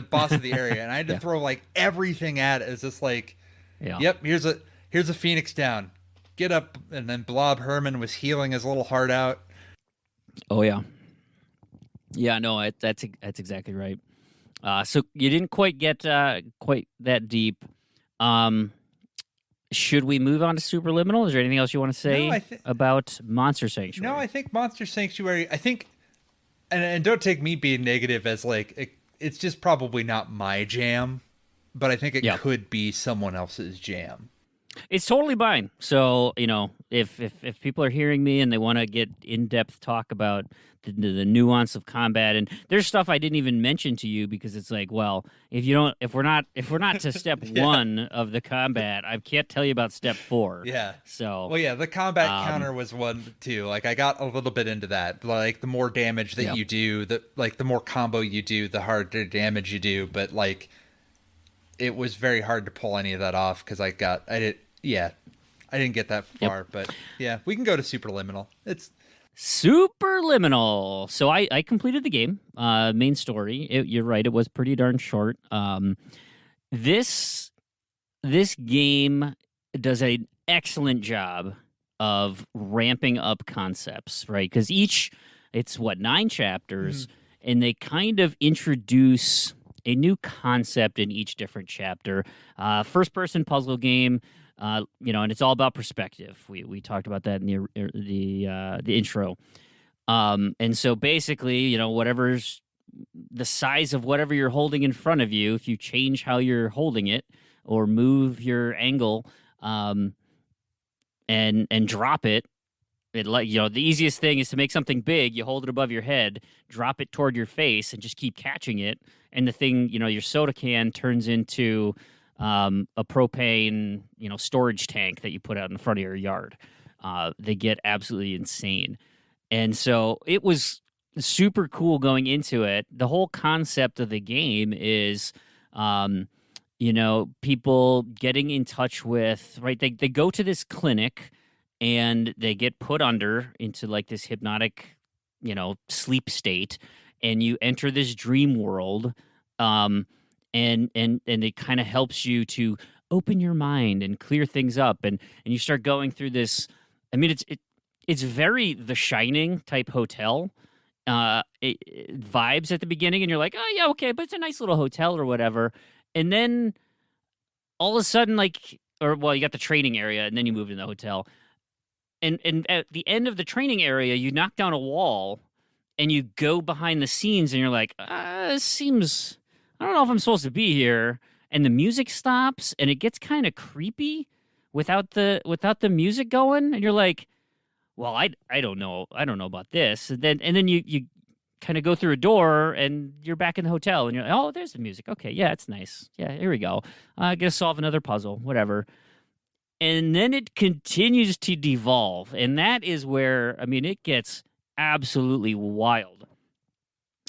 boss of the area, and I had to throw everything at it. It's just like, yep, here's a phoenix down, get up. And then Blob Herman was healing his little heart out. Oh yeah, no, that's exactly right. So you didn't quite get quite that deep. Should we move on to Superliminal? Is there anything else you want to say about Monster Sanctuary? No, I think Monster Sanctuary, and don't take me being negative as it's just probably not my jam, but I think it could be someone else's jam. It's totally mine. So, if people are hearing me and they want to get in-depth talk about the nuance of combat, and there's stuff I didn't even mention to you because it's like, well, if we're not to step 1 of the combat, I can't tell you about step 4. Yeah. So, well, yeah, the combat counter was one too. Like I got a little bit into that. Like the more damage that you do, the more combo you do, the harder damage you do. But like, it was very hard to pull any of that off because I didn't get that far. Yep. But yeah, we can go to Superliminal. It's Superliminal. So I completed the game, main story. You're right, it was pretty darn short. This game does an excellent job of ramping up concepts, right? Because it's 9 chapters, and they kind of introduce a new concept in each different chapter. First-person puzzle game. And it's all about perspective. We talked about that in the intro. And so basically, whatever's the size of whatever you're holding in front of you, if you change how you're holding it or move your angle, and drop it, the easiest thing is to make something big. You hold it above your head, drop it toward your face, and just keep catching it. And the thing, your soda can turns into a propane, storage tank that you put out in front of your yard. They get absolutely insane. And so it was super cool going into it. The whole concept of the game is, people getting in touch with, right? They go to this clinic and they get put into like this hypnotic, sleep state, and you enter this dream world. And it kind of helps you to open your mind and clear things up, and you start going through this. I mean, it's very The Shining type hotel vibes at the beginning, and you're like, oh yeah, okay, but it's a nice little hotel or whatever. And then all of a sudden, you got the training area, and then you move to the hotel, and at the end of the training area, you knock down a wall, and you go behind the scenes, and you're like, this seems. I don't know if I'm supposed to be here, and the music stops, and it gets kind of creepy without the music going, and you're like, well, I don't know about this, and then you kind of go through a door, and you're back in the hotel, and you're like, oh, there's the music, okay, yeah, it's nice, yeah, here we go, I gotta solve another puzzle, whatever, and then it continues to devolve, and that is where it gets absolutely wild.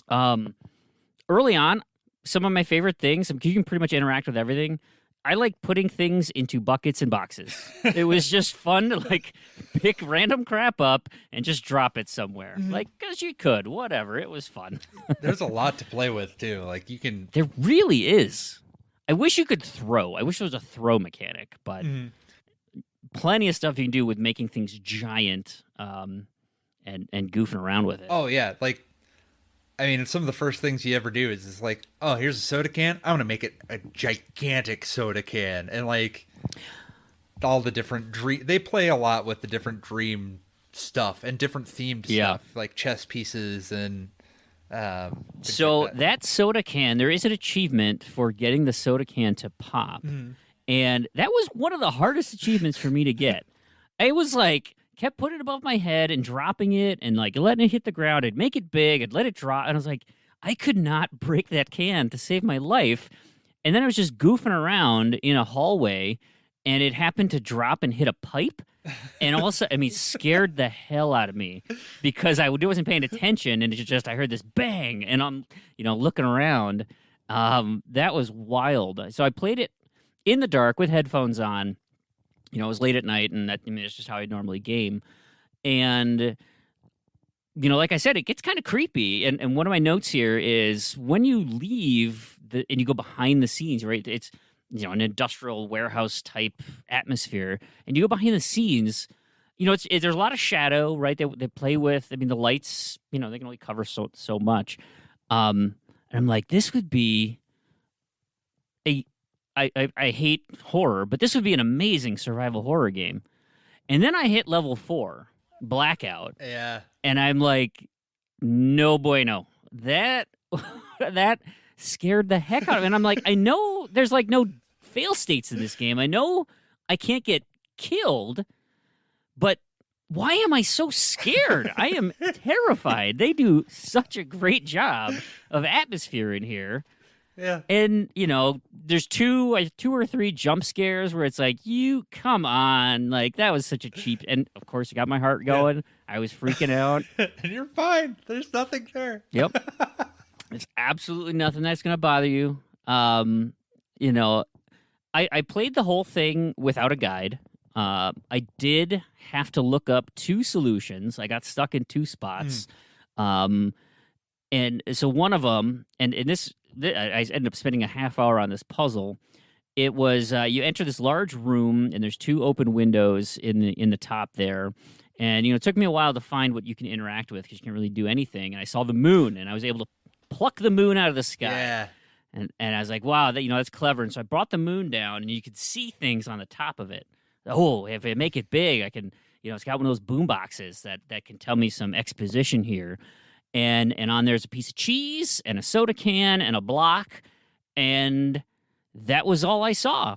Early on. Some of my favorite things, you can pretty much interact with everything. I like putting things into buckets and boxes. It was just fun to pick random crap up and just drop it somewhere. Because you could, whatever. It was fun. There's a lot to play with too. You can. There really is. I wish you could throw. I wish there was a throw mechanic, but plenty of stuff you can do with making things giant and goofing around with it. Oh yeah, some of the first things you ever do is oh, here's a soda can. I want to make it a gigantic soda can. And all the different they play a lot with the different dream stuff and different themed stuff, like chess pieces and so that soda can, there is an achievement for getting the soda can to pop. And that was one of the hardest achievements for me to get. It was kept putting it above my head and dropping it and letting it hit the ground. I'd make it big, I'd let it drop, and I was like, I could not break that can to save my life. And then I was just goofing around in a hallway, and it happened to drop and hit a pipe. And also, scared the hell out of me because I wasn't paying attention, and I heard this bang, and I'm, looking around. That was wild. So I played it in the dark with headphones on. It was late at night, and it's just how I normally game. And, like I said, it gets kind of creepy. And one of my notes here is when you leave and you go behind the scenes, right? It's, an industrial warehouse type atmosphere, and you go behind the scenes. There's a lot of shadow, right? They play with. The lights, they can only cover so much. And I'm like, this would be I hate horror, but this would be an amazing survival horror game. And then I hit level 4, Blackout. Yeah. And I'm like, no bueno. That scared the heck out of me. And I'm like, I know there's no fail states in this game. I know I can't get killed, but why am I so scared? I am terrified. They do such a great job of atmosphere in here. Yeah. And, there's two or three jump scares where it's like, you come on. Like, that was such a cheap. And, of course, it got my heart going. I was freaking out. And you're fine. There's nothing there. Yep. There's absolutely nothing that's going to bother you. I played the whole thing without a guide. I did have to look up 2 solutions. I got stuck in 2 spots. And so one of them, and this, I ended up spending a half hour on this puzzle. It was you enter this large room, and there's 2 open windows in the top there. And it took me a while to find what you can interact with because you can't really do anything. And I saw the moon, and I was able to pluck the moon out of the sky. Yeah. And I was like, wow, that's clever. And so I brought the moon down, and you could see things on the top of it. Oh, if I make it big, I can. It's got one of those boom boxes that can tell me some exposition here. And on there's a piece of cheese and a soda can and a block, and that was all I saw.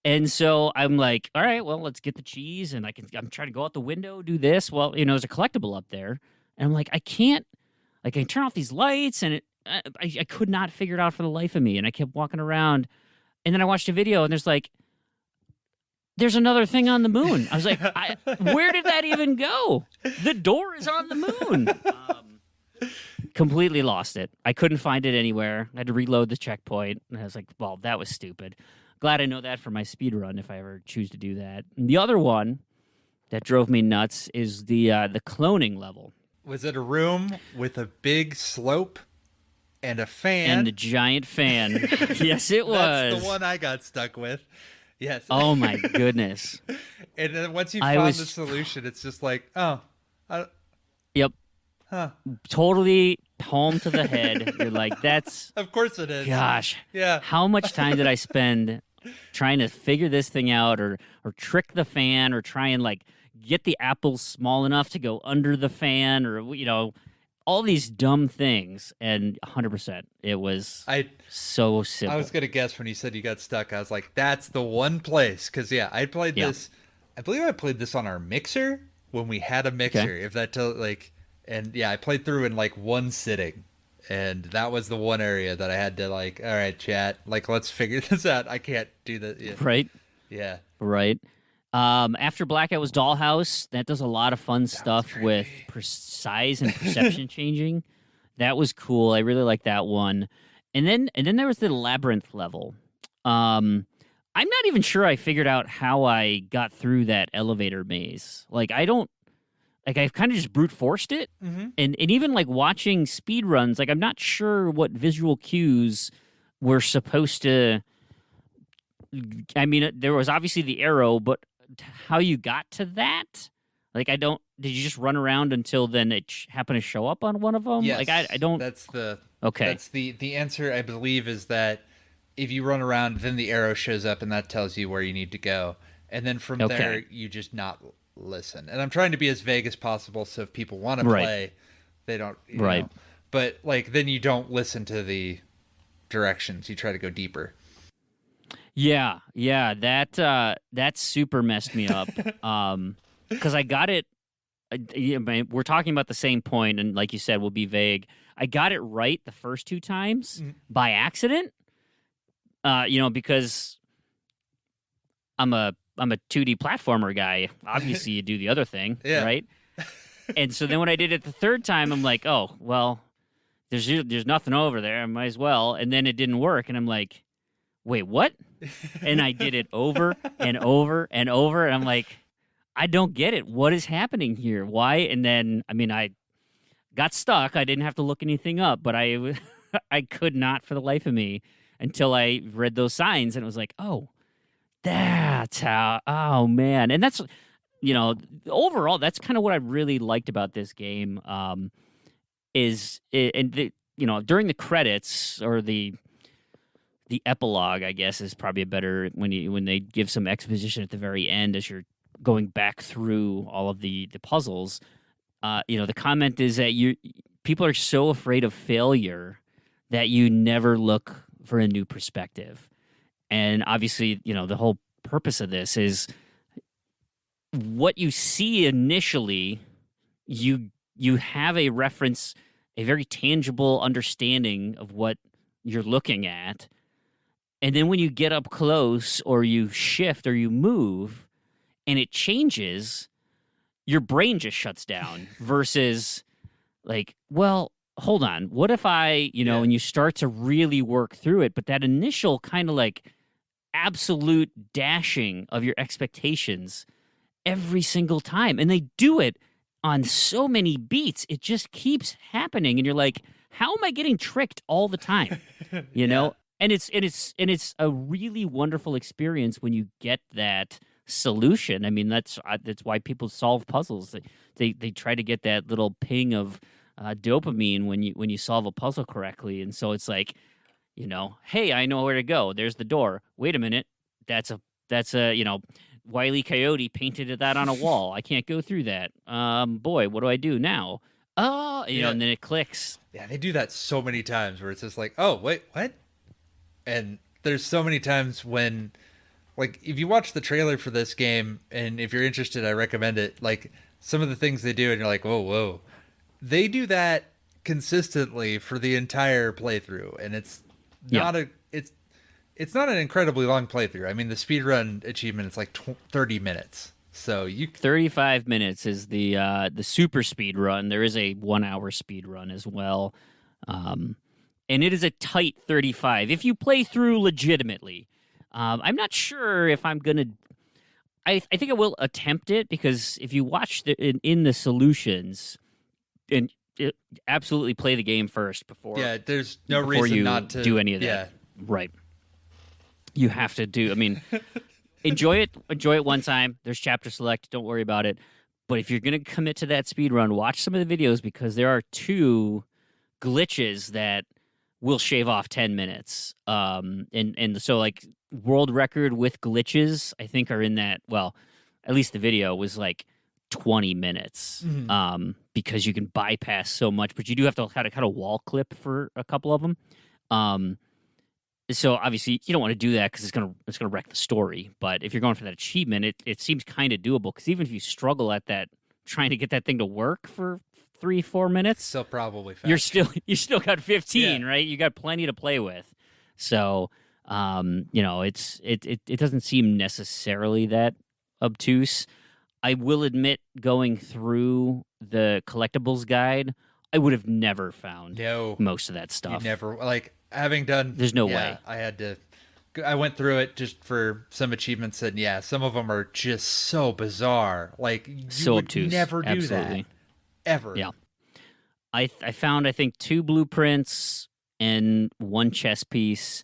And so I'm like, all right, well, let's get the cheese, and I'm trying to go out the window, do this. Well, there's a collectible up there, and I'm like, I can turn off these lights, and I could not figure it out for the life of me, and I kept walking around, and then I watched a video, and there's another thing on the moon. I was like, where did that even go? The door is on the moon. Completely lost it. I couldn't find it anywhere. I had to reload the checkpoint. And I was like, well, that was stupid. Glad I know that for my speed run if I ever choose to do that. And the other one that drove me nuts is the cloning level. Was it a room with a big slope and a fan? And a giant fan. Yes, it was. That's the one I got stuck with. Yes. Oh, my goodness. And then once you found the solution, it's just like, Yep. Huh. Totally palm to the head. You're like, that's... Of course it is. Gosh. Yeah. How much time did I spend trying to figure this thing out or trick the fan or try and, get the apples small enough to go under the fan or, all these dumb things. And 100%, it was so simple. I was going to guess when you said you got stuck. I was like, that's the one place. Because, I played this... I believe I played this on our mixer when we had a mixer. Okay. If that And I played through in one sitting, and that was the one area that I had to all right, chat, let's figure this out. I can't do that. Yeah. Right. Yeah. Right. After Blackout was Dollhouse. That does a lot of fun stuff with size and perception changing. That was cool. I really like that one. And then there was the Labyrinth level. I'm not even sure I figured out how I got through that elevator maze. I've kind of just brute forced it. Mm-hmm. And even watching speed runs, I'm not sure what visual cues were supposed to. I mean, there was obviously the arrow, but how you got to that? Did you just run around until then it happened to show up on one of them? Yes. I don't. That's the. Okay. That's the answer, I believe, is that if you run around, then the arrow shows up and that tells you where you need to go. And then from there, you just not listen. And I'm trying to be as vague as possible so if people want to play, they don't. You know. But then you don't listen to the directions. You try to go deeper. Yeah. That super messed me up. Because I got it. We're talking about the same point, and like you said, we'll be vague. I got it right the first 2 times by accident. Because I'm a 2D platformer guy. Obviously, you do the other thing, right? And so then when I did it the 3rd time, I'm like, oh well, there's nothing over there. I might as well. And then it didn't work, and I'm like, wait, what? And I did it over and over and over, and I'm like, I don't get it. What is happening here? Why? And then, I got stuck. I didn't have to look anything up, but I could not for the life of me until I read those signs, and it was like, oh, that's how. Oh man, and that's overall, that's kind of what I really liked about this game. During the credits or the epilogue, I guess, is probably a better when they give some exposition at the very end as you're going back through all of the puzzles. The comment is that people are so afraid of failure that you never look for a new perspective. And obviously, the whole purpose of this is what you see initially. You have a reference, a very tangible understanding of what you're looking at. And then when you get up close or you shift or you move and it changes, your brain just shuts down versus like, well, hold on. What if I, and you start to really work through it, but that initial kind of like absolute dashing of your expectations every single time. And they do it on so many beats. It just keeps happening. And you're like, how am I getting tricked all the time? You know? And it's a really wonderful experience when you get that solution. I mean, that's why people solve puzzles. They try to get that little ping of dopamine when you solve a puzzle correctly. And so it's like, hey, I know where to go. There's the door. Wait a minute. That's a Wile E. Coyote painted that on a wall. I can't go through that. Boy, what do I do now? Oh, and then it clicks. Yeah, they do that so many times where it's just like, oh, wait, what? And there's so many times when, like, if you watch the trailer for this game, and if you're interested, I recommend it. Like, some of the things they do, and you're like, whoa. They do that consistently for the entire playthrough, and it's not it's not an incredibly long playthrough. I mean, the speedrun achievement is like 30 minutes. So 35 minutes is the super speed run. There is a 1 hour speed run as well. And it is a tight 35 if you play through legitimately. I'm not sure if I'm going to... I think I will attempt it, because if you watch in the solutions, and absolutely play the game first before... Yeah, there's no reason not to... do any of that. Yeah. Right. You have to do... I mean, enjoy it one time. There's chapter select. Don't worry about it. But if you're going to commit to that speed run, watch some of the videos, because there are 2 glitches that will shave off 10 minutes. And so, like, world record with glitches, I think, are in that... Well, at least the video was like 20 minutes. Mm-hmm. Because you can bypass so much, but you do have to kind of wall clip for a couple of them. So obviously you don't want to do that because it's gonna wreck the story. But if you're going for that achievement, it seems kind of doable, because even if you struggle at that, trying to get that thing to work for 3-4 minutes, still probably fast. you still got 15, right? You got plenty to play with. So it doesn't seem necessarily that obtuse. I will admit, going through the collectibles guide, I would have never found most of that stuff. You never, like, having done... There's no way. I went through it just for some achievements, and some of them are just so bizarre. Like, you would obtuse. Never do Absolutely. that. Ever. Yeah. I found, I think, 2 blueprints and 1 chess piece.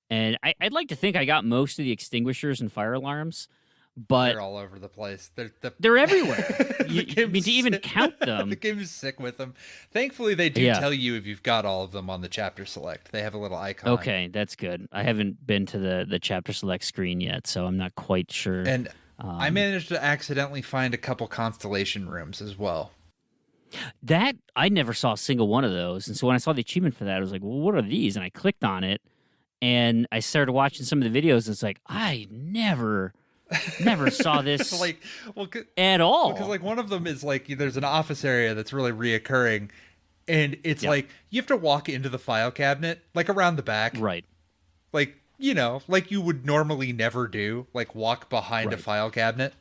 And I'd like to think I got most of the extinguishers and fire alarms. But they're all over the place. They're everywhere. I mean, to even count them. The game is sick with them. Thankfully, they do tell you if you've got all of them on the chapter select. They have a little icon. Okay, that's good. I haven't been to the chapter select screen yet, so I'm not quite sure. And I managed to accidentally find a couple constellation rooms as well. That, I never saw a single one of those. And so when I saw the achievement for that, I was like, well, what are these? And I clicked on it, and I started watching some of the videos, and it's like, I never saw this at all. Because like one of them is like there's an office area that's really reoccurring, and it's like you have to walk into the file cabinet like around the back, right? Like like you would normally never do, like walk behind a file cabinet.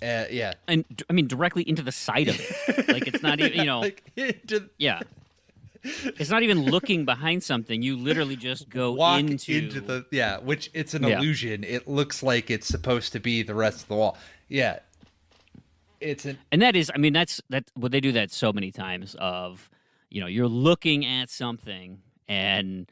And I mean directly into the side of it. Like it's not even It's not even looking behind something. You literally just walk into the which it's an illusion. It looks like it's supposed to be the rest of the wall. Yeah. And that is, I mean, that's what they do that so many times of, you're looking at something and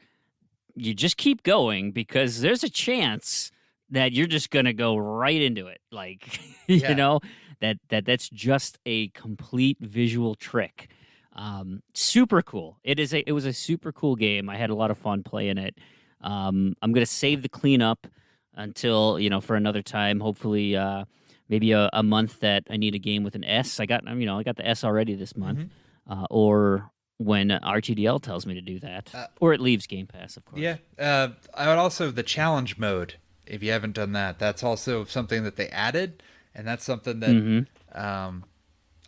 you just keep going because there's a chance that you're just going to go right into it. Like, that's just a complete visual trick. Super cool. It was a super cool game. I had a lot of fun playing it. I'm going to save the cleanup until, for another time, hopefully, maybe a month that I need a game with an S. I got the S already this month, or when RTDL tells me to do that, or it leaves Game Pass, of course. Yeah. I would also, the challenge mode if you haven't done that, that's also something that they added, and that's something that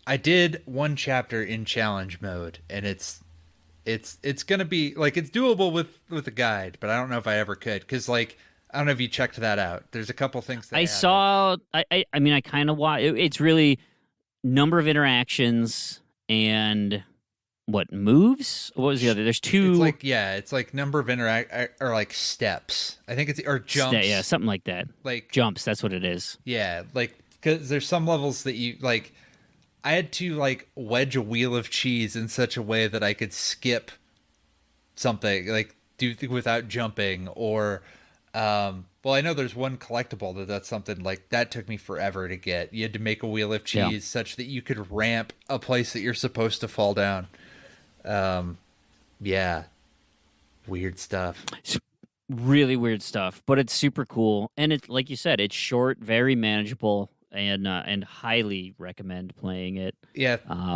I did one chapter in challenge mode, and it's gonna be like, it's doable with a guide, but I don't know if I ever could, because like, I don't know if you checked that out. There's a couple things that I mean, I kind of watch. It's really number of interactions and what moves. What was the other? There's two. It's like number of or like steps. I think it's, or jumps. Yeah, something like that. Like jumps. That's what it is. Yeah, like, because there's some levels that you like. I had to like wedge a wheel of cheese in such a way that I could skip something, like do without jumping, or well, I know there's one collectible that's something like that took me forever to get. You had to make a wheel of cheese such that you could ramp a place that you're supposed to fall down. Yeah, weird stuff. It's really weird stuff, but it's super cool, and it's like you said, it's short, very manageable. And highly recommend playing it. Yeah,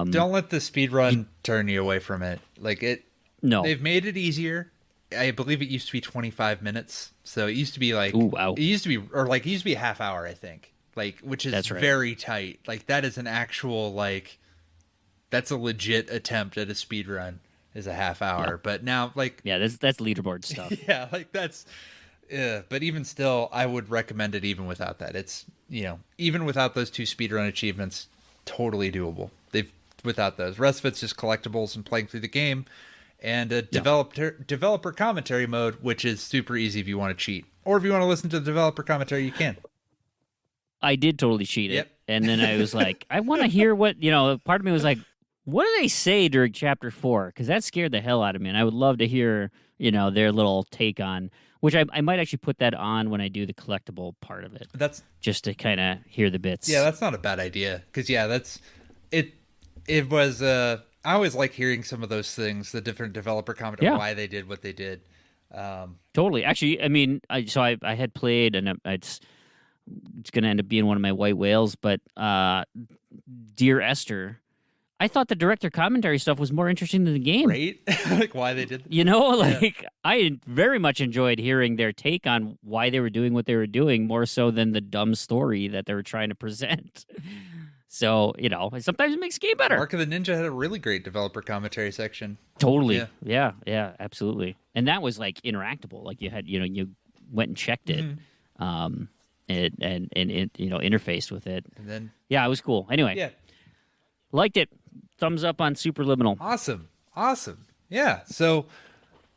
don't let the speedrun turn you away from it. Like it. No, they've made it easier. I believe it used to be 25 minutes, so it used to be like, ooh, wow. It used to be a half hour, I think. Like, which is That's right. very tight. Like that is an actual like, that's a legit attempt at a speedrun, is a half hour. Yeah. But now like, yeah, that's leaderboard stuff. yeah, like that's. But even still, I would recommend it even without that. It's, even without those 2 speedrun achievements, totally doable. Without those. The rest of it's just collectibles and playing through the game, and a developer commentary mode, which is super easy if you want to cheat. Or if you want to listen to the developer commentary, you can. I did totally cheat it. Yep. And then I was like, I want to hear what, part of me was like, what do they say during chapter 4? Because that scared the hell out of me. And I would love to hear, their little take on, which I might actually put that on when I do the collectible part of it. That's just to kind of hear the bits. Yeah, that's not a bad idea. Because, that's it. It was, I always like hearing some of those things, the different developer commentary, why they did what they did. Totally. Actually, I mean, I had played, and it's going to end up being one of my white whales, but Dear Esther, I thought the director commentary stuff was more interesting than the game. Right? Like why they did. I very much enjoyed hearing their take on why they were doing what they were doing, more so than the dumb story that they were trying to present. So, sometimes it makes the game better. Mark of the Ninja had a really great developer commentary section. Totally. Yeah, absolutely. And that was like interactable. Like you had, you went and checked it. And interfaced with it. And then it was cool. Anyway. Liked it. Thumbs up on Superliminal. Awesome. Yeah. So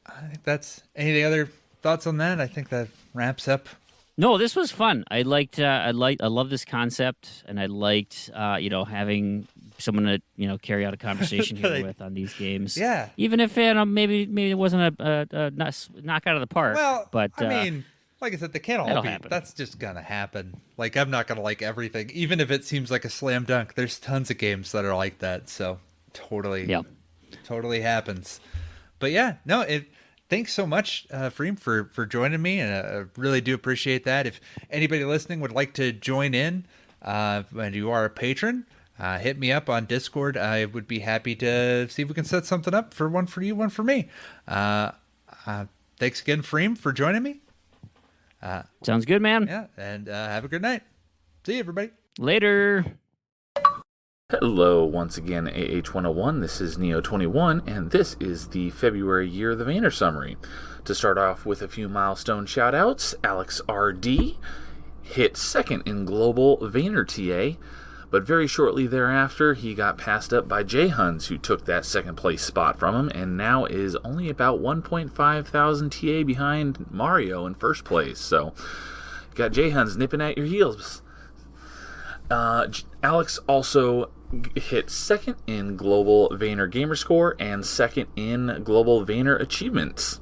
I think that's any other thoughts on that? I think that wraps up. No, this was fun. I love this concept, and I liked having someone to carry out a conversation here with on these games. Yeah. Even if maybe it wasn't a knock out of the park. Well, but I mean, like I said, they can't all be. Happen. That's just gonna happen. Like I'm not gonna like everything, even if it seems like a slam dunk. There's tons of games that are like that. So totally happens. But thanks so much, Freem, for joining me, and I really do appreciate that. If anybody listening would like to join in, and you are a patron, hit me up on Discord. I would be happy to see if we can set something up for one for you, one for me. Thanks again, Freem, for joining me. Sounds good, man. Yeah, and have a good night. See you, everybody. Later. Hello, once again, AH101. This is Neo21, and this is the February Year of the Vayner summary. To start off with a few milestone shoutouts, Alex RD hit second in global Vayner TA, but very shortly thereafter, he got passed up by Jay Huns, who took that second place spot from him, and now is only about 1.5 thousand TA behind Mario in first place. So, got Jay Huns nipping at your heels. Alex also hit second in global Vayner Gamerscore and second in global Vayner Achievements.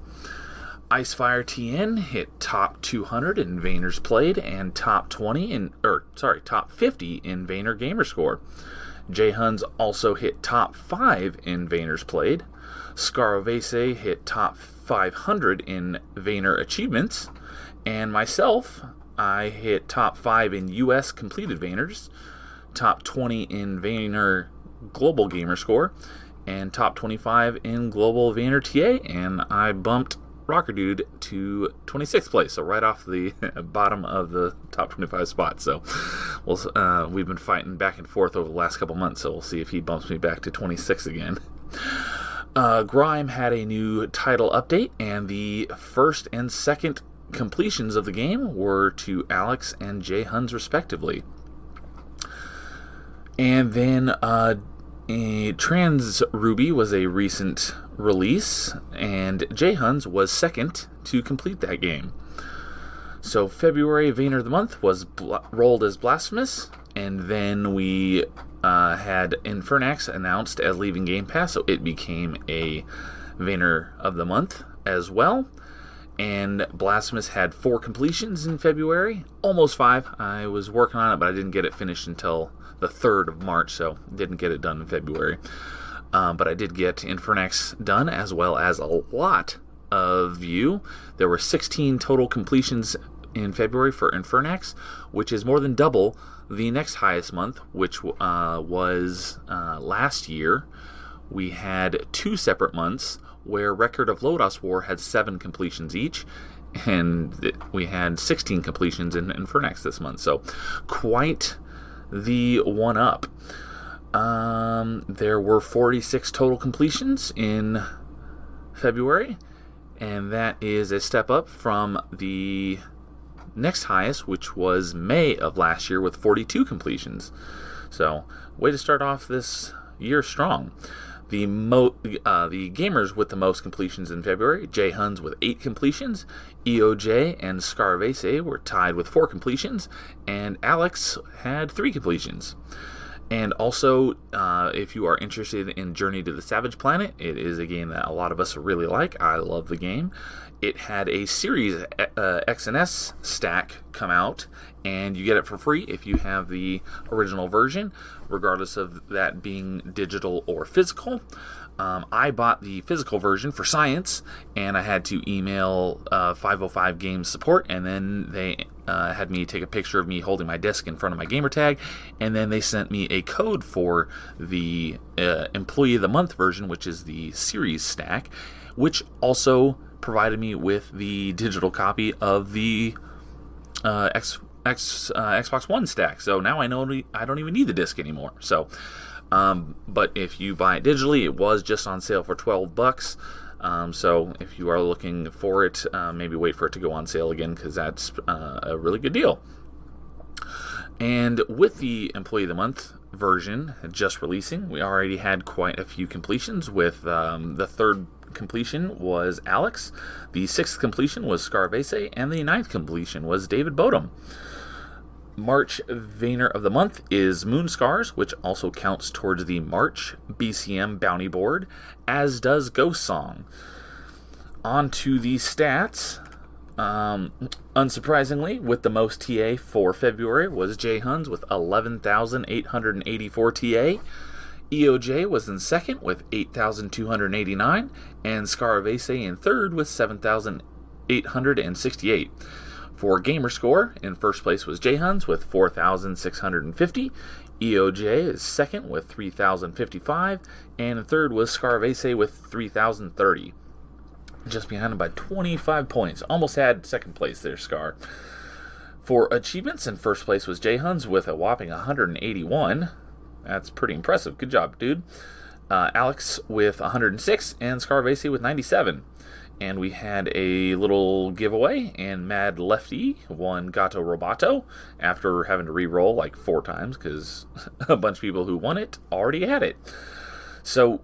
Icefire TN hit top 200 in Vayner's Played and top 50 in Vayner Gamerscore. Jay Huns also hit top 5 in Vayner's Played. Scarovese hit top 500 in Vayner Achievements. And myself, I hit top 5 in US completed Vayners, top 20 in Vayner Global Gamerscore, and top 25 in Global Vayner TA, and I bumped rawkerdude to 26th place, so right off the bottom of the top 25 spots. So we've been fighting back and forth over the last couple months, so we'll see if he bumps me back to 26 again. Grime had a new title update, and the first and second completions of the game were to Alex and Jay Huns respectively. And then Trans Ruby was a recent release, and Jay Huns was second to complete that game. So February Vayner of the Month was rolled as Blasphemous, and then we had Infernax announced as leaving Game Pass, so it became a Vayner of the Month as well. And Blasphemous had 4 completions in February, almost 5. I was working on it, but I didn't get it finished until the 3rd of March, so didn't get it done in February. But I did get Infernax done, as well as a lot of View. There were 16 total completions in February for Infernax, which is more than double the next highest month, which was last year. We had 2 separate months where Record of Lodos War had 7 completions each, and we had 16 completions in Infernax this month. So quite the one-up. There were 46 total completions in February, and that is a step up from the next highest, which was May of last year with 42 completions. So, way to start off this year strong. The gamers with the most completions in February, Jay Huns with 8 completions, EOJ and Scarvese were tied with 4 completions, and Alex had 3 completions. And also, if you are interested in Journey to the Savage Planet, it is a game that a lot of us really like. I love the game. It had a Series X and S stack come out, and you get it for free if you have the original version, regardless of that being digital or physical. I bought the physical version for science, and I had to email 505 Games support, and then they had me take a picture of me holding my disc in front of my gamer tag, and then they sent me a code for the Employee of the Month version, which is the series stack, which also provided me with the digital copy of the Xbox One stack. So now I know I don't even need the disc anymore. So, but if you buy it digitally, it was just on sale for $12. So if you are looking for it, maybe wait for it to go on sale again, because that's a really good deal. And with the Employee of the Month version just releasing, we already had quite a few completions. With the 3rd completion was Alex, the 6th completion was Scarvese, and the 9th completion was David Bodum. March Vayner of the Month is Moonscars, which also counts towards the March BCM bounty board, as does Ghost Song. On to the stats. Unsurprisingly, with the most TA for February was Jay Huns with 11,884 TA. EOJ was in second with 8,289, and Scarvese in third with 7,868. For Gamerscore, in first place was Jay Huns with 4,650. EOJ is second with 3,055, and in third was Scarvese with 3,030. Just behind him by 25 points. Almost had second place there, Scar. For achievements, in first place was Jay Huns with a whopping 181. That's pretty impressive. Good job, dude. Alex with 106, and Scarvese with 97. And we had a little giveaway, and Mad Lefty won Gato Roboto after having to re-roll like 4 times, because a bunch of people who won it already had it. So,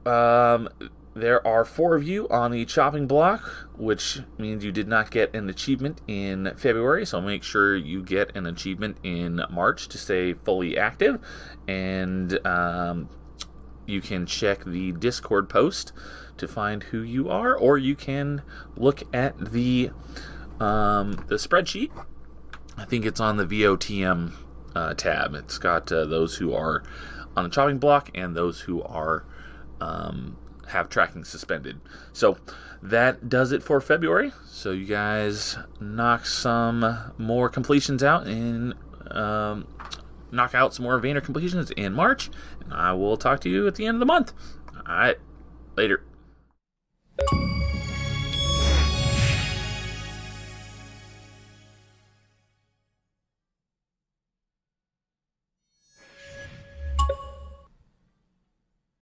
there are 4 of you on the chopping block, which means you did not get an achievement in February, so make sure you get an achievement in March to stay fully active. And you can check the Discord post to find who you are, or you can look at the spreadsheet. I think it's on the VOTM tab. It's got those who are on the chopping block and those who are have tracking suspended. So that does it for February. So you guys knock some more completions out and knock out some more Vayner completions in March, and I will talk to you at the end of the month. All right, later.